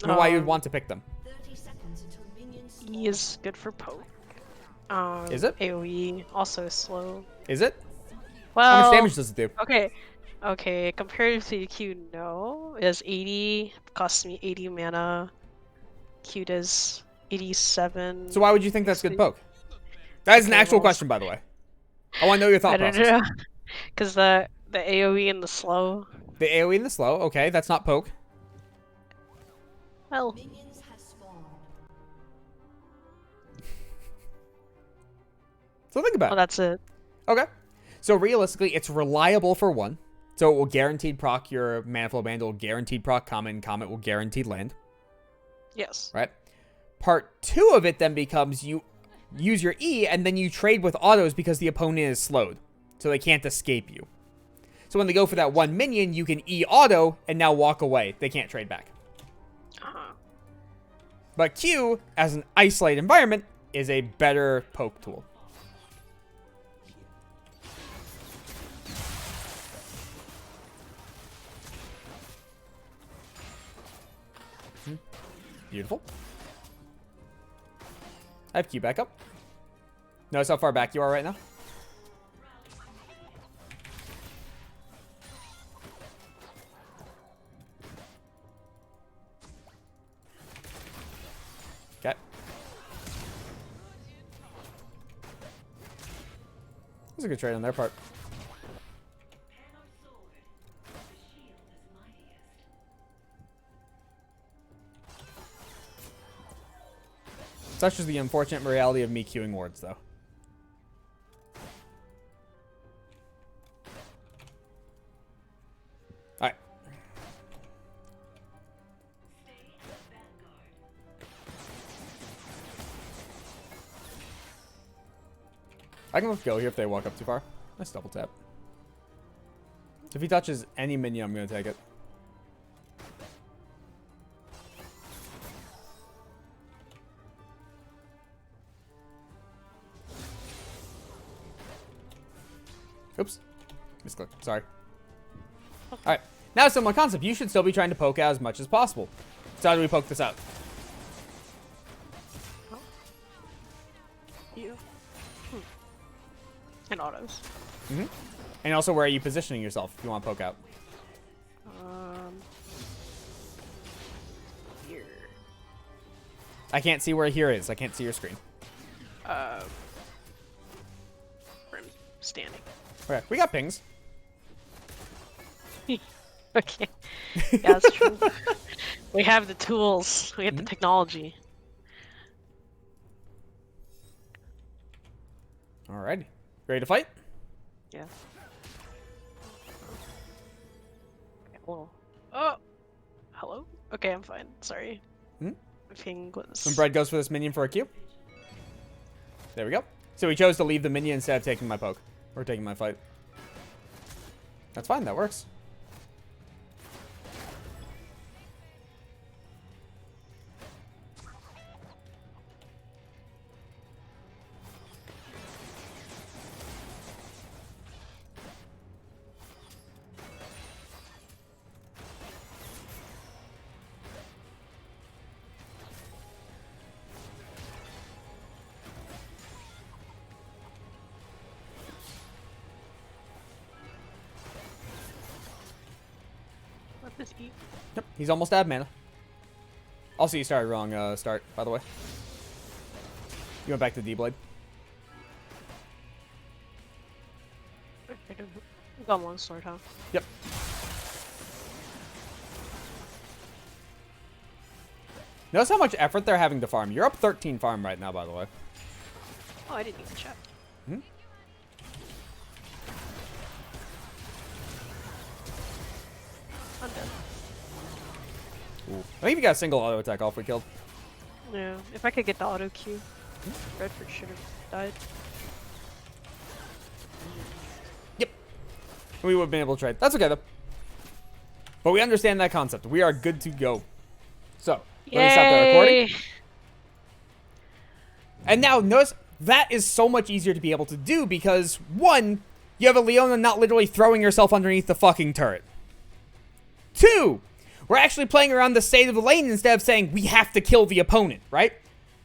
And why you would want to pick them. 30 seconds until minions spawn. E is good for poke. Is it? AoE also slow. Is it? Well, How much damage does it do? Okay, compared to Q, no. It does 80, costs me 80 mana. Q does 87. So why would you think that's good poke? That is an Okay, actual well, question, by the way. I want to know your I thought don't process. know. Because the AoE and the slow. The AoE and the slow. Okay, that's not poke. Well, Minions have spawned. So think about well it. that's it. Okay. So realistically, it's reliable for one. So it will guaranteed proc your Mana Flow Band. It will guaranteed proc Comet, and Comet will guaranteed land. Yes. Right? Part 2 of it then becomes you use your E, and then you trade with autos because the opponent is slowed. So they can't escape you. So when they go for that one minion, you can E auto and now walk away. They can't trade back. Uh-huh. But Q, as an isolated environment, is a better poke tool. Beautiful. I have Q back up. Notice how far back you are right now? Okay. This is a good trade on their part. Such is the unfortunate reality of me queuing wards, though. Alright. I can let go here if they walk up too far. Nice double tap. If he touches any minion, I'm going to take it. Oops. Misclick. Sorry. Alright. Now, similar concept. You should still be trying to poke out as much as possible. So how do we poke this out? You. And autos. Mm-hmm. And also, where are you positioning yourself if you want to poke out? Here. I can't see where here is. I can't see your screen. Where I'm standing. Okay, we got pings. Okay. Yeah, that's true. We have the tools. We have the technology. Alrighty. Ready to fight? Yeah. Okay, hello. Oh! Hello? Okay, I'm fine. Sorry. Hmm? My ping was... When Bread goes for this minion for a Q. There we go. So he chose to leave the minion instead of taking my poke. Or taking my fight. That's fine, that works. Let this eat. Yep, he's almost out of mana. Also, you started wrong start, by the way. You went back to D-Blade. Okay, we got one sword, huh? Yep. Notice how much effort they're having to farm. You're up 13 farm right now, by the way. Oh, I didn't even check. Hmm? I'm dead. Ooh. I think you got a single auto attack off we killed. Yeah, if I could get the auto Q, Redford should have died. Yep. We would have been able to trade. That's okay, though. But we understand that concept. We are good to go. So, let me stop the recording. Yay! And now, notice, that is so much easier to be able to do because, one, you have a Leona not literally throwing herself underneath the fucking turret. Two, we're actually playing around the state of the lane instead of saying we have to kill the opponent, right?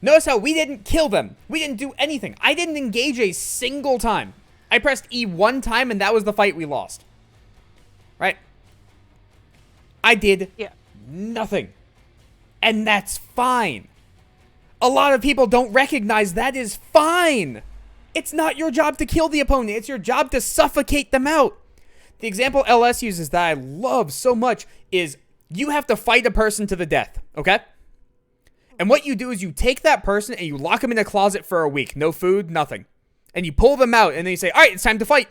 Notice how we didn't kill them. We didn't do anything. I didn't engage a single time. I pressed E one time, and that was the fight we lost. Right? I did nothing. And that's fine. A lot of people don't recognize that is fine. It's not your job to kill the opponent. It's your job to suffocate them out. The example LS uses that I love so much is you have to fight a person to the death, okay? And what you do is you take that person and you lock them in a closet for a week. No food, nothing. And you pull them out and then you say, all right, it's time to fight.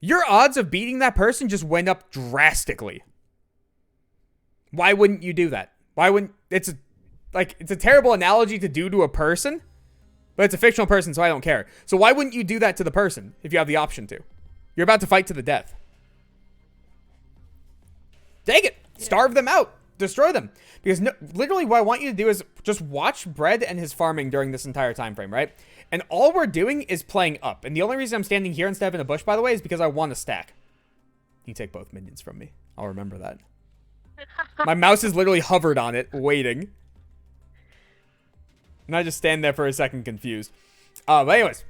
Your odds of beating that person just went up drastically. Why wouldn't you do that? Why wouldn't... It's a terrible analogy to do to a person, but it's a fictional person, so I don't care. So why wouldn't you do that to the person if you have the option to? You're about to fight to the death. Take it. Starve them out. Destroy them. Because literally what I want you to do is just watch Bread and his farming during this entire time frame, right? And all we're doing is playing up. And the only reason I'm standing here instead of in a bush, by the way, is because I want to stack. You can take both minions from me. I'll remember that. My mouse is literally hovered on it, waiting. And I just stand there for a second confused. But anyways.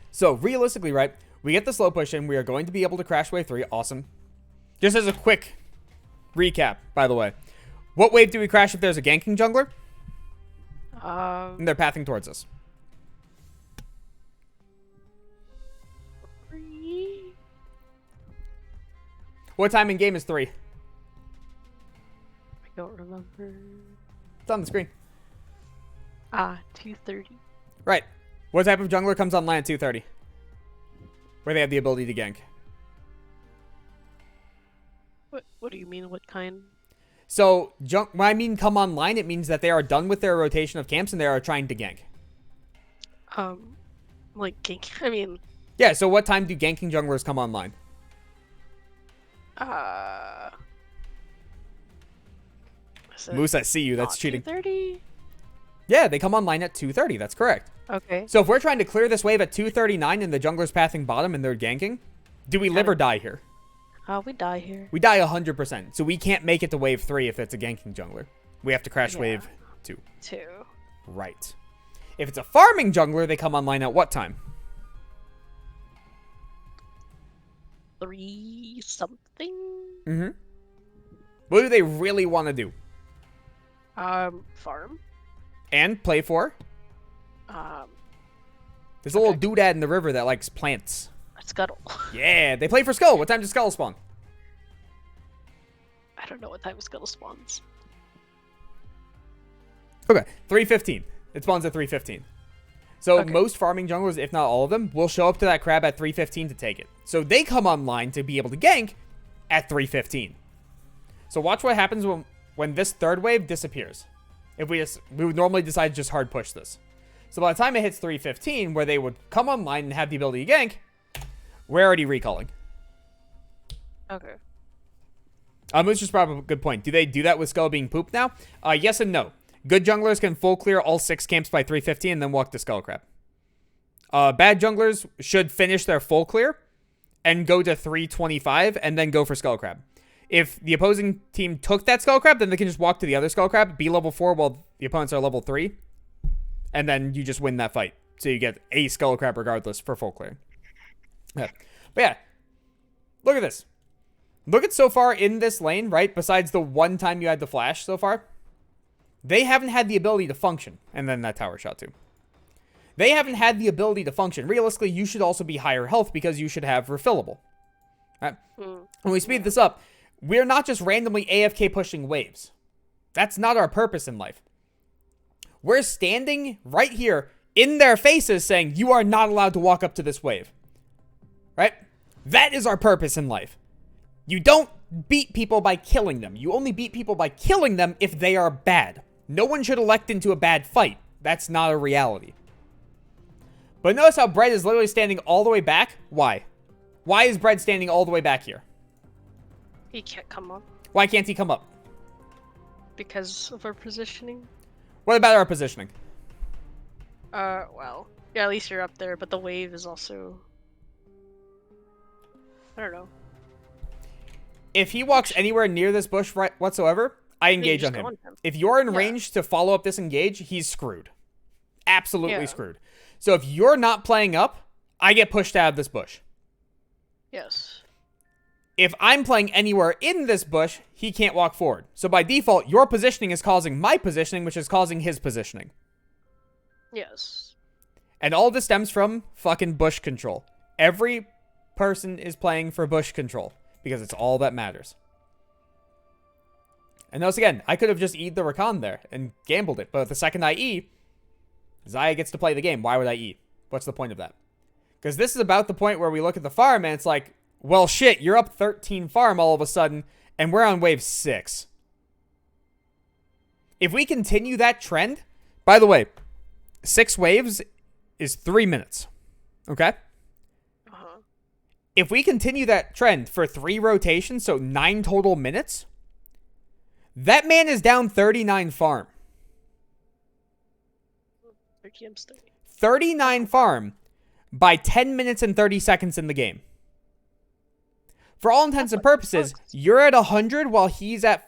So, realistically, right, we get the slow push in. We are going to be able to crash wave 3. Awesome. Just as a quick recap, by the way. What wave do we crash if there's a ganking jungler? And they're pathing towards us. What time in game is 3? I don't remember. It's on the screen. 2:30. Right. What type of jungler comes online at 2:30? Where they have the ability to gank. What do you mean? What kind? So, when I mean come online, it means that they are done with their rotation of camps and they are trying to gank. Like gank. I mean. Yeah, so what time do ganking junglers come online? Moose, I see you. That's cheating. 2:30? Yeah, they come online at 2:30. That's correct. Okay. So if we're trying to clear this wave at 2:39 and the jungler's pathing bottom and they're ganking, do we live or die here? We die here. We die 100%. So we can't make it to wave 3 if it's a ganking jungler. We have to crash wave 2. 2. Right. If it's a farming jungler, they come online at what time? 3 something. Mm-hmm. What do they really want to do? Farm. And play for? There's a little doodad in the river that likes plants. Scuttle. Yeah, they play for Skull. What time does Skull spawn? I don't know what time Scuttle spawns. Okay, 3:15. It spawns at 3:15. So most farming junglers, if not all of them, will show up to that crab at 3:15 to take it. So they come online to be able to gank at 3:15. So watch what happens when this third wave disappears. If we would normally decide to just hard push this. So by the time it hits 3:15, where they would come online and have the ability to gank, we're already recalling. Okay. Moose just brought up a good point. Do they do that with Skull being pooped now? Yes and no. Good junglers can full clear all 6 camps by 3:15 and then walk to Skull Crab. Bad junglers should finish their full clear and go to 3:25 and then go for Skull Crab. If the opposing team took that Skull Crab, then they can just walk to the other Skull Crab, be level 4 while the opponents are level 3, and then you just win that fight. So you get a Skull Crab regardless for full clear. Yeah. But yeah, look at this. Look at so far in this lane, right? Besides the one time you had the flash so far, they haven't had the ability to function. And then that tower shot too. They haven't had the ability to function. Realistically, you should also be higher health because you should have refillable. Right? When we speed this up, we're not just randomly AFK pushing waves. That's not our purpose in life. We're standing right here in their faces saying, you are not allowed to walk up to this wave. Right? That is our purpose in life. You don't beat people by killing them. You only beat people by killing them if they are bad. No one should elect into a bad fight. That's not a reality. But notice how Bread is literally standing all the way back. Why? Why is Bread standing all the way back here? He can't come up Why can't he come up? because of our positioning. What about our positioning? Well, yeah, at least you're up there, but the wave is also. I don't know. If he walks anywhere near this bush right whatsoever, I engage just on go him. on him. If you're in Yeah. range to follow up this engage, he's screwed. Absolutely Yeah. screwed. So if you're not playing up, I get pushed out of this bush. Yes. If I'm playing anywhere in this bush, he can't walk forward. So by default, your positioning is causing my positioning, which is causing his positioning. Yes. And all this stems from fucking bush control. Every person is playing for bush control because it's all that matters. And notice again, I could have just E'd the Rakan there and gambled it, but the second I E, Xayah gets to play the game. Why would I E? What's the point of that? Because this is about the point where we look at the farm and it's like, well, shit, you're up 13 farm all of a sudden, and we're on wave 6. If we continue that trend, by the way, 6 waves is 3 minutes. Okay? Uh-huh. If we continue that trend for 3 rotations, so 9 total minutes, that man is down 39 farm. 39 farm by 10 minutes and 30 seconds in the game. For all intents and purposes, you're at 100 while he's at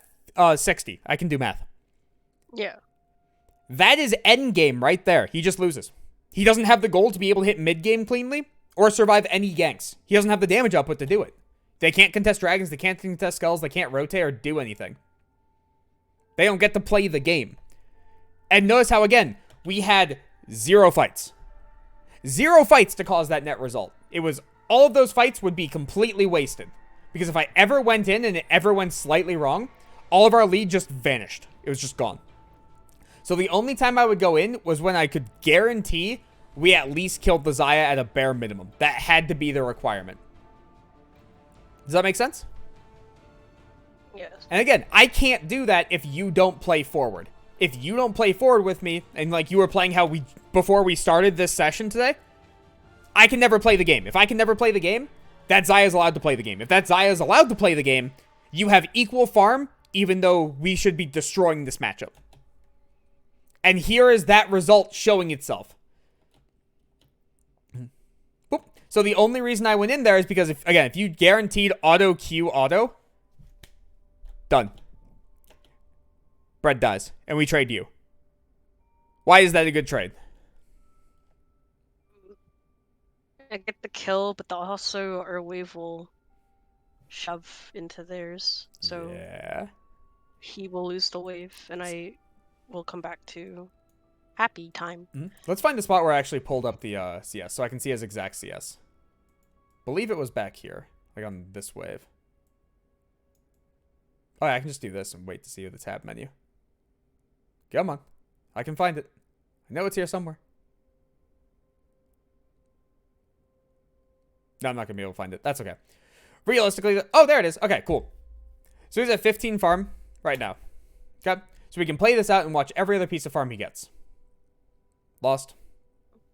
60. I can do math. Yeah. That is end game right there. He just loses. He doesn't have the goal to be able to hit mid game cleanly or survive any ganks. He doesn't have the damage output to do it. They can't contest dragons. They can't contest skulls. They can't rotate or do anything. They don't get to play the game. And notice how, again, we had 0 fights. 0 fights to cause that net result. It was all of those fights would be completely wasted. Because if I ever went in and it ever went slightly wrong, all of our lead just vanished. It was just gone. So the only time I would go in was when I could guarantee we at least killed the Xayah at a bare minimum. That had to be the requirement. Does that make sense? Yes. And again, I can't do that if you don't play forward. If you don't play forward with me, and like you were playing how we before we started this session today, I can never play the game. If I can never play the game, that Xayah is allowed to play the game. If that Xayah is allowed to play the game, you have equal farm, even though we should be destroying this matchup. And here is that result showing itself. Boop. So the only reason I went in there is because, if you guaranteed auto Q auto, done. Bread dies, and we trade you. Why is that a good trade? I get the kill, but also our wave will shove into theirs. So Yeah. he will lose the wave, and I will come back to happy time. Let's find a spot where I actually pulled up the CS, so I can see his exact CS. Believe it was back here, like on this wave. Oh, yeah, I can just do this and wait to see the tab menu. Come on. I can find it. I know it's here somewhere. No, I'm not going to be able to find it. That's okay. Realistically, oh, there it is. Okay, cool. So he's at 15 farm right now. Okay. So we can play this out and watch every other piece of farm he gets. Lost.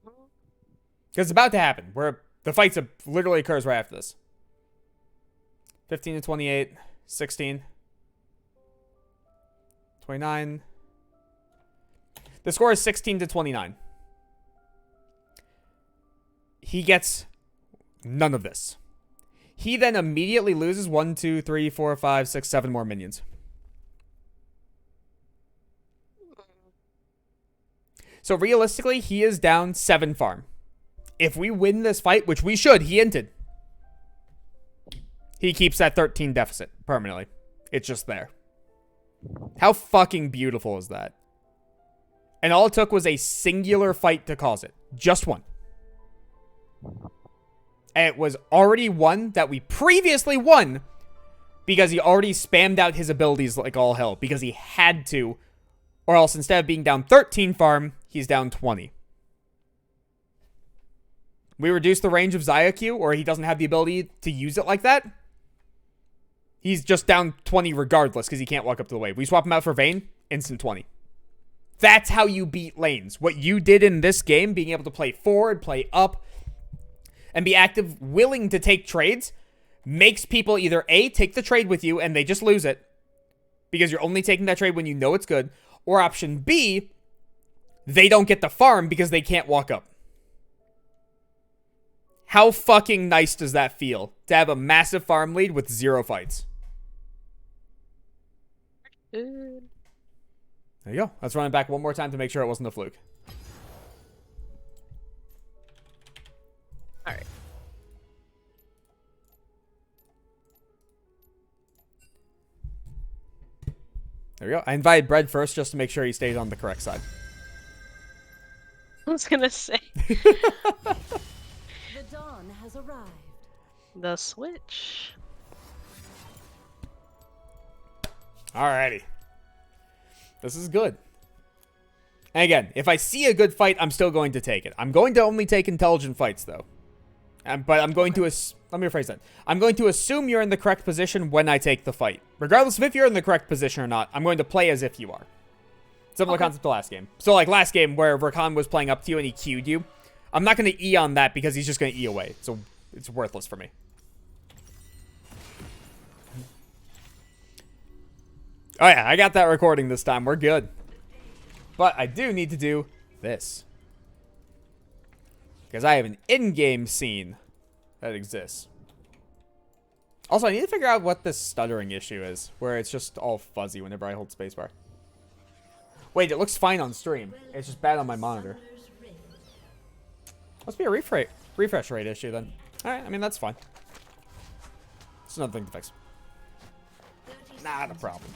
Because it's about to happen. Where the fight literally occurs right after this. 15 to 28. 16. 29. The score is 16 to 29. He gets none of this. He then immediately loses 1, 2, 3, 4, 5, 6, 7 more minions. So realistically, he is down 7 farm. If we win this fight, which we should, he inted. He keeps that 13 deficit permanently. It's just there. How fucking beautiful is that? And all it took was a singular fight to cause it. Just one. And it was already one that we previously won because he already spammed out his abilities like all hell because he had to, or else instead of being down 13 farm, he's down 20. We reduce the range of Xayah Q, or he doesn't have the ability to use it like that. He's just down 20 regardless because he can't walk up to the wave. We swap him out for Vayne, instant 20. That's how you beat lanes. What you did in this game, being able to play forward, play up, and be active, willing to take trades, makes people either A, take the trade with you and they just lose it because you're only taking that trade when you know it's good, or option B, they don't get the farm because they can't walk up. How fucking nice does that feel to have a massive farm lead with 0 fights? Good. There you go. Let's run it back one more time to make sure it wasn't a fluke. All right. There we go. I invited Bread first just to make sure he stayed on the correct side. I was gonna say The dawn has arrived. the switch. Alrighty. This is good. And again, if I see a good fight, I'm still going to take it. I'm going to only take intelligent fights, though. But I'm going to... Let me rephrase that. I'm going to assume you're in the correct position when I take the fight. Regardless of if you're in the correct position or not, I'm going to play as if you are. Similar concept to last game. So, like last game where Rakan was playing up to you and he Q'd you, I'm not going to E on that because he's just going to E away. So, it's worthless for me. Oh yeah, I got that recording this time. We're good. But I do need to do this. Because I have an in-game scene that exists. Also, I need to figure out what this stuttering issue is, where it's just all fuzzy whenever I hold spacebar. Wait, it looks fine on stream. It's just bad on my monitor. Must be a refresh rate issue then. Alright, I mean, that's fine. It's another thing to fix. Not a problem.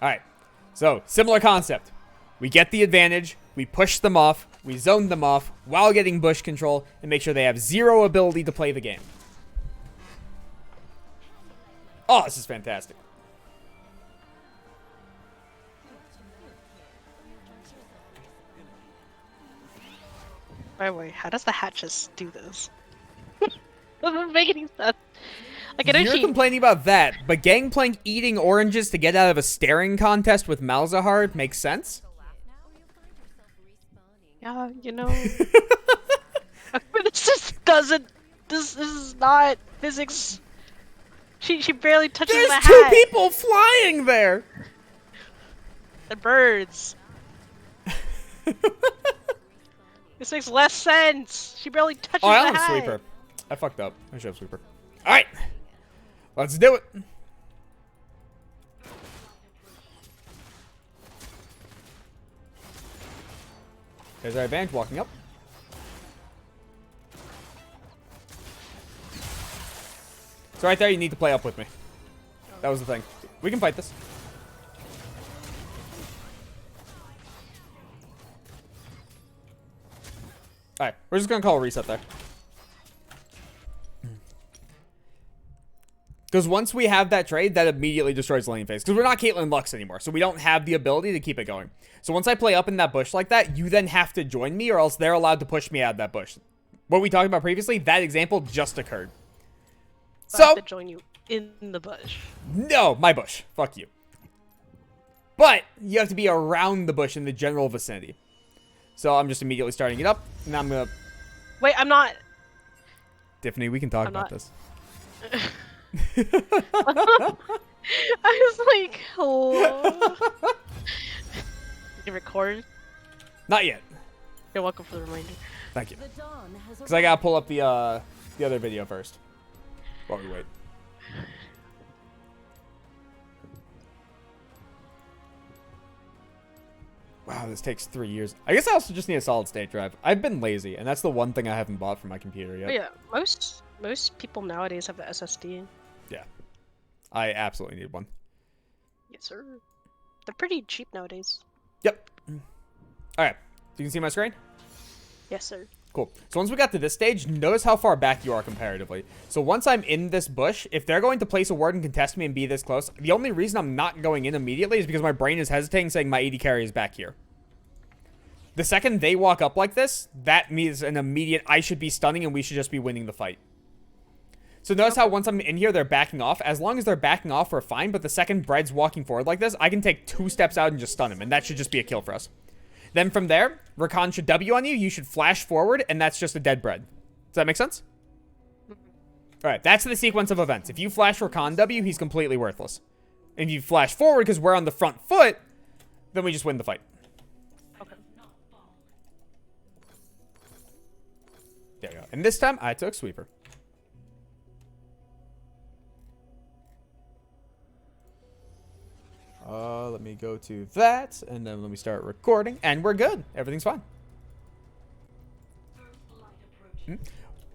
Alright, so similar concept. We get the advantage, we push them off, we zone them off while getting bush control, and make sure they have 0 ability to play the game. Oh, this is fantastic. By the way, how does the hat just do this? Doesn't make any sense. Like, I know You're complaining about that, but Gangplank eating oranges to get out of a staring contest with Malzahar makes sense? Yeah, you know. But this just doesn't. This is not physics. She barely touches There's the hat. 2 people flying there! The birds. This makes less sense. She barely touches Oh, I the don't have hat. Sweeper. I fucked up. I should have Sweeper. Alright! Let's do it! There's our advantage walking up. So right there, you need to play up with me. That was the thing. We can fight this. Alright, we're just gonna call a reset there. Because once we have that trade, that immediately destroys lane phase. Because we're not Caitlyn Lux anymore, so we don't have the ability to keep it going. So once I play up in that bush like that, you then have to join me, or else they're allowed to push me out of that bush. What we talked about previously, that example just occurred. I So, have to join you in the bush. no, my bush. Fuck you. But you have to be around the bush in the general vicinity. So I'm just immediately starting it up, and I'm gonna... Wait, I'm not. Tiffany, we can talk I'm about not- this. I was like, hello. You record? Not yet. You're welcome for the reminder. Thank you. The dawn has Because I gotta pull up the other video first. While we wait. Wow, this takes 3 years. I guess I also just need a solid state drive. I've been lazy, and that's the one thing I haven't bought for my computer yet. Oh yeah, most people nowadays have the SSD. Yeah. I absolutely need one. Yes, sir. They're pretty cheap nowadays. Yep. Alright. You can see my screen? Yes, sir. Cool. So once we got to this stage, notice how far back you are comparatively. So once I'm in this bush, if they're going to place a ward and contest me and be this close, the only reason I'm not going in immediately is because my brain is hesitating, saying my AD carry is back here. The second they walk up like this, that means an immediate, I should be stunning and we should just be winning the fight. So notice how once I'm in here, they're backing off. As long as they're backing off, we're fine. But the second Bread's walking forward like this, I can take 2 steps out and just stun him. And that should just be a kill for us. Then from there, Rakan should W on you. You should flash forward, and that's just a dead Bread. Does that make sense? Alright, that's the sequence of events. If you flash for Con W, he's completely worthless. And if you flash forward because we're on the front foot, then we just win the fight. Okay. There we go. And this time, I took Sweeper. Let me go to that, and then let me start recording, and we're good. Everything's fine.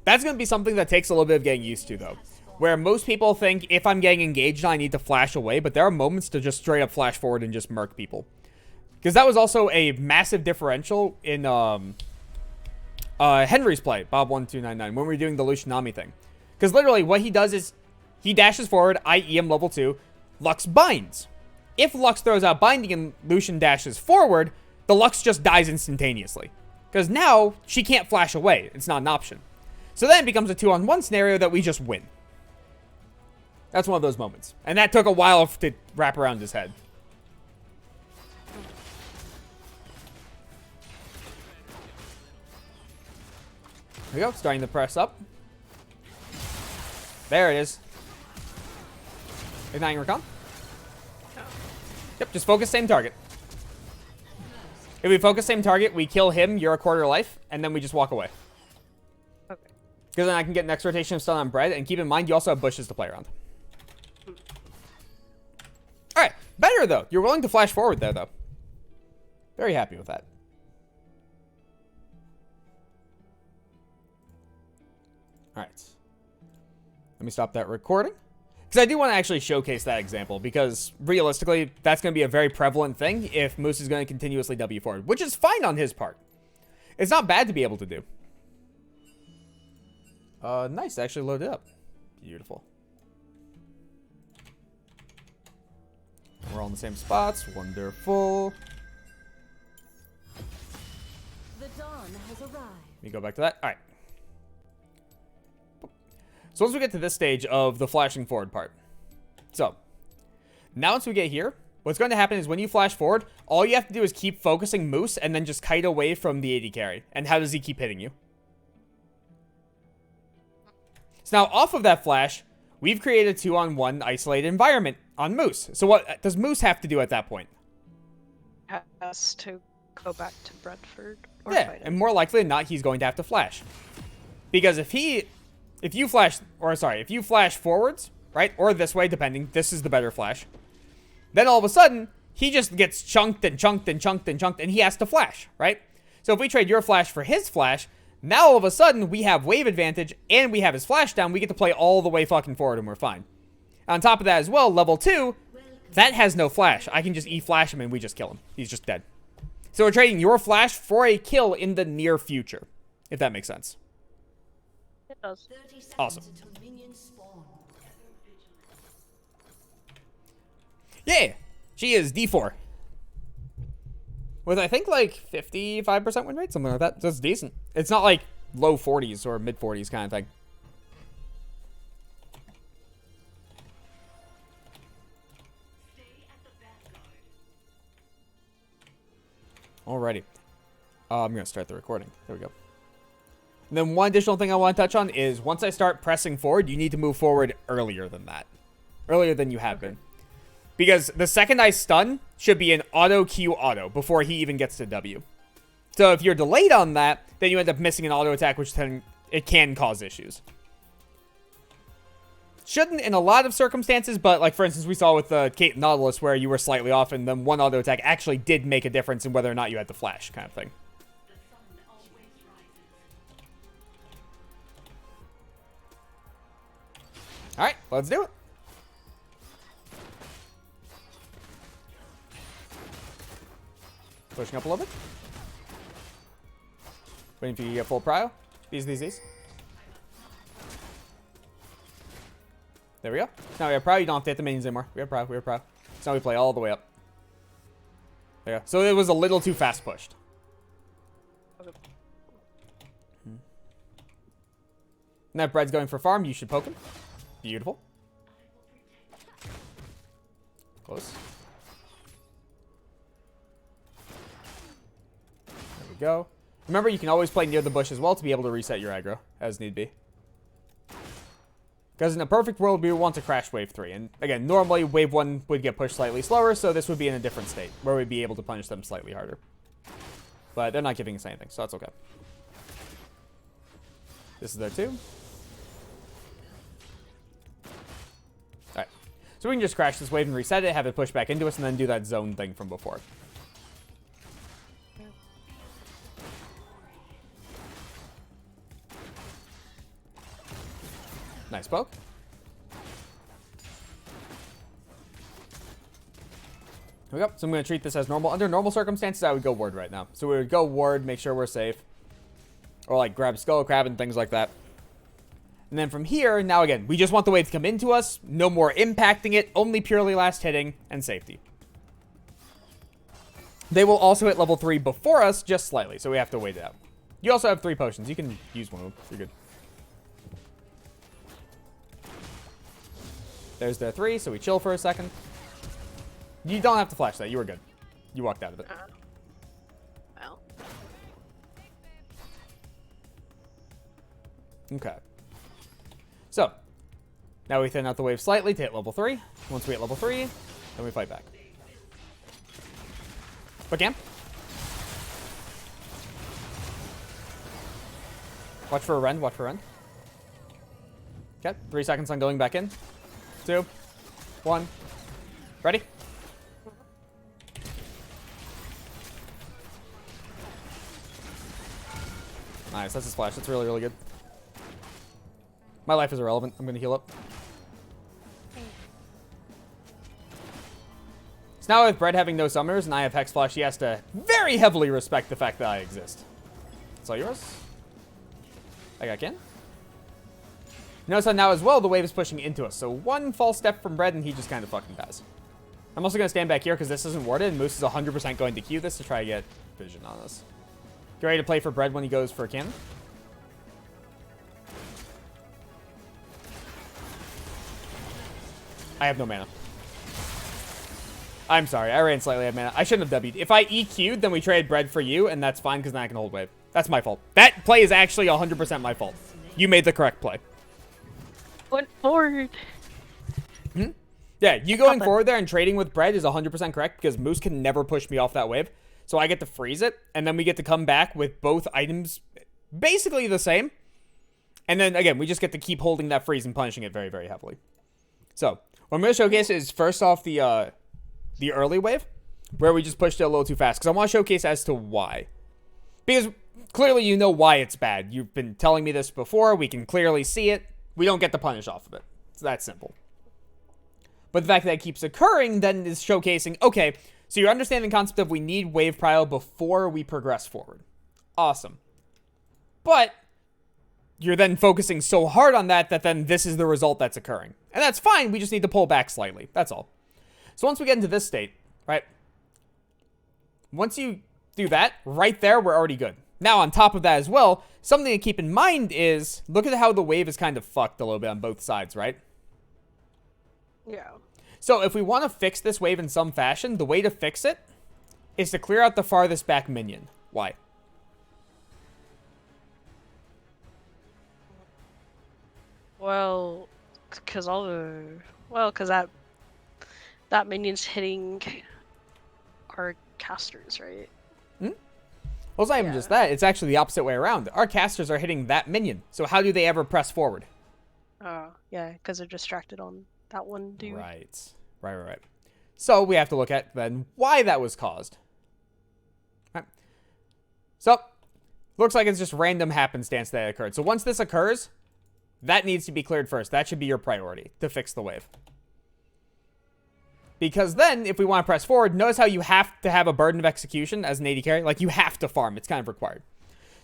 That's going to be something that takes a little bit of getting used to, though. Where most people think, if I'm getting engaged, I need to flash away, but there are moments to just straight up flash forward and just murk people. Because that was also a massive differential in Henry's play, Bob1299, when we were doing the Lucianami thing. Because literally, what he does is, he dashes forward, I EM level 2, Lux binds. If Lux throws out binding and Lucian dashes forward, the Lux just dies instantaneously. Because now, she can't flash away. It's not an option. So then it becomes a 2-on-1 scenario that we just win. That's one of those moments. And that took a while to wrap around his head. There we go. Starting to press up. There it is. Igniting Recon. Yep, just focus same target. If we focus same target, we kill him, you're a quarter life, and then we just walk away. Okay. Because then I can get next rotation of stun on bread, and keep in mind, you also have bushes to play around. Alright, better though. You're willing to flash forward there, though. Very happy with that. Alright. Let me stop that recording. Because I do want to actually showcase that example, because realistically, that's going to be a very prevalent thing if Moose is going to continuously W forward, which is fine on his part. It's not bad to be able to do. Nice, actually loaded up. Beautiful. We're all in the same spots. Wonderful. The dawn has arrived. Let me go back to that. All right. So once we get to this stage of the flashing forward part. So, now once we get here, what's going to happen is when you flash forward, all you have to do is keep focusing Moose and then just kite away from the AD carry. And how does he keep hitting you? So now off of that flash, we've created a 2-on-1 isolated environment on Moose. So what does Moose have to do at that point? Has to go back to Brentford or Yeah, fight him. and more likely than not, he's going to have to flash. Because if you flash forwards, right, or this way, depending, this is the better flash, then all of a sudden, he just gets chunked and chunked and chunked and chunked, and he has to flash, right? So if we trade your flash for his flash, now all of a sudden, we have wave advantage, and we have his flash down, we get to play all the way fucking forward, and we're fine. On top of that as well, level 2, that has no flash. I can just E-flash him, and we just kill him. He's just dead. So we're trading your flash for a kill in the near future, if that makes sense. It does. Awesome. Yeah, she is D4. With, I think, like, 55% win rate, something like that. So it's decent. It's not like low 40s or mid 40s kind of thing. Alrighty. I'm going to start the recording. There we go. And then one additional thing I want to touch on is once I start pressing forward, you need to move forward earlier than that. Earlier than you have been. Because the second I stun should be an auto Q auto before he even gets to W. So if you're delayed on that, then you end up missing an auto attack, which then it can cause issues. Shouldn't in a lot of circumstances, but like for instance we saw with the Kate Nautilus where you were slightly off and then one auto attack actually did make a difference in whether or not you had the flash kind of thing. Alright, let's do it. Pushing up a little bit. Waiting for you to get full prio. These. There we go. Now we have prio. You don't have to hit the minions anymore. We have prio. So now we play all the way up. There you go. So it was a little too fast pushed. Okay. Now if Bread's going for farm, you should poke him. Beautiful. Close. There we go. Remember, you can always play near the bush as well to be able to reset your aggro, as need be. Because in a perfect world, we would want to crash wave 3. And again, normally wave 1 would get pushed slightly slower, so this would be in a different state, where we'd be able to punish them slightly harder. But they're not giving us anything, so that's okay. This is there too. Alright. So we can just crash this wave and reset it, have it push back into us, and then do that zone thing from before. Nice poke. Here we go. So I'm going to treat this as normal. Under normal circumstances, I would go ward right now. So we would go ward, make sure we're safe. Or like grab skull crab and things like that. And then from here, now again, we just want the wave to come into us. No more impacting it. Only purely last hitting and safety. They will also hit level 3 before us, just slightly. So we have to wait it out. You also have 3 potions. You can use one of them. You're good. There's their 3, so we chill for a second. You don't have to flash that. You were good. You walked out of it. Well. Okay. So, now we thin out the wave slightly to hit level 3. Once we hit level 3, then we fight back. Cam. Watch for a rend. Watch for a rend. Okay. 3 seconds on going back in. 2, 1. Ready? Nice, that's a splash. That's really, really good. My life is irrelevant. I'm going to heal up. So now with Brett having no summoners and I have Hex Flash, he has to very heavily respect the fact that I exist. It's all yours. I got Ken. Notice how now as well, the wave is pushing into us. So one false step from Brett and he just kind of fucking dies. I'm also going to stand back here because this isn't warded and Moose is 100% going to Q this to try to get vision on us. Get ready to play for Bread when he goes for a cannon. I have no mana. I'm sorry, I ran slightly out of mana. I shouldn't have W'd. If I EQ'd, then we trade Bread for you, and that's fine because then I can hold wave. That's my fault. That play is actually 100% my fault. You made the correct play. Went forward. Hmm? Yeah, you going forward there and trading with Bread is 100% correct because Moose can never push me off that wave. So I get to freeze it, and then we get to come back with both items basically the same. And then, again, we just get to keep holding that freeze and punishing it very, very heavily. So, what I'm going to showcase is first off the early wave, where we just pushed it a little too fast. Because I want to showcase as to why. Because clearly you know why it's bad. You've been telling me this before. We can clearly see it. We don't get the punish off of it. It's that simple. But the fact that it keeps occurring then is showcasing, okay, so you're understanding the concept of we need wave prio before we progress forward. Awesome. But you're then focusing so hard on that then this is the result that's occurring. And that's fine. We just need to pull back slightly. That's all. So once we get into this state, right? Once you do that, right there, we're already good. Now, on top of that as well, something to keep in mind is, look at how the wave is kind of fucked a little bit on both sides, right? Yeah. So if we want to fix this wave in some fashion, the way to fix it is to clear out the farthest back minion. Why? Well, because that minion's hitting our casters, right? Well, it's not even just that. It's actually the opposite way around. Our casters are hitting that minion. So how do they ever press forward? Oh, yeah, because they're distracted on that one dude. Right. So we have to look at then why that was caused. Right. So, looks like it's just random happenstance that occurred. So once this occurs, that needs to be cleared first. That should be your priority to fix the wave. Because then, if we want to press forward, notice how you have to have a burden of execution as an AD carry. Like, you have to farm. It's kind of required.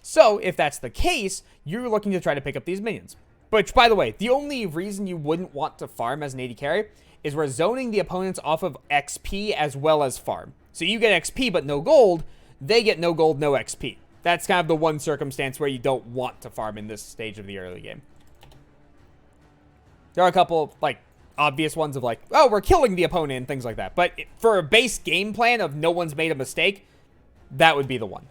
So, if that's the case, you're looking to try to pick up these minions. Which, by the way, the only reason you wouldn't want to farm as an AD carry is we're zoning the opponents off of XP as well as farm. So you get XP but no gold, they get no gold, no XP. That's kind of the one circumstance where you don't want to farm in this stage of the early game. There are a couple, like, obvious ones of like, oh, we're killing the opponent and things like that. But for a base game plan of no one's made a mistake, that would be the one.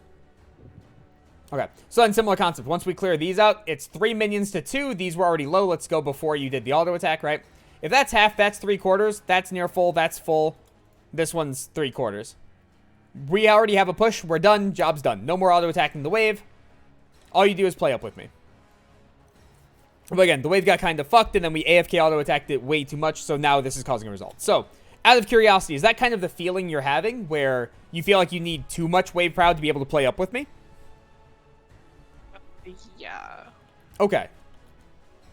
Okay, so then similar concept. Once we clear these out, it's 3 minions to 2. These were already low. Let's go before you did the auto attack, right? If that's half, that's 3/4. That's near full. That's full. This one's 3/4. We already have a push. We're done. Job's done. No more auto attacking the wave. All you do is play up with me. But again, the wave got kind of fucked, and then we AFK auto attacked it way too much, so now this is causing a result. So, out of curiosity, is that kind of the feeling you're having, where you feel like you need too much wave proud to be able to play up with me? Yeah. Okay.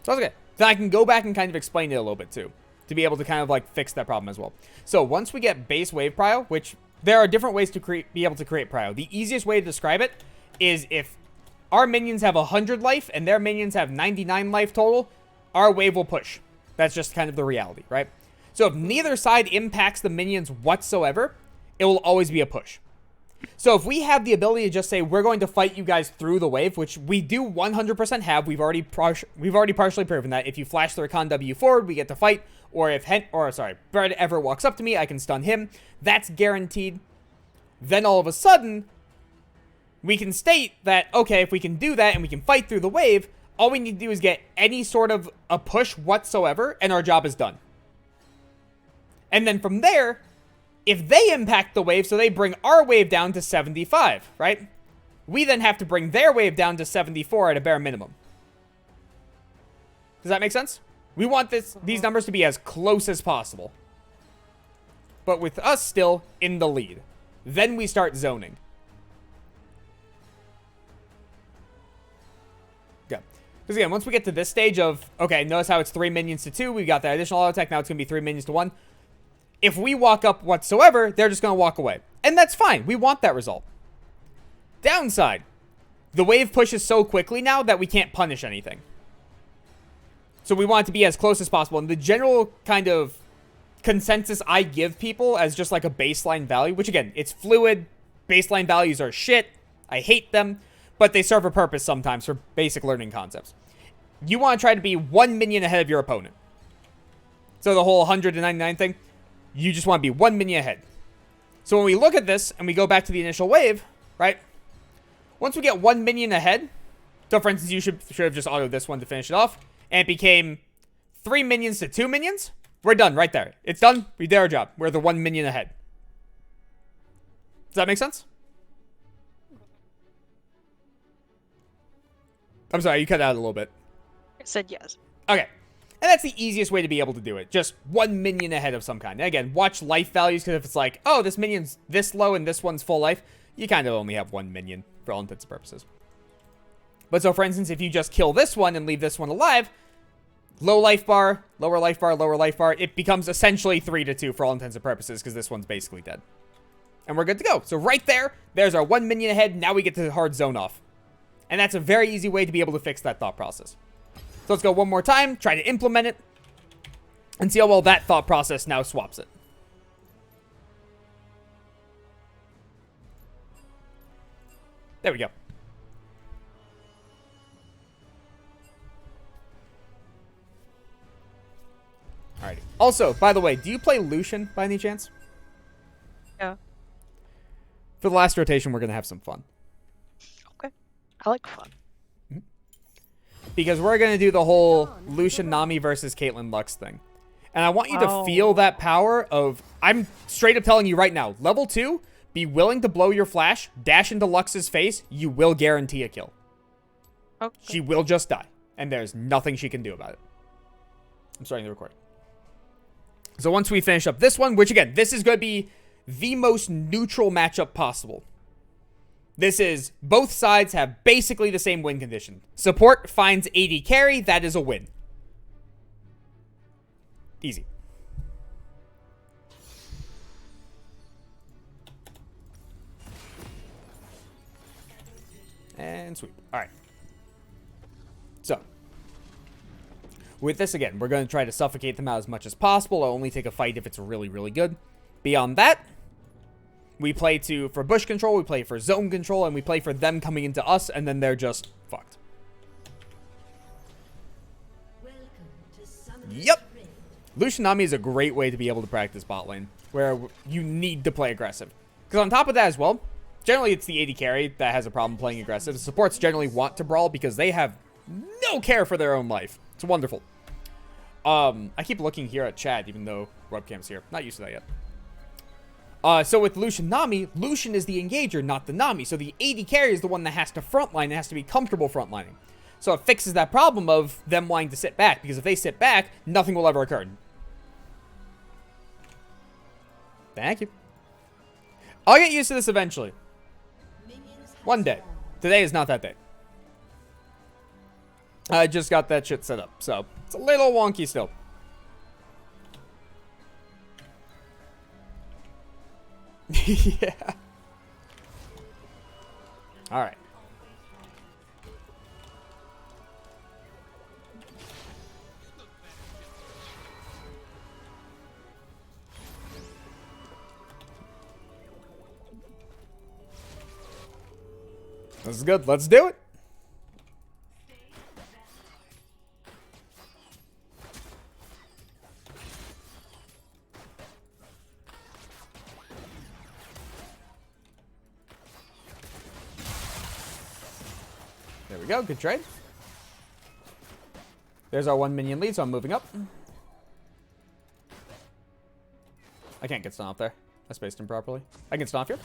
So that's okay. Then I can go back and kind of explain it a little bit too, to be able to kind of like fix that problem as well. So once we get base wave prio, which there are different ways to be able to create prio. The easiest way to describe it is if our minions have 100 life and their minions have 99 life total, our wave will push. That's just kind of the reality, right? So if neither side impacts the minions whatsoever, it will always be a push. So if we have the ability to just say, we're going to fight you guys through the wave, which we do 100% have, we've already partially proven that if you flash the Rakan W forward, we get to fight, or if Bread ever walks up to me, I can stun him. That's guaranteed. Then all of a sudden, we can state that, okay, if we can do that and we can fight through the wave, all we need to do is get any sort of a push whatsoever, and our job is done. And then from there, if they impact the wave, so they bring our wave down to 75, right? We then have to bring their wave down to 74 at a bare minimum. Does that make sense? We want these numbers to be as close as possible. But with us still in the lead. Then we start zoning. Okay. Because again, once we get to this stage of, okay, notice how it's 3 minions to 2. We got that additional auto attack. Now it's going to be 3 minions to 1. If we walk up whatsoever, they're just going to walk away. And that's fine. We want that result. Downside. The wave pushes so quickly now that we can't punish anything. So we want it to be as close as possible. And the general kind of consensus I give people as just like a baseline value, which again, it's fluid. Baseline values are shit. I hate them. But they serve a purpose sometimes for basic learning concepts. You want to try to be 1 minion ahead of your opponent. So the whole 199 thing. You just want to be 1 minion ahead. So when we look at this and we go back to the initial wave, right? Once we get 1 minion ahead, so for instance, you should have just autoed this one to finish it off, and it became 3 minions to 2 minions, we're done right there. It's done. We did our job. We're the 1 minion ahead. Does that make sense? I'm sorry, you cut out a little bit. I said yes. Okay. And that's the easiest way to be able to do it. Just 1 minion ahead of some kind. And again, watch life values, because if it's like, oh, this minion's this low and this one's full life, you kind of only have 1 minion for all intents and purposes. But so, for instance, if you just kill this one and leave this one alive, low life bar, lower life bar, lower life bar, it becomes essentially 3 to 2 for all intents and purposes, because this one's basically dead. And we're good to go. So right there, there's our 1 minion ahead. Now we get to hard zone off. And that's a very easy way to be able to fix that thought process. So let's go one more time, try to implement it, and see how well that thought process now swaps it. There we go. Alrighty. Also, by the way, do you play Lucian by any chance? Yeah. For the last rotation, we're going to have some fun. Okay. I like fun. Because we're going to do the whole Lucian Nami versus Caitlyn Lux thing. And I want you to feel that power of... I'm straight up telling you right now. Level 2, be willing to blow your flash, dash into Lux's face. You will guarantee a kill. Okay. She will just die. And there's nothing she can do about it. I'm starting the recording. So once we finish up this one, which again, this is going to be the most neutral matchup possible. This is, both sides have basically the same win condition. Support finds AD carry, that is a win. Easy. And sweep. Alright. So. With this again, we're going to try to suffocate them out as much as possible. I'll only take a fight if it's really, really good. Beyond that, we play for bush control, we play for zone control, and we play for them coming into us, and then they're just fucked. Yep. Lucian Nami is a great way to be able to practice bot lane, where you need to play aggressive. Because on top of that as well, Generally, it's the AD carry that has a problem playing aggressive. Supports generally want to brawl because they have no care for their own life. It's wonderful. I keep looking here at chat, even though webcam's here. Not used to that yet. So with Lucian Nami, Lucian is the engager, not the Nami. So the AD carry is the one that has to frontline and has to be comfortable frontlining. So it fixes that problem of them wanting to sit back, because if they sit back, nothing will ever occur. Thank you. I'll get used to this eventually. One day. Today is not that day. I just got that shit set up, so it's a little wonky still. Yeah. All right. This is good. Let's do it. There we go. Good trade. There's our 1 minion lead, so I'm moving up. I can't get stomped there. I spaced him properly. I can stomp here.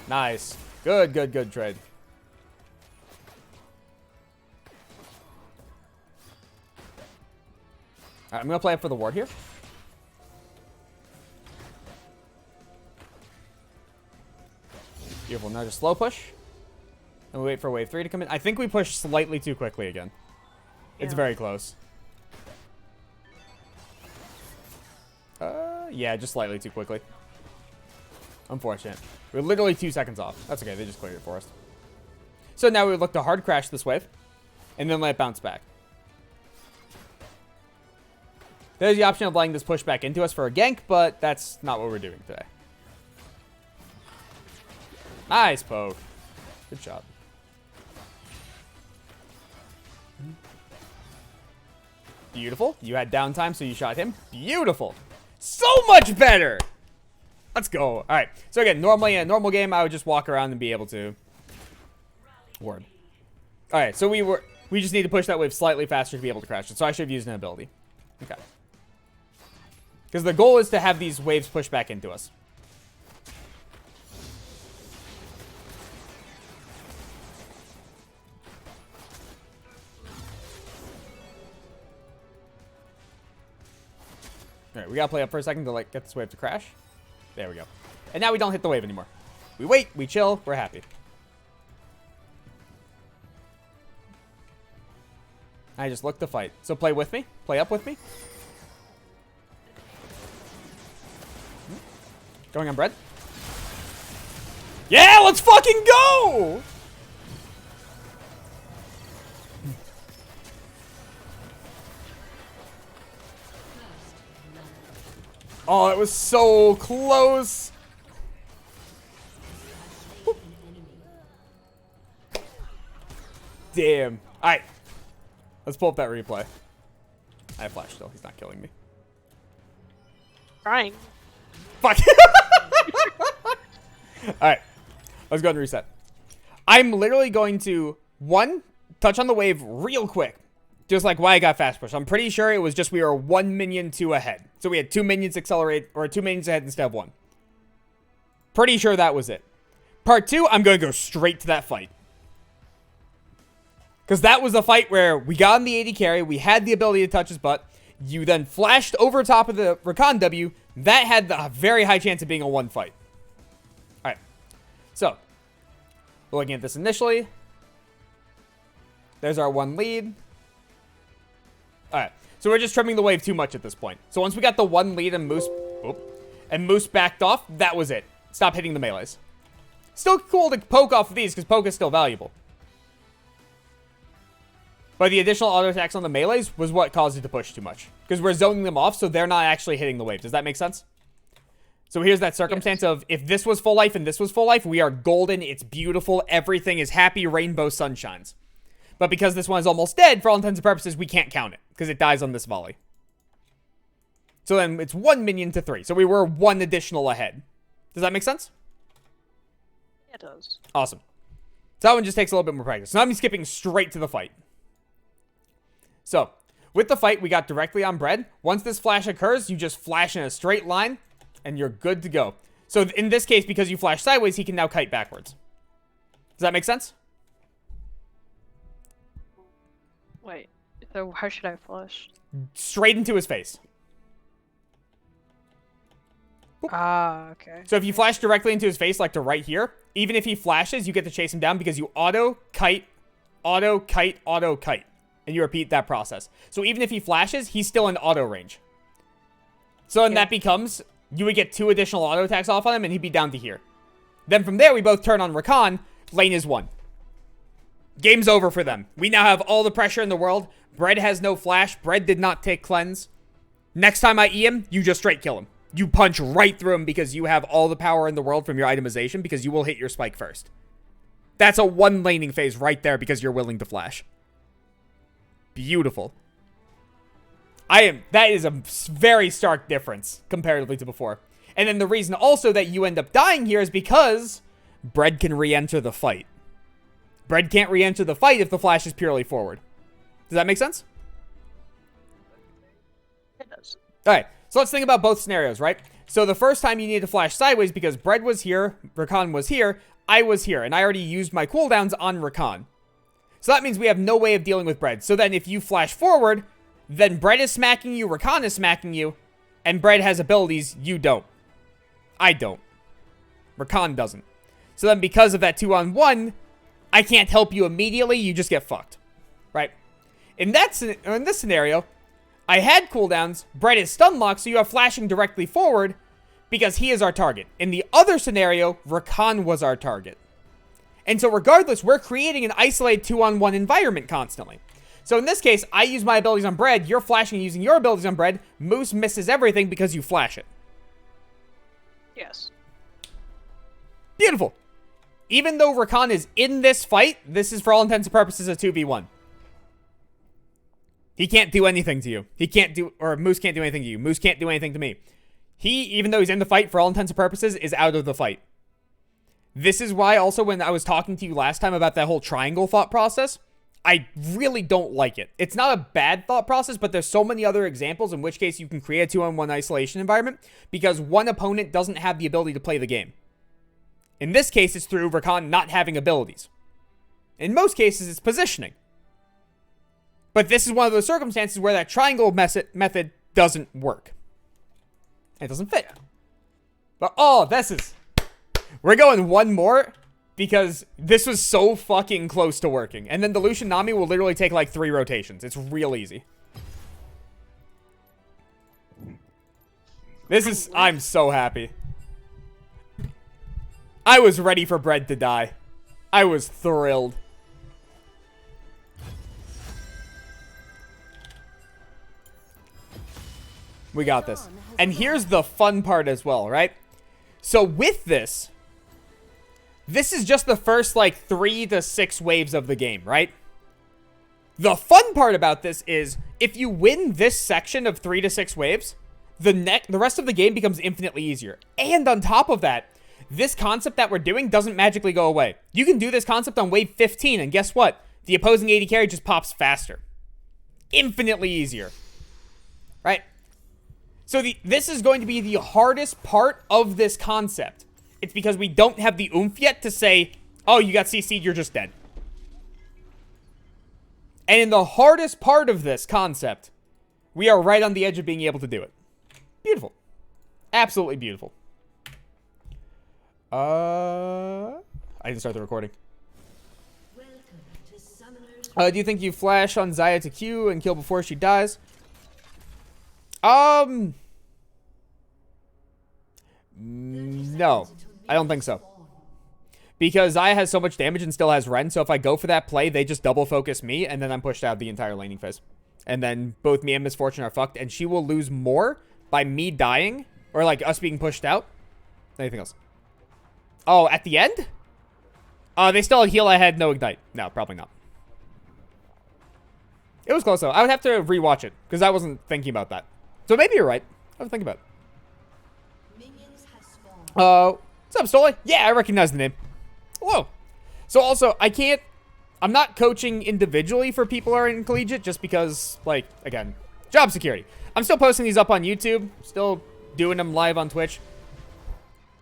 Nice. Good, good, good trade. Alright, I'm going to play up for the ward here. Beautiful. Now just slow push. And we wait for wave 3 to come in. I think we pushed slightly too quickly again. It's very close. Yeah, just slightly too quickly. Unfortunate. We're literally 2 seconds off. That's okay. They just cleared it for us. So now we would look to hard crash this wave. And then let it bounce back. There's the option of letting this push back into us for a gank, but that's not what we're doing today. Nice poke. Good job. Beautiful. You had downtime, so you shot him. Beautiful. So much better. Let's go. All right. So again, normally in a normal game, I would just walk around and be able to ward. All right. So we just need to push that wave slightly faster to be able to crash it. So I should have used an ability. Okay. Because the goal is to have these waves push back into us. All right, we gotta play up for a second to like get this wave to crash. There we go. And now we don't hit the wave anymore. We wait, we chill, we're happy. I just look to fight. So play with me, play up with me. Going on bread. Yeah, let's fucking go! Oh, it was so close. Damn. All right. Let's pull up that replay. I have flash still. He's not killing me. Trying. Fuck. All right. Let's go ahead and reset. I'm literally going to, one, touch on the wave real quick. Just like why I got fast push. I'm pretty sure it was just we were 1 minion 2 ahead. So we had 2 minions accelerate, or 2 minions ahead instead of 1. Pretty sure that was it. Part 2, I'm going to go straight to that fight. Because that was the fight where we got on the AD carry, we had the ability to touch his butt, you then flashed over top of the Rakan W, that had the very high chance of being a 1 fight. Alright. So, looking at this initially. There's our 1 lead. Alright, so we're just trimming the wave too much at this point. So once we got the 1 lead and Moose backed off, that was it. Stop hitting the melees. Still cool to poke off of these, because poke is still valuable. But the additional auto attacks on the melees was what caused it to push too much. Because we're zoning them off, so they're not actually hitting the wave. Does that make sense? So here's that circumstance of, if this was full life and this was full life, we are golden, it's beautiful, everything is happy, rainbow sunshines. But because this one is almost dead, for all intents and purposes, we can't count it. Because it dies on this volley. So then it's 1 minion to 3. So we were 1 additional ahead. Does that make sense? It does. Awesome. So that one just takes a little bit more practice. Now I'm skipping straight to the fight. So, with the fight, we got directly on Bread. Once this flash occurs, you just flash in a straight line, and you're good to go. So in this case, because you flash sideways, he can now kite backwards. Does that make sense? Wait. So how should I flush? Straight into his face. Ah, okay. So if you flash directly into his face, like to right here, even if he flashes, you get to chase him down because you auto, kite, auto, kite, auto, kite. And you repeat that process. So even if he flashes, he's still in auto range. So then that becomes, you would get 2 additional auto attacks off on him, and he'd be down to here. Then from there, we both turn on Rakan. Lane is won. Game's over for them. We now have all the pressure in the world. Bread has no flash. Bread did not take cleanse. Next time I E him, you just straight kill him. You punch right through him because you have all the power in the world from your itemization because you will hit your spike first. That's a 1 laning phase right there because you're willing to flash. Beautiful. That is a very stark difference comparatively to before. And then the reason also that you end up dying here is because Bread can re-enter the fight. Bread can't re-enter the fight if the flash is purely forward. Does that make sense? It does. Alright, so let's think about both scenarios, right? So the first time you need to flash sideways because Bread was here, Rakan was here, I was here, and I already used my cooldowns on Rakan. So that means we have no way of dealing with Bread. So then if you flash forward, then Bread is smacking you, Rakan is smacking you, and Bread has abilities you don't. I don't. Rakan doesn't. So then because of that 2-on-1, I can't help you immediately, you just get fucked. Right? In this scenario, I had cooldowns, Bread is stun locked, so you have flashing directly forward because he is our target. In the other scenario, Rakan was our target. And so regardless, we're creating an isolated 2-on-1 environment constantly. So in this case, I use my abilities on Bread, you're flashing and using your abilities on Bread, Moose misses everything because you flash it. Yes. Beautiful. Even though Rakan is in this fight, this is for all intents and purposes a 2v1. He can't do anything to you. Moose can't do anything to you. Moose can't do anything to me. He, even though he's in the fight, for all intents and purposes, is out of the fight. This is why also when I was talking to you last time about that whole triangle thought process, I really don't like it. It's not a bad thought process, but there's so many other examples in which case you can create a 2-on-1 isolation environment because one opponent doesn't have the ability to play the game. In this case, it's through Rakan not having abilities. In most cases, it's positioning. But this is one of those circumstances where that triangle method doesn't work. It doesn't fit. But, oh, we're going one more because this was so fucking close to working. And then the Lucian Nami will literally take like 3 rotations. It's real easy. I'm so happy. I was ready for Bread to die. I was thrilled. We got this. And here's the fun part as well, right? So with this is just the first like 3 to 6 waves of the game, right? The fun part about this is if you win this section of 3 to 6 waves, the rest of the game becomes infinitely easier. And on top of that, this concept that we're doing doesn't magically go away. You can do this concept on wave 15, and guess what? The opposing AD carry just pops faster. Infinitely easier. Right? So this is going to be the hardest part of this concept. It's because we don't have the oomph yet to say, oh, you got CC'd, you're just dead. And in the hardest part of this concept, we are right on the edge of being able to do it. Beautiful. Absolutely beautiful. I didn't start the recording. Do you think you flash on Xayah to Q and kill before she dies? No. I don't think so. Because Xayah has so much damage and still has Ren, so if I go for that play, they just double focus me, and then I'm pushed out of the entire laning phase. And then both me and Misfortune are fucked, and she will lose more by me dying, or like us being pushed out, than anything else. Oh, at the end? They still heal ahead, no ignite. No, probably not. It was close though. I would have to rewatch it, because I wasn't thinking about that. So maybe you're right. I was thinking about it. What's up, Stoli? Yeah, I recognize the name. Whoa. So also, I'm not coaching individually for people who are in collegiate just because, like, again, job security. I'm still posting these up on YouTube, still doing them live on Twitch.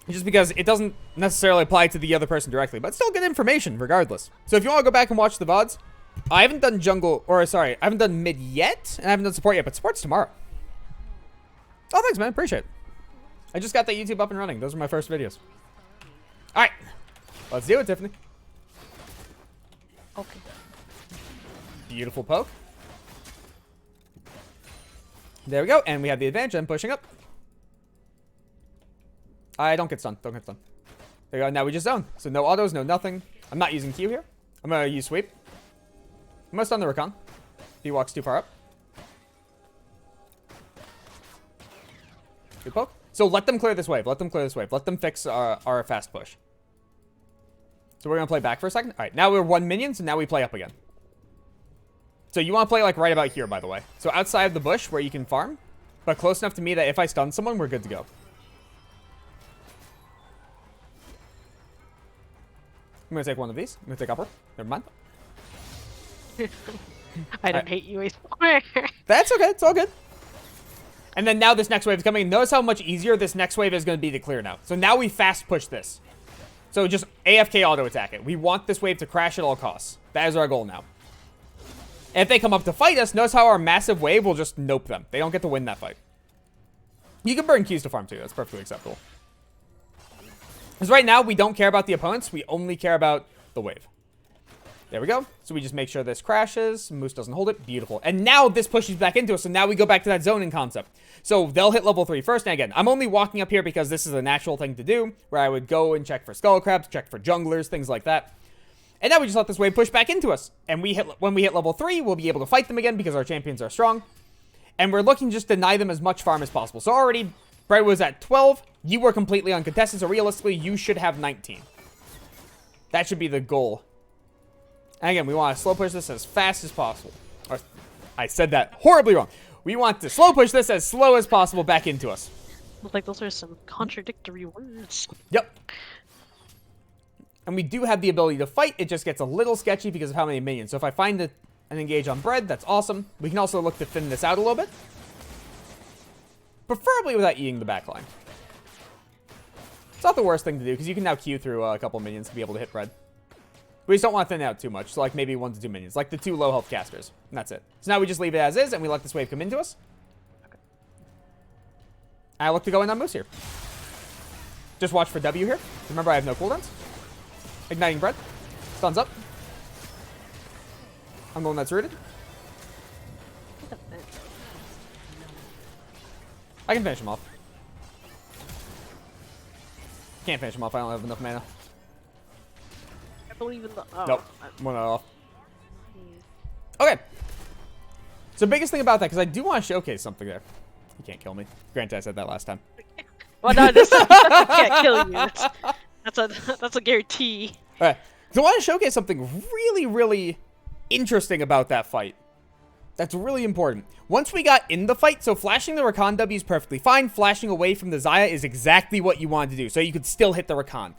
Just because it doesn't necessarily apply to the other person directly, but still good information regardless. So if you want to go back and watch the VODs, I haven't done I haven't done mid yet, and I haven't done support yet, but support's tomorrow. Oh, thanks, man. Appreciate it. I just got that YouTube up and running. Those were my first videos. All right. Let's do it, Tiffany. Okay. Beautiful poke. There we go. And we have the advantage. I'm pushing up. I don't get stunned. Don't get stunned. There we go. Now we just zone. So no autos, no nothing. I'm not using Q here. I'm going to use sweep. I'm going to stun the Rakan. If he walks too far up. Good poke. So let them clear this wave. Let them clear this wave. Let them fix our fast push. So we're going to play back for a second. All right. Now we're 1 minions, and now we play up again. So you want to play like right about here, by the way. So outside of the bush where you can farm, but close enough to me that if I stun someone, we're good to go. I'm going to take one of these. I'm going to take upper. Never mind. I don't hate you, I swear. That's okay. It's all good. And then now this next wave is coming. Notice how much easier this next wave is going to be to clear now. So now we fast push this. So just AFK auto attack it. We want this wave to crash at all costs. That is our goal now. And if they come up to fight us, notice how our massive wave will just nope them. They don't get to win that fight. You can burn Qs to farm too. That's perfectly acceptable. Because right now, we don't care about the opponents. We only care about the wave. There we go. So we just make sure this crashes. Moose doesn't hold it. Beautiful. And now this pushes back into us. So now we go back to that zoning concept. So they'll hit level 3 first. And again, I'm only walking up here because this is a natural thing to do. Where I would go and check for skull crabs, check for junglers, things like that. And now we just let this wave push back into us. And when we hit level 3, we'll be able to fight them again because our champions are strong. And we're looking to just deny them as much farm as possible. So already, Brett was at 12. You were completely uncontested. So realistically, you should have 19. That should be the goal. And again, we want to slow push this as fast as possible. Or, I said that horribly wrong. We want to slow push this as slow as possible back into us. Look like those are some contradictory words. Yep. And we do have the ability to fight. It just gets a little sketchy because of how many minions. So if I find an engage on bread, that's awesome. We can also look to thin this out a little bit. Preferably without eating the backline. It's not the worst thing to do because you can now queue through a couple minions to be able to hit bread. We just don't want to thin it out too much. So like maybe 1 to 2 minions. Like the 2 low health casters. And that's it. So now we just leave it as is and we let this wave come into us. Okay. I look to go in on Moose here. Just watch for W here. Remember I have no cooldowns. Igniting bread. Stuns up. I'm the one that's rooted. I can finish him off. Can't finish him off. I don't have enough mana. I believe in the... Oh, Nope. One off. Okay. So biggest thing about that, because I do want to showcase something there. You can't kill me. Granted, I said that last time. Well, no, this can't kill you. That's a guarantee. All right. So I want to showcase something really, really interesting about that fight. That's really important. Once we got in the fight, so flashing the Rakan W is perfectly fine. Flashing away from the Xayah is exactly what you wanted to do. So you could still hit the Rakan.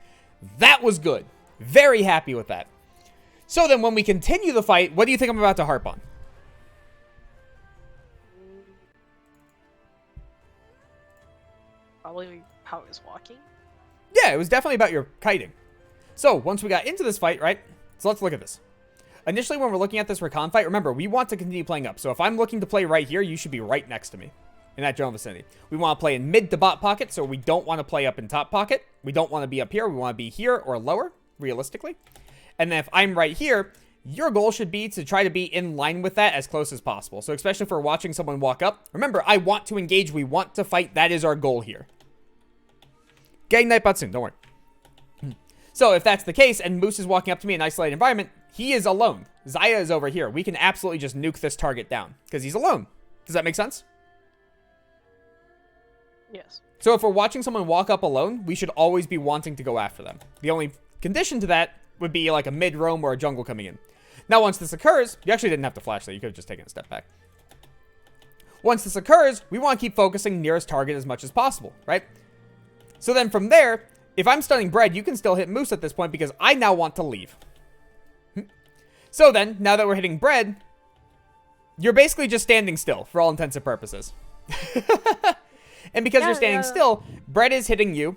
That was good. Very happy with that. So then when we continue the fight, what do you think I'm about to harp on? Probably how it was walking. Yeah, it was definitely about your kiting. So once we got into this fight, right? So let's look at this. Initially, when we're looking at this Rakan fight, remember, we want to continue playing up. So if I'm looking to play right here, you should be right next to me in that general vicinity. We want to play in mid to bot pocket, so we don't want to play up in top pocket. We don't want to be up here. We want to be here or lower, realistically. And then if I'm right here, your goal should be to try to be in line with that as close as possible. So especially if we're watching someone walk up, remember, I want to engage. We want to fight. That is our goal here. Getting Nightbot soon. Don't worry. So if that's the case, and Moose is walking up to me in an isolated environment, he is alone. Xayah is over here. We can absolutely just nuke this target down because he's alone. Does that make sense? Yes. So if we're watching someone walk up alone, we should always be wanting to go after them. The only condition to that would be like a mid roam or a jungle coming in. Now, once this occurs, you actually didn't have to flash that. You could have just taken a step back. Once this occurs, we want to keep focusing nearest target as much as possible, right? So then from there, if I'm stunning Bread, you can still hit Moose at this point because I now want to leave. So then, now that we're hitting Bread, you're basically just standing still for all intents and purposes. And because you're standing still, Bread is hitting you,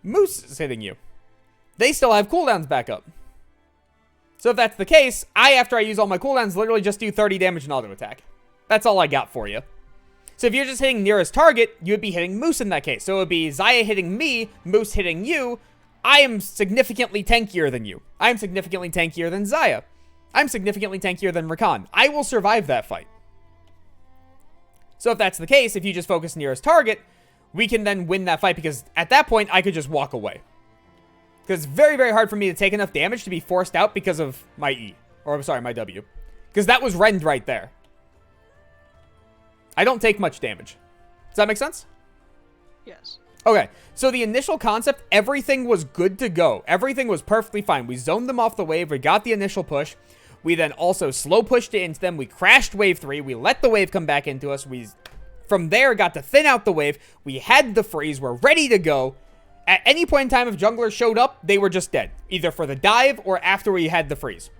Moose is hitting you. They still have cooldowns back up. So if that's the case, after I use all my cooldowns, literally just do 30 damage and auto attack. That's all I got for you. So if you're just hitting nearest target, you would be hitting Moose in that case. So it would be Xayah hitting me, Moose hitting you. I am significantly tankier than you. I am significantly tankier than Xayah. I'm significantly tankier than Rakan. I will survive that fight. So if that's the case, if you just focus nearest target, we can then win that fight because at that point, I could just walk away. Because it's very, very hard for me to take enough damage to be forced out because of my E. Or, I'm sorry, my W. Because that was Rend right there. I don't take much damage. Does that make sense? Yes. Okay, so the initial concept, everything was good to go. Everything was perfectly fine. We zoned them off the wave. We got the initial push. We then also slow pushed it into them. We crashed wave 3. We let the wave come back into us. We, from there, got to thin out the wave. We had the freeze. We're ready to go. At any point in time, if junglers showed up, they were just dead. Either for the dive or after we had the freeze.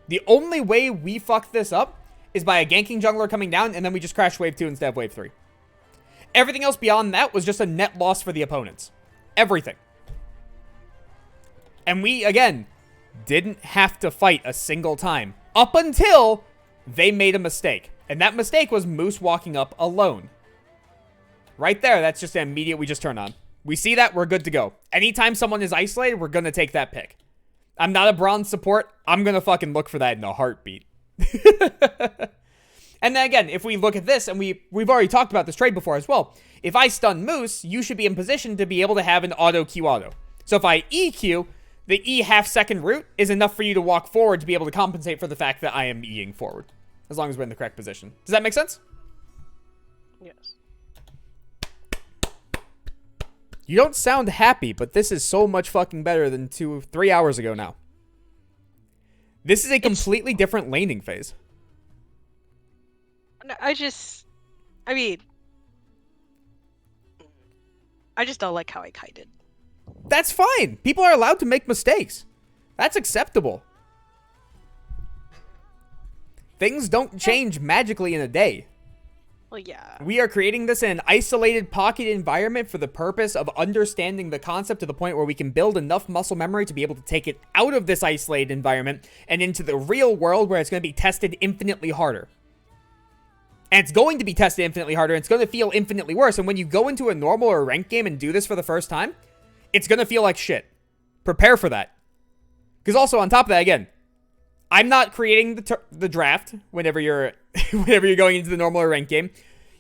The only way we fucked this up is by a ganking jungler coming down, and then we just crashed wave 2 instead of wave 3. Everything else beyond that was just a net loss for the opponents. Everything. And we, again, didn't have to fight a single time. Up until they made a mistake. And that mistake was Moose walking up alone. Right there, that's just an immediate we just turn on. We see that, we're good to go. Anytime someone is isolated, we're going to take that pick. I'm not a bronze support. I'm going to fucking look for that in a heartbeat. And then again, if we look at this, and we've already talked about this trade before as well. If I stun Moose, you should be in position to be able to have an auto Q auto. So if I EQ, the E half-second route is enough for you to walk forward to be able to compensate for the fact that I am Eing forward. As long as we're in the correct position. Does that make sense? Yes. You don't sound happy, but this is so much fucking better than 3 hours ago now. This is a completely different laning phase. I mean, I just don't like how I kited. That's fine. People are allowed to make mistakes. That's acceptable. Things don't change magically in a day. Well, yeah. We are creating this in an isolated pocket environment for the purpose of understanding the concept to the point where we can build enough muscle memory to be able to take it out of this isolated environment and into the real world where it's going to be tested infinitely harder. And it's going to be tested infinitely harder, and it's going to feel infinitely worse. And when you go into a normal or ranked game and do this for the first time, it's going to feel like shit. Prepare for that. Because also, on top of that, again, I'm not creating the draft whenever you're going into the normal or ranked game.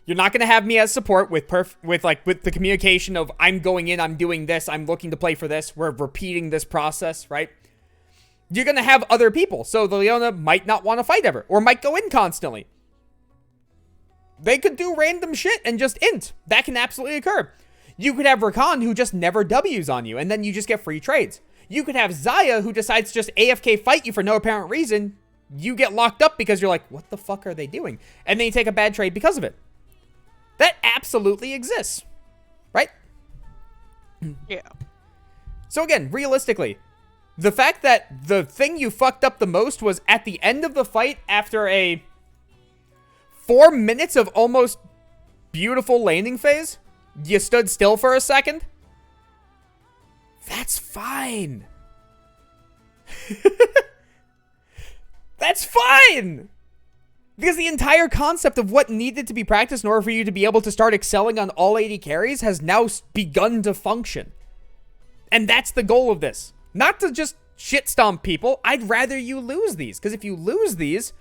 You're not going to have me as support with the communication of I'm going in, I'm doing this, I'm looking to play for this, we're repeating this process, right? You're going to have other people. So the Leona might not want to fight ever, or might go in constantly. They could do random shit and just int. That can absolutely occur. You could have Rakan who just never W's on you, and then you just get free trades. You could have Xayah who decides to just AFK fight you for no apparent reason. You get locked up because you're like, what the fuck are they doing? And then you take a bad trade because of it. That absolutely exists. Right? Yeah. So again, realistically, the fact that the thing you fucked up the most was at the end of the fight after a 4 minutes of almost beautiful laning phase, you stood still for a second. That's fine. That's fine. Because the entire concept of what needed to be practiced in order for you to be able to start excelling on all 80 carries has now begun to function. And that's the goal of this. Not to just shit stomp people. I'd rather you lose these. Because if you lose these,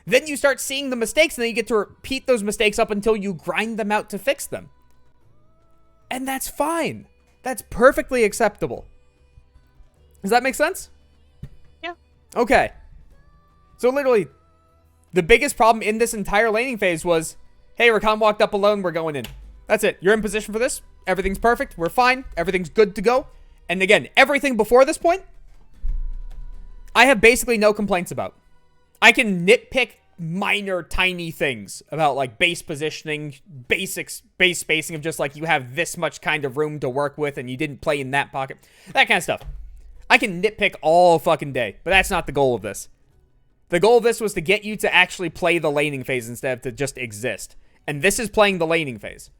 then you start seeing the mistakes and then you get to repeat those mistakes up until you grind them out to fix them. And that's fine. That's perfectly acceptable. Does that make sense? Yeah. Okay. So literally, the biggest problem in this entire laning phase was, hey, Rakan walked up alone, we're going in. That's it. You're in position for this. Everything's perfect. We're fine. Everything's good to go. And again, everything before this point, I have basically no complaints about. I can nitpick minor, tiny things about like base positioning, base spacing of just like you have this much kind of room to work with and you didn't play in that pocket. That kind of stuff. I can nitpick all fucking day, but that's not the goal of this. The goal of this was to get you to actually play the laning phase instead of to just exist. And this is playing the laning phase.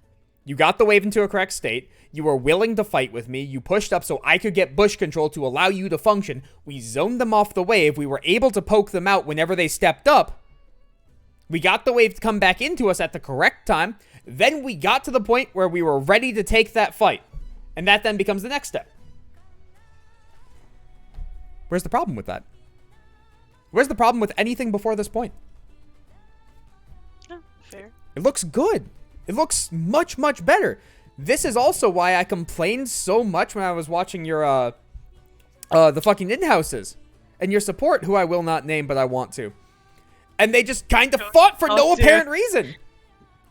You got the wave into a correct state. You were willing to fight with me. You pushed up so I could get bush control to allow you to function. We zoned them off the wave. We were able to poke them out whenever they stepped up. We got the wave to come back into us at the correct time. Then we got to the point where we were ready to take that fight. And that then becomes the next step. Where's the problem with that? Where's the problem with anything before this point? Yeah, fair. It looks good. It looks much, much better. This is also why I complained so much when I was watching your, the fucking in-houses. And your support, who I will not name, but I want to. And they just kind of fought for no apparent reason.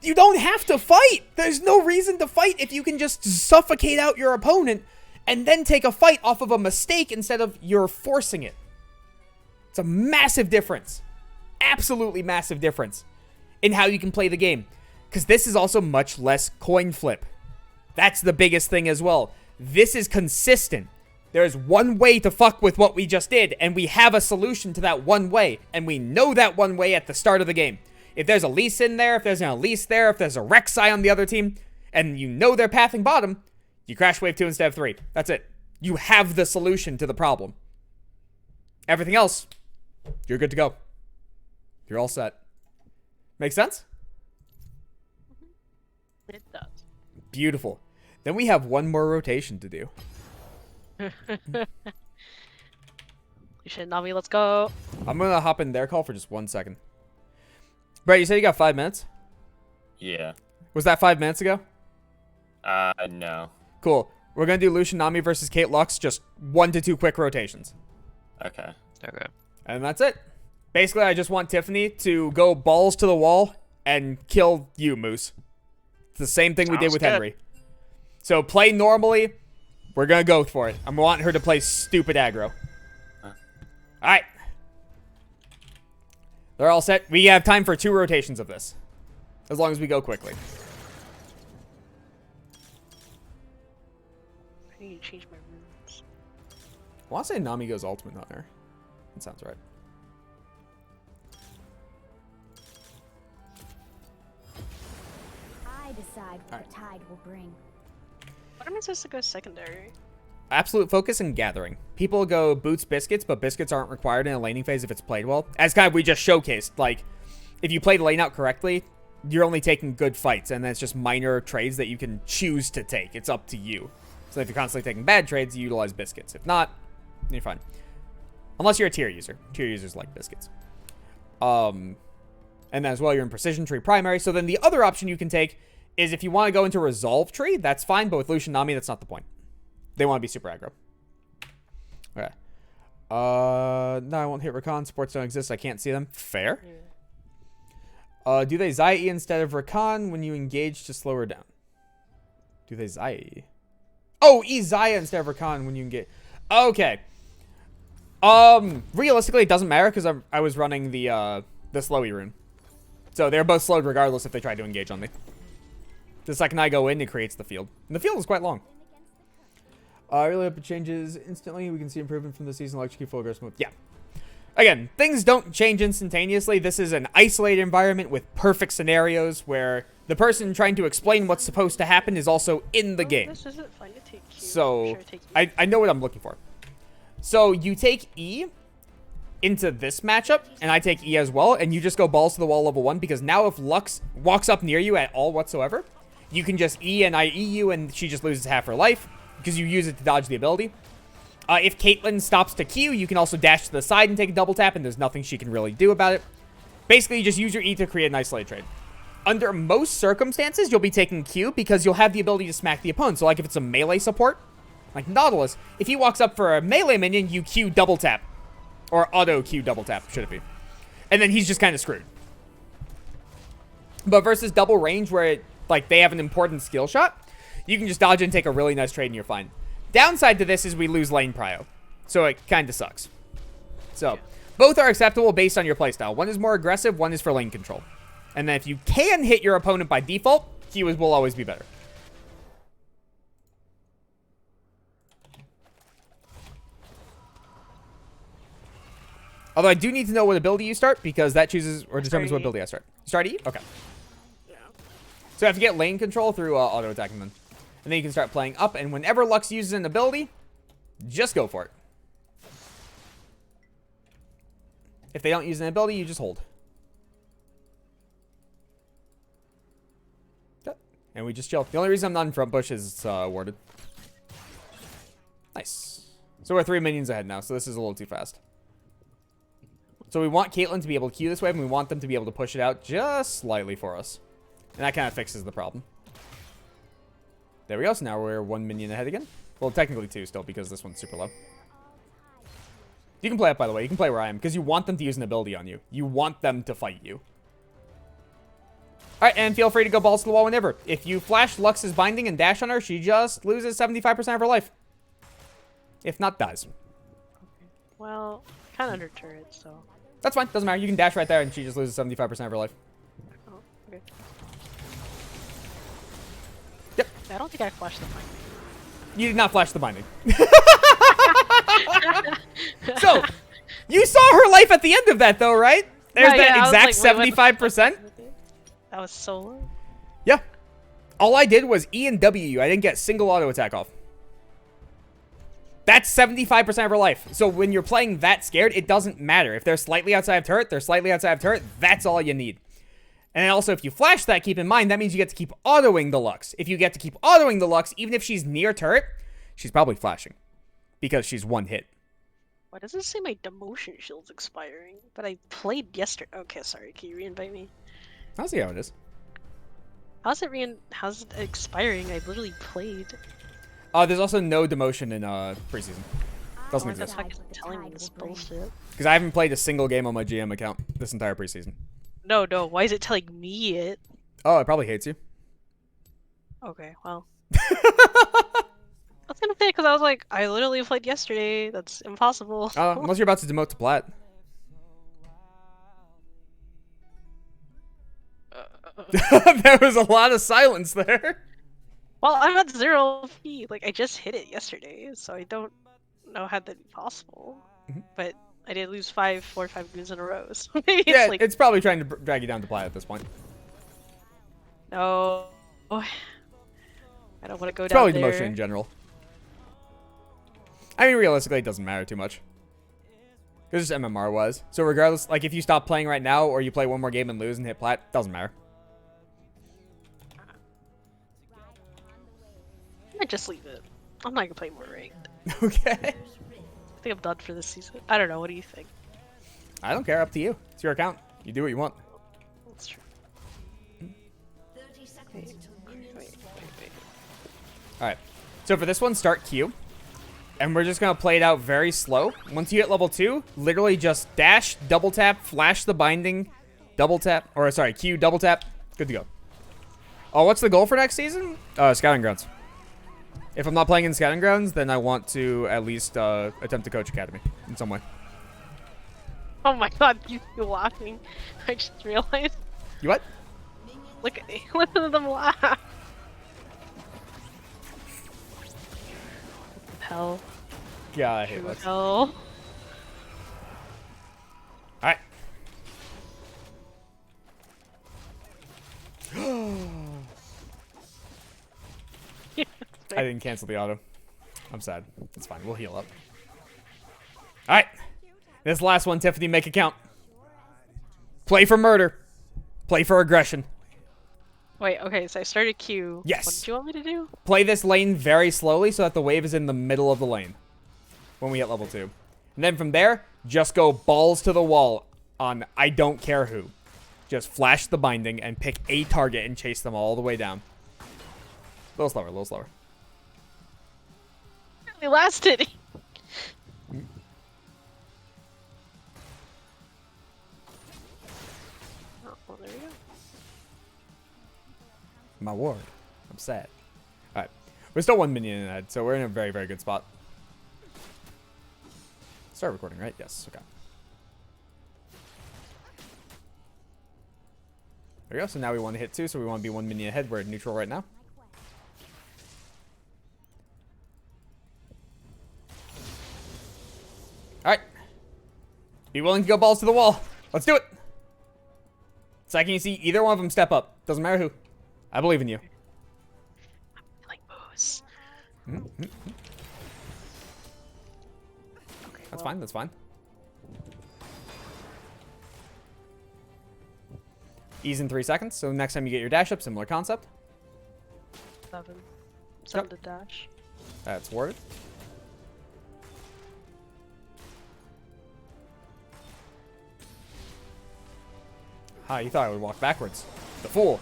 You don't have to fight. There's no reason to fight if you can just suffocate out your opponent and then take a fight off of a mistake instead of you're forcing it. It's a massive difference. Absolutely massive difference in how you can play the game. Because this is also much less coin flip. That's the biggest thing as well. This is consistent. There's one way to fuck with what we just did, and we have a solution to that one way, and we know that one way at the start of the game. If there's a Lee Sin there, if there's an Elise there, if there's a Rek'Sai on the other team, and you know they're pathing bottom, you crash wave 2 instead of 3. That's it. You have the solution to the problem. Everything else, you're good to go. You're all set. Make sense? It does. Beautiful. Then we have one more rotation to do. Lucian, Nami, let's go. I'm gonna hop in their call for just 1 second. Brett, you said you got 5 minutes? Yeah. Was that 5 minutes ago? No. Cool. We're gonna do Lucian Nami versus Kate Lux, just 1 to 2 quick rotations. Okay. Okay. And that's it. Basically, I just want Tiffany to go balls to the wall and kill you, Moose. It's the same thing we did Sounds with good. Henry. So play normally. We're gonna go for it. I'm wanting her to play stupid aggro. Alright. They're all set. We have time for 2 rotations of this. As long as we go quickly. I need to change my rooms. I want to say Nami goes ultimate on her. That sounds right. I decide what the tide will bring. What am I supposed to go secondary? Absolute focus and gathering. People go boots, biscuits, but biscuits aren't required in a laning phase if it's played well. As kind of we just showcased, like, if you play the lane out correctly, you're only taking good fights, and then it's just minor trades that you can choose to take. It's up to you. So if you're constantly taking bad trades, you utilize biscuits. If not, you're fine. Unless you're a tier user. Tier users like biscuits. And then as well, you're in precision tree primary. So then the other option you can take is if you want to go into resolve tree, that's fine. But with Lucian Nami, that's not the point. They want to be super aggro. Okay. No, I won't hit Rakan. Supports don't exist. I can't see them. Fair. Do they Zai E instead of Rakan when you engage to slow her down? Do they Zai E? Oh, E Zaya instead of Rakan when you engage. Okay. Realistically, it doesn't matter because I was running the slowy rune. So they're both slowed regardless if they try to engage on me. The second I go in, it creates the field. And the field is quite long. I really hope it changes instantly. We can see improvement from the season. Electrocute full aggressive mode. Yeah. Again, things don't change instantaneously. This is an isolated environment with perfect scenarios where the person trying to explain what's supposed to happen is also in the game. This isn't fun to take Q. So, Should I take E? I know what I'm looking for. So, you take E into this matchup, and I take E as well, and you just go balls to the wall level 1, because now if Lux walks up near you at all whatsoever, you can just E and I E you, and she just loses half her life, because you use it to dodge the ability. If Caitlyn stops to Q, you can also dash to the side and take a double tap, and there's nothing she can really do about it. Basically, you just use your E to create an isolated trade. Under most circumstances, you'll be taking Q because you'll have the ability to smack the opponent. So, like, if it's a melee support, like Nautilus, if he walks up for a melee minion, you Q double tap. Or auto Q double tap, should it be. And then he's just kind of screwed. But versus double range, where it, like, they have an important skill shot, you can just dodge and take a really nice trade and you're fine. Downside to this is we lose lane prio. So it kind of sucks. So, Both are acceptable based on your playstyle. One is more aggressive, one is for lane control. And then if you can hit your opponent by default, Q will always be better. Although I do need to know what ability you start, because that chooses or determines what ability I start. You start E? Okay. Yeah. So you have to get lane control through auto attacking them. And then you can start playing up, and whenever Lux uses an ability, just go for it. If they don't use an ability, you just hold. Yep. And we just chill. The only reason I'm not in front bush is it's warded. Nice. So we're 3 minions ahead now, so this is a little too fast. So we want Caitlyn to be able to Q this wave, and we want them to be able to push it out just slightly for us. And that kind of fixes the problem. There we go. So now we're 1 minion ahead again. Well, technically 2 still, because this one's super low. You can play up, by the way. You can play where I am, because you want them to use an ability on you. You want them to fight you. Alright, and feel free to go balls to the wall whenever. If you flash Lux's binding and dash on her, she just loses 75% of her life. If not, dies. Well, kind of under turret, so. That's fine. Doesn't matter. You can dash right there, and she just loses 75% of her life. Oh, okay. Yep. I don't think I flashed the binding. You did not flash the binding. So, you saw her life at the end of that, though, right? There's Yeah, that yeah, I was exact like, wait, 75%. That was so low. Yeah. All I did was E and W. I didn't get single auto attack off. That's 75% of her life. So when you're playing that scared, it doesn't matter. If they're slightly outside of turret, they're slightly outside of turret. That's all you need. And also, if you flash that, keep in mind, that means you get to keep autoing the Lux. If you get to keep autoing the Lux, even if she's near turret, she's probably flashing. Because she's one hit. Why does it say my demotion shield's expiring? But I played yesterday. Okay, sorry. Can you re-invite me? I'll see how it is. How's it expiring? I literally played. There's also no demotion in preseason. Doesn't Why the exist. fuck is it telling me this bullshit? Because I haven't played a single game on my GM account this entire preseason. No, why is it telling me it? Oh, it probably hates you. Okay, well. I was gonna say, because I was like, I literally played yesterday. That's impossible. Unless you're about to demote to plat. There was a lot of silence there. Well, I'm at 0 feet. Like, I just hit it yesterday, so I don't know how that'd be possible. But I did lose 4 or 5 goons in a row, so maybe Yeah, it's like... it's probably trying to drag you down to plat at this point. No. I don't want to go It's down probably there. demotion in general. I mean, realistically, it doesn't matter too much. Because just MMR was. So regardless, like, if you stop playing right now, or you play one more game and lose and hit plat, doesn't matter. I might just leave it. I'm not gonna play more ranked. Okay. I think I'm done for this season. I don't know. What do you think? I don't care. Up to you. It's your account. You do what you want. That's true. 30 seconds until minions Wait. Alright. So for this one, start Q. And we're just going to play it out very slow. Once you hit level 2, literally just dash, double tap, flash the binding, double tap. Or, sorry, Q, double tap. Good to go. Oh, what's the goal for next season? Scouting Grounds. If I'm not playing in Scouting Grounds, then I want to at least attempt to coach Academy in some way. Oh my god, you're laughing. I just realized. You what? Look at me. Listen to them laugh. What the hell? Yeah, I hate Who the Lux. hell? Alright. I didn't cancel the auto. I'm sad. It's fine. We'll heal up. Alright. This last one, Tiffany, make it count. Play for murder. Play for aggression. Wait, okay, so I started Q. Yes. What did you want me to do? Play this lane very slowly so that the wave is in the middle of the lane when we hit level 2. And then from there, just go balls to the wall on I don't care who. Just flash the binding and pick a target and chase them all the way down. A little slower, a little slower. It lasted. Oh, well, there we go. My ward. I'm sad. Alright. We're still 1 minion ahead, so we're in a very, very good spot. Start recording, right? Yes. Okay. There we go. So now we want to hit 2, so we want to be 1 minion ahead. We're at neutral right now. Alright. Be willing to go balls to the wall. Let's do it. Second you see either one of them step up. Doesn't matter who. I believe in you. Like moose. Mm-hmm. Okay, That's fine. That's fine. Ease in 3 seconds. So next time you get your dash up, similar concept. 7. 7 to dash. That's worded. Ha, you thought I would walk backwards. The fool.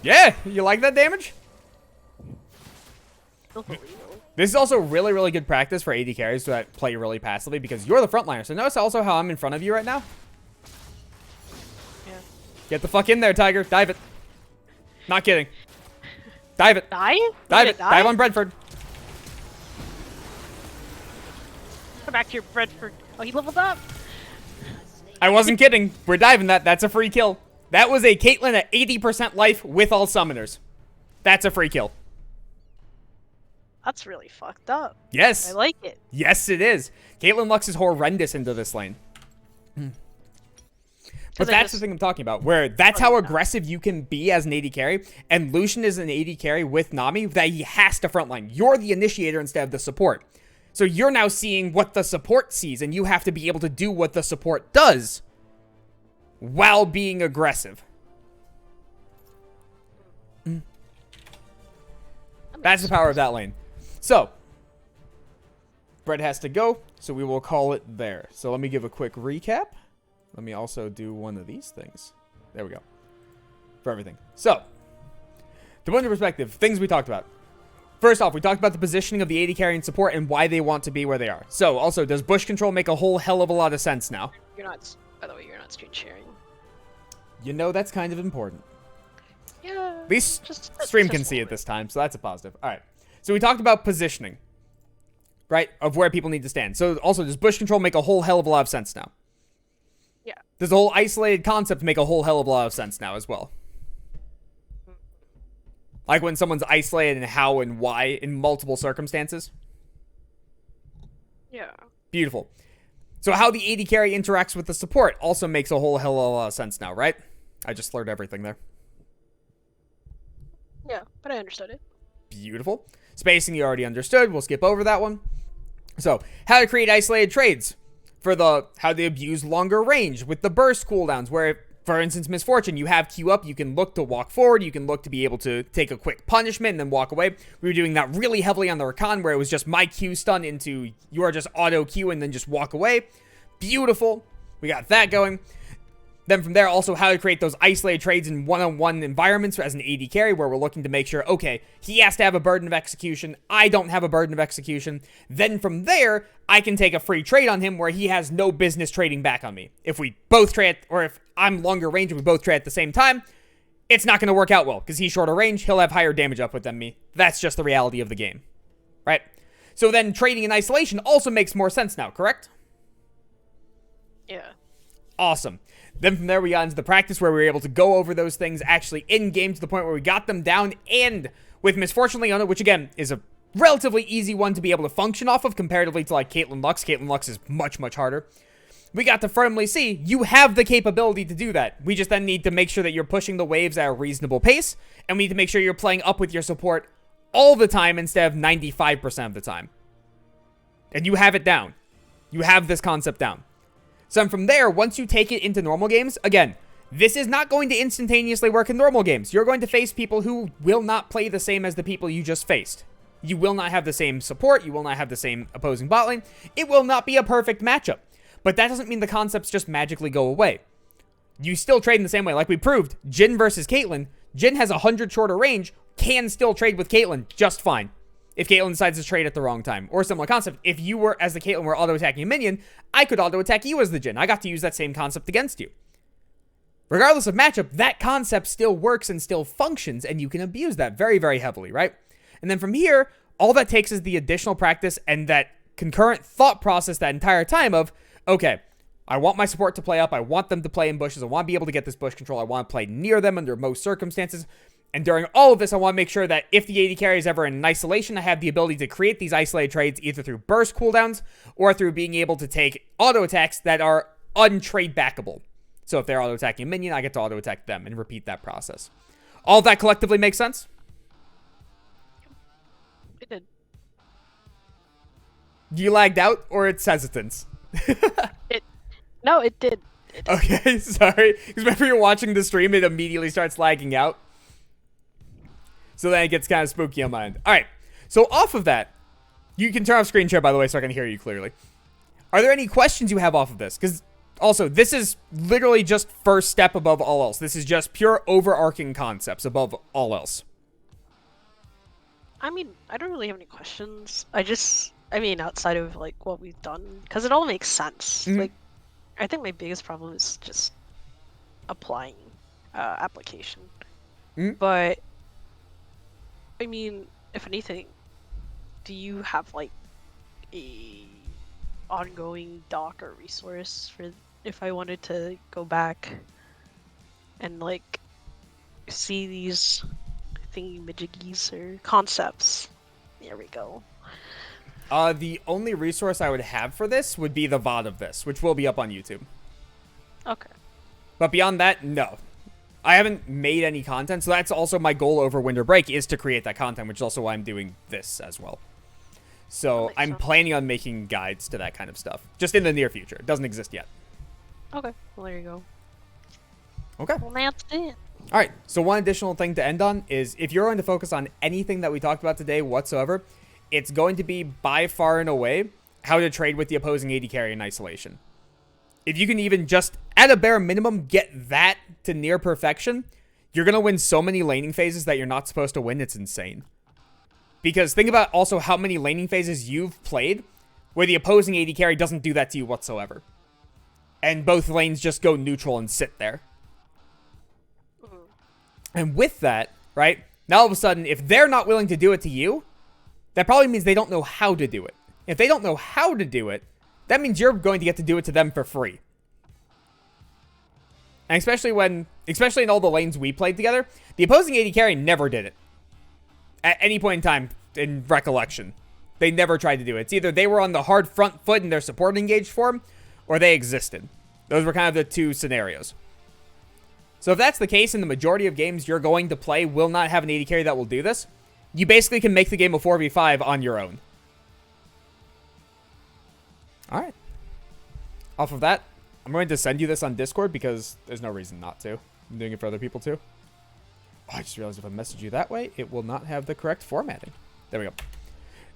Yeah, you like that damage? This is also really, really good practice for AD carries that play really passively because you're the frontliner. So notice also how I'm in front of you right now. Yeah. Get the fuck in there, Tiger. Dive it. Not kidding. Dive it. Die? Dive it. Dive on Brentford. Come back to your Brentford. Oh, he leveled up. I wasn't kidding. We're diving that. That's a free kill. That was a Caitlyn at 80% life with all summoners. That's a free kill. That's really fucked up. Yes. I like it. Yes, it is. Caitlyn Lux is horrendous into this lane. But that's the thing I'm talking about, where that's how aggressive you can be as an AD carry, and Lucian is an AD carry with Nami that he has to frontline. You're the initiator instead of the support. So you're now seeing what the support sees, and you have to be able to do what the support does while being aggressive. That's the power of that lane. So, Brett has to go, so we will call it there. So let me give a quick recap. Let me also do one of these things. There we go. For everything. So, to put into perspective, things we talked about. First off, we talked about the positioning of the AD carry and support and why they want to be where they are. So, also, does bush control make a whole hell of a lot of sense now? You're not, by the way, you're not screen sharing. You know that's kind of important. Yeah. At least stream can see it this time, so that's a positive. All right. So we talked about positioning, right, of where people need to stand. So also, does bush control make a whole hell of a lot of sense now? Yeah. Does the whole isolated concept make a whole hell of a lot of sense now as well? Like when someone's isolated and how and why in multiple circumstances? Yeah. Beautiful. So how the AD carry interacts with the support also makes a whole hell of a lot of sense now, right? I just slurred everything there. Yeah, but I understood it. Beautiful. Spacing you already understood. We'll skip over that one. So, how to create isolated trades for how to abuse longer range with the burst cooldowns, where, for instance, Misfortune, you have Q up, you can look to walk forward, you can look to be able to take a quick punishment and then walk away. We were doing that really heavily on the Rakan, where it was just my Q stun into you are just auto Q and then just walk away. Beautiful. We got that going. Then from there, also how to create those isolated trades in one-on-one environments as an AD carry, where we're looking to make sure, okay, he has to have a burden of execution, I don't have a burden of execution. Then from there, I can take a free trade on him where he has no business trading back on me. If we both trade, or if I'm longer range and we both trade at the same time, it's not going to work out well, because he's shorter range, he'll have higher damage output than me. That's just the reality of the game, right? So then trading in isolation also makes more sense now, correct? Yeah. Awesome. Then from there, we got into the practice where we were able to go over those things actually in-game to the point where we got them down, and with Misfortune Leona, which again is a relatively easy one to be able to function off of comparatively to like Caitlyn Lux. Caitlyn Lux is much, much harder. We got to firmly see you have the capability to do that. We just then need to make sure that you're pushing the waves at a reasonable pace, and we need to make sure you're playing up with your support all the time instead of 95% of the time. And you have it down. You have this concept down. So from there, once you take it into normal games, again, this is not going to instantaneously work in normal games. You're going to face people who will not play the same as the people you just faced. You will not have the same support. You will not have the same opposing bot lane. It will not be a perfect matchup. But that doesn't mean the concepts just magically go away. You still trade in the same way. Like we proved, Jhin versus Caitlyn. Jhin has 100 shorter range, can still trade with Caitlyn just fine. If Caitlyn decides to trade at the wrong time. Or similar concept, if you were, as the Caitlyn, were auto-attacking a minion, I could auto-attack you as the Jhin. I got to use that same concept against you. Regardless of matchup, that concept still works and still functions, and you can abuse that very, very heavily, right? And then from here, all that takes is the additional practice and that concurrent thought process that entire time of, okay, I want my support to play up. I want them to play in bushes. I want to be able to get this bush control. I want to play near them under most circumstances. And during all of this, I want to make sure that if the AD carry is ever in isolation, I have the ability to create these isolated trades either through burst cooldowns or through being able to take auto attacks that are untrade backable. So if they're auto attacking a minion, I get to auto attack them and repeat that process. All of that collectively makes sense? It did. You lagged out or it's hesitance? No, it did. Okay, sorry. Because whenever you're watching the stream, it immediately starts lagging out. So then it gets kind of spooky on my end. All right. So off of that, you can turn off screen share, by the way, so I can hear you clearly. Are there any questions you have off of this? Because also, this is literally just first step above all else. This is just pure overarching concepts above all else. I mean, I don't really have any questions. I mean, outside of like what we've done, because it all makes sense. Mhm. Like, I think my biggest problem is just applying application. Mhm. But I mean, if anything, do you have like a ongoing doc or resource for if I wanted to go back and like see these thingy-majiggies or concepts? There we go. The only resource I would have for this would be the VOD of this, which will be up on YouTube. Okay. But beyond that, no. I haven't made any content, so that's also my goal over winter break, is to create that content, which is also why I'm doing this as well. So makes I'm sense. planning on making guides to that kind of stuff, just in the near future. It doesn't exist yet. Okay. Well, there you go. Okay. Well, that's it. All right, so one additional thing to end on is if you're going to focus on anything that we talked about today whatsoever, it's going to be by far and away how to trade with the opposing AD carry in isolation. If you can even just, at a bare minimum, get that to near perfection, you're going to win so many laning phases that you're not supposed to win. It's insane. Because think about also how many laning phases you've played where the opposing AD carry doesn't do that to you whatsoever. And both lanes just go neutral and sit there. And with that, right, now all of a sudden, if they're not willing to do it to you, that probably means they don't know how to do it. If they don't know how to do it, that means you're going to get to do it to them for free. And especially in all the lanes we played together, the opposing AD carry never did it. At any point in time, in recollection. They never tried to do it. It's either they were on the hard front foot and their support engaged for them, or they existed. Those were kind of the two scenarios. So if that's the case, and the majority of games you're going to play will not have an AD carry that will do this, you basically can make the game a 4v5 on your own. Alright. Off of that, I'm going to send you this on Discord because there's no reason not to. I'm doing it for other people too. Oh, I just realized if I message you that way, it will not have the correct formatting. There we go.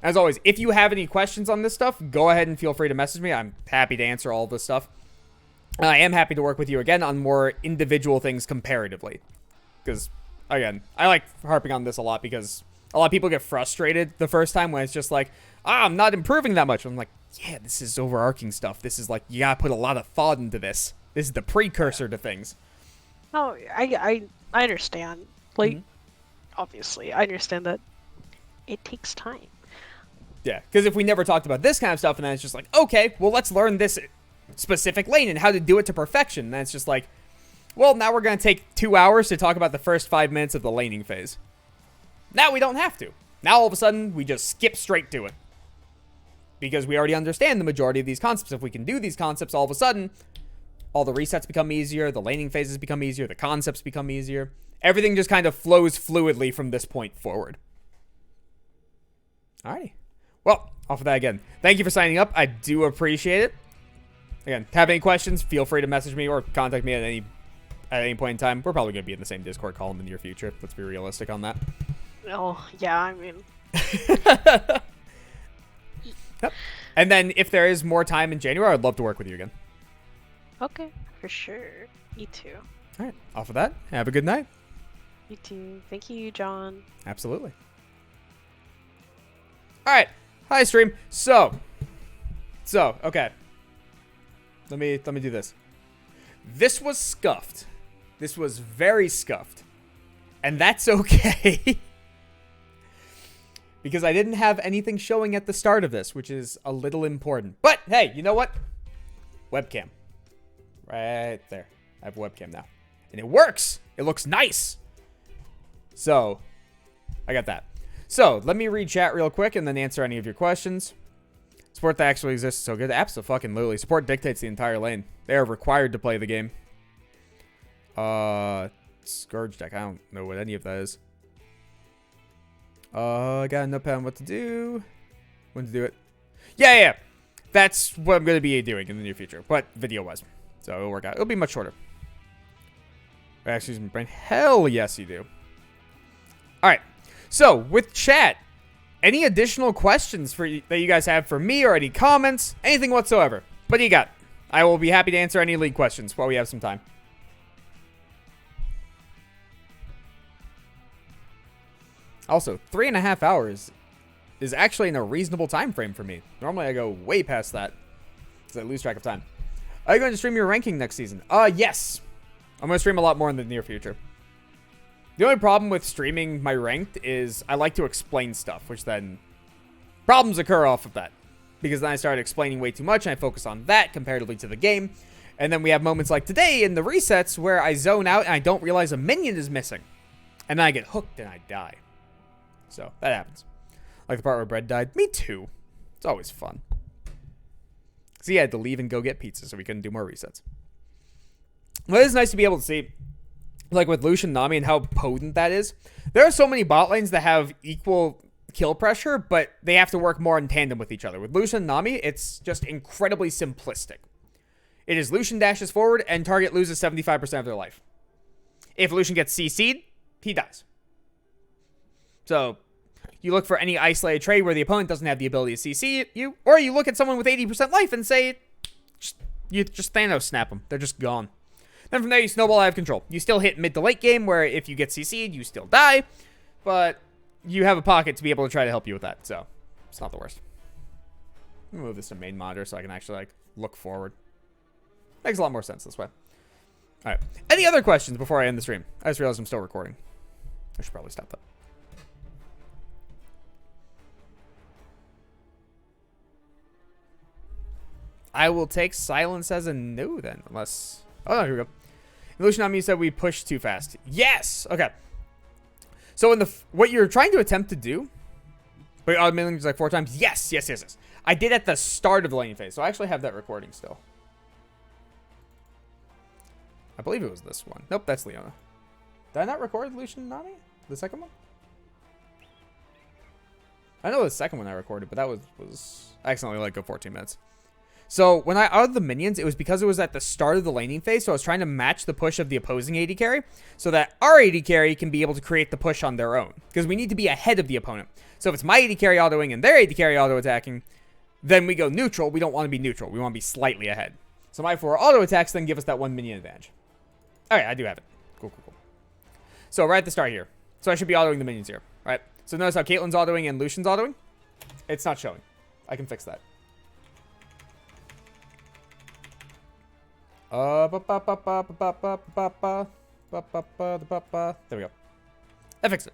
As always, if you have any questions on this stuff, go ahead and feel free to message me. I'm happy to answer all this stuff. I am happy to work with you again on more individual things comparatively. Because, again, I like harping on this a lot because a lot of people get frustrated the first time when it's just like, I'm not improving that much. I'm like, yeah, this is overarching stuff. This is like, you gotta put a lot of thought into this. This is the precursor to things. Oh, I understand. Like, obviously, I understand that it takes time. Yeah, because if we never talked about this kind of stuff and then it's just like, okay, well, let's learn this specific lane and how to do it to perfection. And then it's just like, well, now we're going to take 2 hours to talk about the first 5 minutes of the laning phase. Now we don't have to. Now all of a sudden, we just skip straight to it. Because we already understand the majority of these concepts. If we can do these concepts, all of a sudden, all the resets become easier, the laning phases become easier, the concepts become easier. Everything just kind of flows fluidly from this point forward. Alrighty. Well, off of that again, thank you for signing up. I do appreciate it. Again, have any questions, feel free to message me or contact me at any point in time. We're probably going to be in the same Discord call in the near future. Let's be realistic on that. Oh, yeah, I mean, Yep. And then if there is more time in January, I'd love to work with you again. okay, for sure. Me too. All right. Off of that, have a good night. You too. Thank you, John. Absolutely. All right. Hi, stream. So, okay. Let me do this. This was scuffed. This was very scuffed. And that's okay. Because I didn't have anything showing at the start of this, which is a little important. But hey, you know what? Webcam. Right there. I have a webcam now. And it works. It looks nice. So, I got that. So, let me read chat real quick and then answer any of your questions. Support that actually exists is so good. Absolutely. Support dictates the entire lane. They are required to play the game. Scourge deck. I don't know what any of that is. I got a notepad on what to do. When to do it. Yeah. That's what I'm going to be doing in the near future. But video-wise. So it'll work out. It'll be much shorter. I actually use my brain. Hell yes, you do. Alright. So, with chat, any additional questions that you guys have for me or any comments? Anything whatsoever. What do you got? I will be happy to answer any league questions while we have some time. Also, 3.5 hours is actually in a reasonable time frame for me. Normally I go way past that because I lose track of time. Are you going to stream your ranking next season? Yes. I'm going to stream a lot more in the near future. The only problem with streaming my ranked is I like to explain stuff, which then problems occur off of that. Because then I started explaining way too much and I focus on that comparatively to the game. And then we have moments like today in the resets where I zone out and I don't realize a minion is missing. And then I get hooked and I die. So, that happens. Like the part where Bread died. Me too. It's always fun. Because he had to leave and go get pizza, so we couldn't do more resets. Well, it is nice to be able to see, like with Lucian Nami and how potent that is. There are so many bot lanes that have equal kill pressure, but they have to work more in tandem with each other. With Lucian Nami, it's just incredibly simplistic. It is Lucian dashes forward and target loses 75% of their life. If Lucian gets CC'd, he dies. So, you look for any isolated trade where the opponent doesn't have the ability to CC you, or you look at someone with 80% life and say, you just Thanos snap them. They're just gone. Then from there, you snowball out of control. You still hit mid to late game, where if you get CC'd, you still die, but you have a pocket to be able to try to help you with that, so it's not the worst. Let me move this to main monitor so I can actually, like, look forward. Makes a lot more sense this way. Alright. Any other questions before I end the stream? I just realized I'm still recording. I should probably stop that. I will take silence as a no then, unless... Oh, no, here we go. Illusion on me said we pushed too fast. Yes! Okay. So in what you're trying to attempt to do... But automating is like 4 times? Yes. I did at the start of the laning phase, so I actually have that recording still. I believe it was this one. Nope, that's Leona. Did I not record Lucian Nami? The second one? I know the second one I recorded, but that was... I accidentally let go 14 minutes. So, when I outed the minions, it was because it was at the start of the laning phase, so I was trying to match the push of the opposing AD carry, so that our AD carry can be able to create the push on their own. Because we need to be ahead of the opponent. So if it's my AD carry autoing and their AD carry auto-attacking, then we go neutral. We don't want to be neutral. We want to be slightly ahead. So my 4 auto-attacks then give us that 1 minion advantage. Alright, I do have it. Cool. So right at the start here. So I should be autoing the minions here, right? So notice how Caitlyn's autoing and Lucian's autoing? It's not showing. I can fix that. There we go. I fixed it.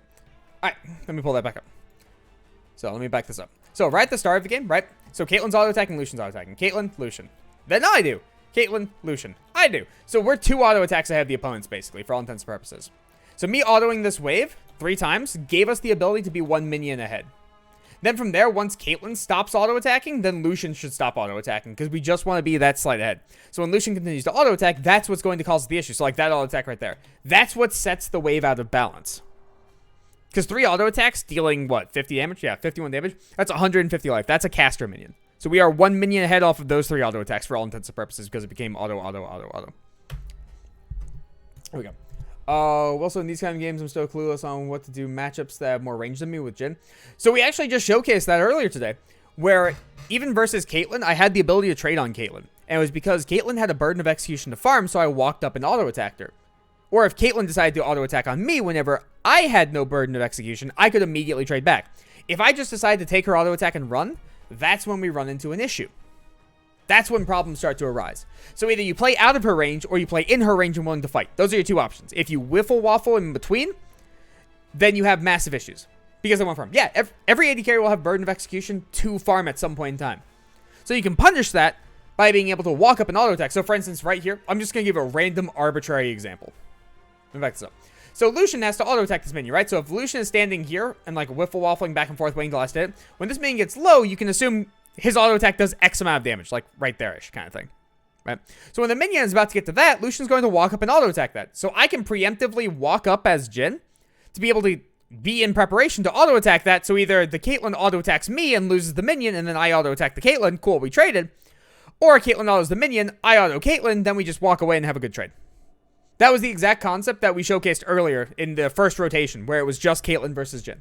Alright, let me pull that back up. So, let me back this up. So, right at the start of the game, right? So, Caitlyn's auto-attacking, Lucian's auto-attacking. Caitlyn, Lucian. Then I do. Caitlyn, Lucian. I do. So, we're 2 auto-attacks ahead of the opponents, basically, for all intents and purposes. So, me autoing this wave 3 times gave us the ability to be 1 minion ahead. Then from there, once Caitlyn stops auto-attacking, then Lucian should stop auto-attacking, because we just want to be that slight ahead. So when Lucian continues to auto-attack, that's what's going to cause the issue. So like that auto-attack right there. That's what sets the wave out of balance. Because 3 auto-attacks dealing, what, 50 damage? Yeah, 51 damage. That's 150 life. That's a caster minion. So we are 1 minion ahead off of those 3 auto-attacks for all intents and purposes, because it became auto. There we go. Also, in these kind of games, I'm still clueless on what to do matchups that have more range than me with Jhin. So we actually just showcased that earlier today, where even versus Caitlyn, I had the ability to trade on Caitlyn. And it was because Caitlyn had a burden of execution to farm, so I walked up and auto-attacked her. Or if Caitlyn decided to auto-attack on me whenever I had no burden of execution, I could immediately trade back. If I just decided to take her auto-attack and run, that's when we run into an issue. That's when problems start to arise. So either you play out of her range or you play in her range and willing to fight. Those are your 2 options. If you whiffle waffle in between, then you have massive issues. Because they won't farm. Yeah, every AD carry will have burden of execution to farm at some point in time. So you can punish that by being able to walk up and auto attack. So for instance, right here, I'm just going to give a random arbitrary example. Let me back this up. So Lucian has to auto attack this minion, right? So if Lucian is standing here and like wiffle waffling back and forth waiting to last hit, when this minion gets low, you can assume his auto attack does X amount of damage, like right there-ish kind of thing. Right? So when the minion is about to get to that, Lucian's going to walk up and auto attack that. So I can preemptively walk up as Jhin to be able to be in preparation to auto attack that. So either the Caitlyn auto attacks me and loses the minion, and then I auto attack the Caitlyn. Cool, we traded. Or Caitlyn autos the minion, I auto Caitlyn, then we just walk away and have a good trade. That was the exact concept that we showcased earlier in the first rotation, where it was just Caitlyn versus Jhin.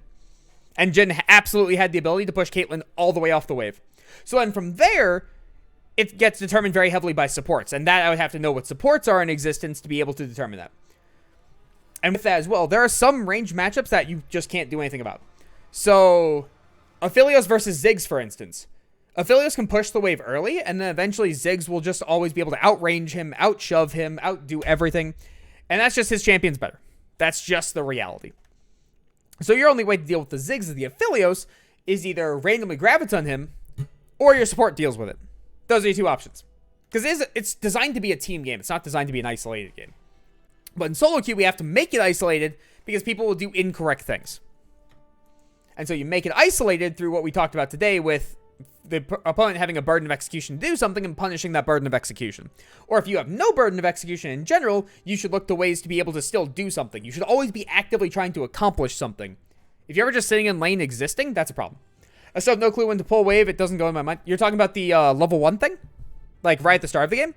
And Jhin absolutely had the ability to push Caitlyn all the way off the wave. So then from there, it gets determined very heavily by supports. And that I would have to know what supports are in existence to be able to determine that. And with that as well, there are some range matchups that you just can't do anything about. So, Aphelios versus Ziggs, for instance. Aphelios can push the wave early, and then eventually Ziggs will just always be able to outrange him, outshove him, outdo everything. And that's just his champion's better. That's just the reality. So your only way to deal with the Ziggs of the Aphelios is either randomly graviton him, or your support deals with it. Those are your two options. Because it's designed to be a team game. It's not designed to be an isolated game. But in solo queue, we have to make it isolated because people will do incorrect things. And so you make it isolated through what we talked about today with the opponent having a burden of execution to do something and punishing that burden of execution. Or if you have no burden of execution in general, you should look to ways to be able to still do something. You should always be actively trying to accomplish something. If you're ever just sitting in lane existing, that's a problem. I still have no clue when to pull wave. It doesn't go in my mind. You're talking about the level 1 thing? Like right at the start of the game?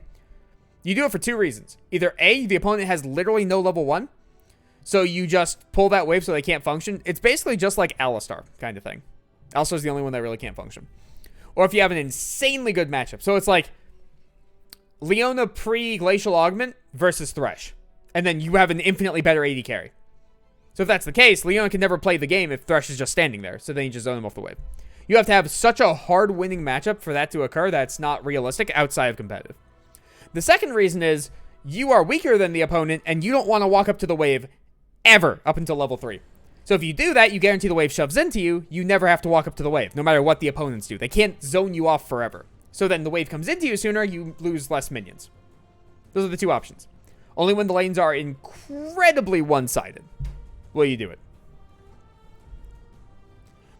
You do it for two reasons. Either A, the opponent has literally no level 1, so you just pull that wave so they can't function. It's basically just like Alistar kind of thing. Alistar's the only one that really can't function. Or if you have an insanely good matchup. So it's like Leona pre-Glacial Augment versus Thresh. And then you have an infinitely better AD carry. So if that's the case, Leona can never play the game if Thresh is just standing there. So then you just zone him off the wave. You have to have such a hard winning matchup for that to occur that's not realistic outside of competitive. The second reason is you are weaker than the opponent and you don't want to walk up to the wave ever up until level 3. So if you do that, you guarantee the wave shoves into you. You never have to walk up to the wave, no matter what the opponents do. They can't zone you off forever. So then the wave comes into you sooner, you lose less minions. Those are the two options. Only when the lanes are incredibly one-sided will you do it.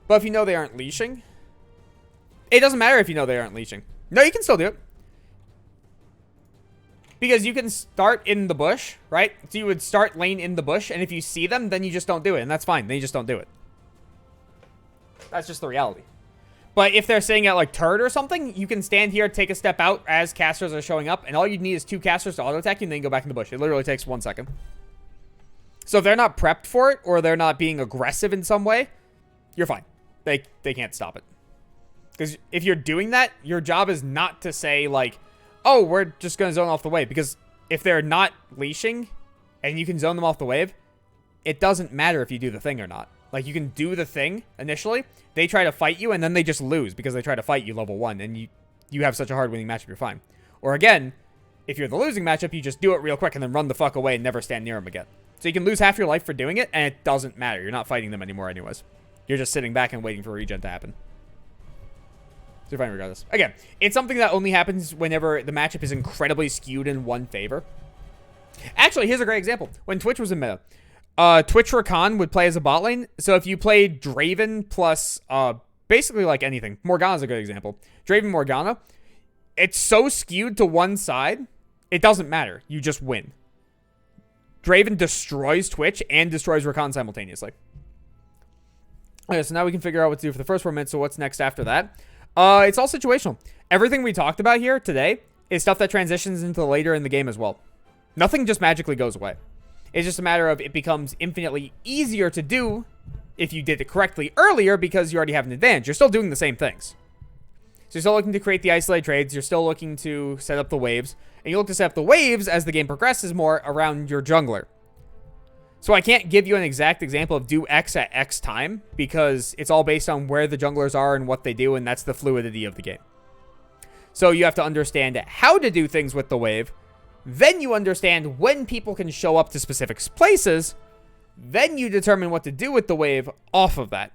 But if you know they aren't leashing, it doesn't matter if you know they aren't leashing. No, you can still do it. Because you can start in the bush, right? So you would start lane in the bush, and if you see them, then you just don't do it, and that's fine. Then you just don't do it. That's just the reality. But if they're sitting at, like, turret or something, you can stand here, take a step out as casters are showing up, and all you need is 2 casters to auto-attack you, and then you go back in the bush. It literally takes 1 second. So if they're not prepped for it, or they're not being aggressive in some way, you're fine. They can't stop it. Because if you're doing that, your job is not to say, like, oh, we're just going to zone off the wave. Because if they're not leashing and you can zone them off the wave, it doesn't matter if you do the thing or not. Like, you can do the thing initially. They try to fight you, and then they just lose because they try to fight you level 1. And you have such a hard winning matchup, you're fine. Or again, if you're the losing matchup, you just do it real quick and then run the fuck away and never stand near them again. So you can lose half your life for doing it, and it doesn't matter. You're not fighting them anymore anyways. You're just sitting back and waiting for regen to happen. So fine regardless. Again, it's something that only happens whenever the matchup is incredibly skewed in one favor. Actually, here's a great example. When Twitch was in meta, Twitch Rakan would play as a bot lane. So if you played Draven plus basically like anything, Morgana's a good example. Draven Morgana, it's so skewed to one side, it doesn't matter. You just win. Draven destroys Twitch and destroys Rakan simultaneously. Okay, so now we can figure out what to do for the first 4 minutes. So what's next after that? It's all situational. Everything we talked about here today is stuff that transitions into later in the game as well. Nothing just magically goes away. It's just a matter of it becomes infinitely easier to do if you did it correctly earlier because you already have an advantage. You're still doing the same things. So you're still looking to create the isolated trades. You're still looking to set up the waves. And you look to set up the waves as the game progresses more around your jungler. So I can't give you an exact example of do X at X time because it's all based on where the junglers are and what they do, and that's the fluidity of the game. So you have to understand how to do things with the wave. Then you understand when people can show up to specific places. Then you determine what to do with the wave off of that.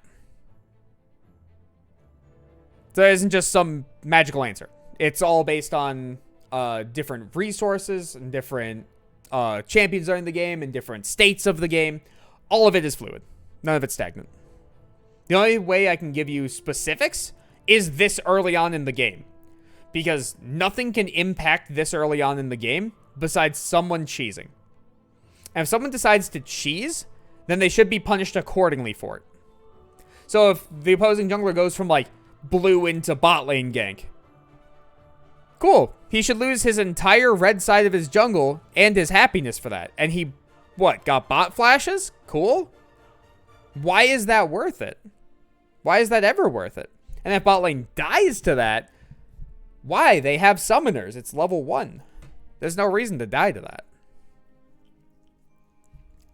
So there isn't just some magical answer. It's all based on different resources and different champions are in the game and different states of the game. All of it is fluid. None of it's stagnant. The only way I can give you specifics is this early on in the game. Because nothing can impact this early on in the game besides someone cheesing. And if someone decides to cheese, then they should be punished accordingly for it. So if the opposing jungler goes from, like, blue into bot lane gank, cool. He should lose his entire red side of his jungle and his happiness for that. And he, what, got bot flashes? Cool. Why is that worth it? Why is that ever worth it? And if bot lane dies to that, why? They have summoners. It's level 1. There's no reason to die to that.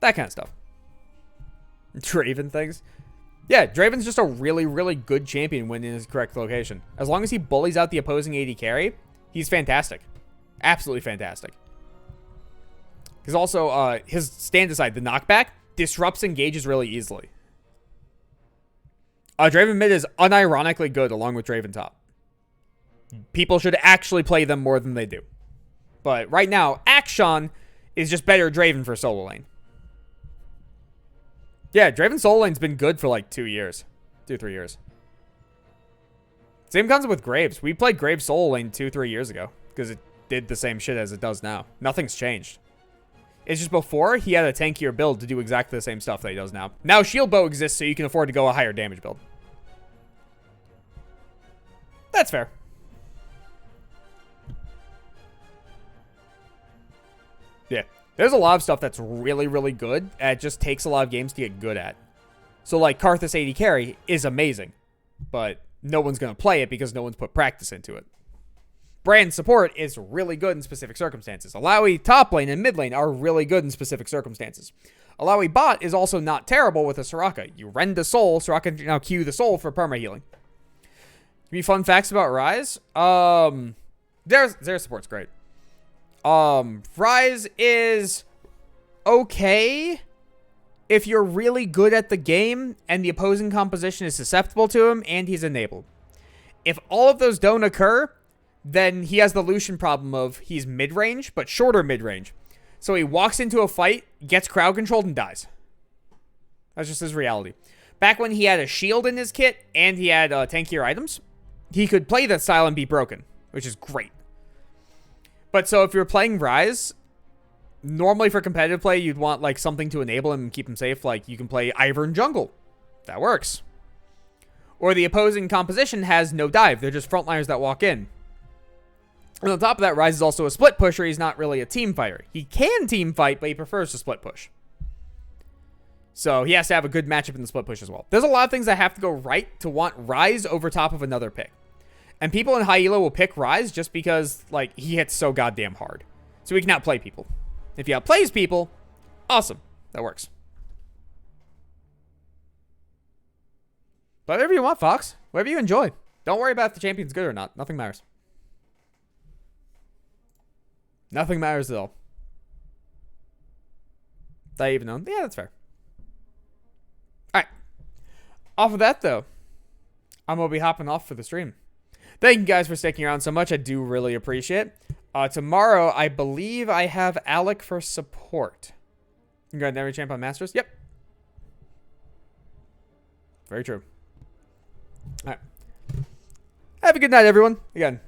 That kind of stuff. Draven things. Yeah, Draven's just a really, really good champion when in his correct location. As long as he bullies out the opposing AD carry, he's fantastic. Absolutely fantastic. Because also, his stand aside, the knockback, disrupts engages really easily. Draven mid is unironically good along with Draven top. People should actually play them more than they do. But right now, Akshan is just better Draven for solo lane. Yeah, Draven solo lane's been good for like 2 years. 2-3 years. Same concept with Graves. We played Graves solo lane 2-3 years ago. Because it did the same shit as it does now. Nothing's changed. It's just before, he had a tankier build to do exactly the same stuff that he does now. Now Shield Bow exists so you can afford to go a higher damage build. That's fair. Yeah. There's a lot of stuff that's really, really good. And it just takes a lot of games to get good at. So, like, Karthus AD carry is amazing. But no one's going to play it because no one's put practice into it. Brand support is really good in specific circumstances. Alawi top lane and mid lane are really good in specific circumstances. Alawi bot is also not terrible with a Soraka. You rend a soul, Soraka now Q the soul for perma healing. Give me fun facts about Ryze. Their support's great. Ryze is okay if you're really good at the game and the opposing composition is susceptible to him and he's enabled. If all of those don't occur, then he has the Lucian problem of he's mid-range, but shorter mid-range. So he walks into a fight, gets crowd controlled, and dies. That's just his reality. Back when he had a shield in his kit and he had tankier items, he could play that style and be broken, which is great. But so if you're playing Ryze, normally for competitive play, you'd want like something to enable him and keep him safe. Like you can play Ivern jungle. That works. Or the opposing composition has no dive. They're just frontliners that walk in. And on top of that, Ryze is also a split pusher. He's not really a team fighter. He can team fight, but he prefers to split push. So he has to have a good matchup in the split push as well. There's a lot of things that have to go right to want Ryze over top of another pick. And people in high elo will pick Ryze just because, like, he hits so goddamn hard. So he can outplay people. If he outplays people, awesome. That works. But whatever you want, Fox. Whatever you enjoy. Don't worry about if the champion's good or not. Nothing matters. Nothing matters at all. Did I even know? Yeah, that's fair. Alright. Off of that, though, I'm going to be hopping off for the stream. Thank you guys for sticking around so much. I do really appreciate it. Tomorrow, I believe I have Alec for support. You got every champ on Masters? Yep. Very true. Alright. Have a good night, everyone. Again,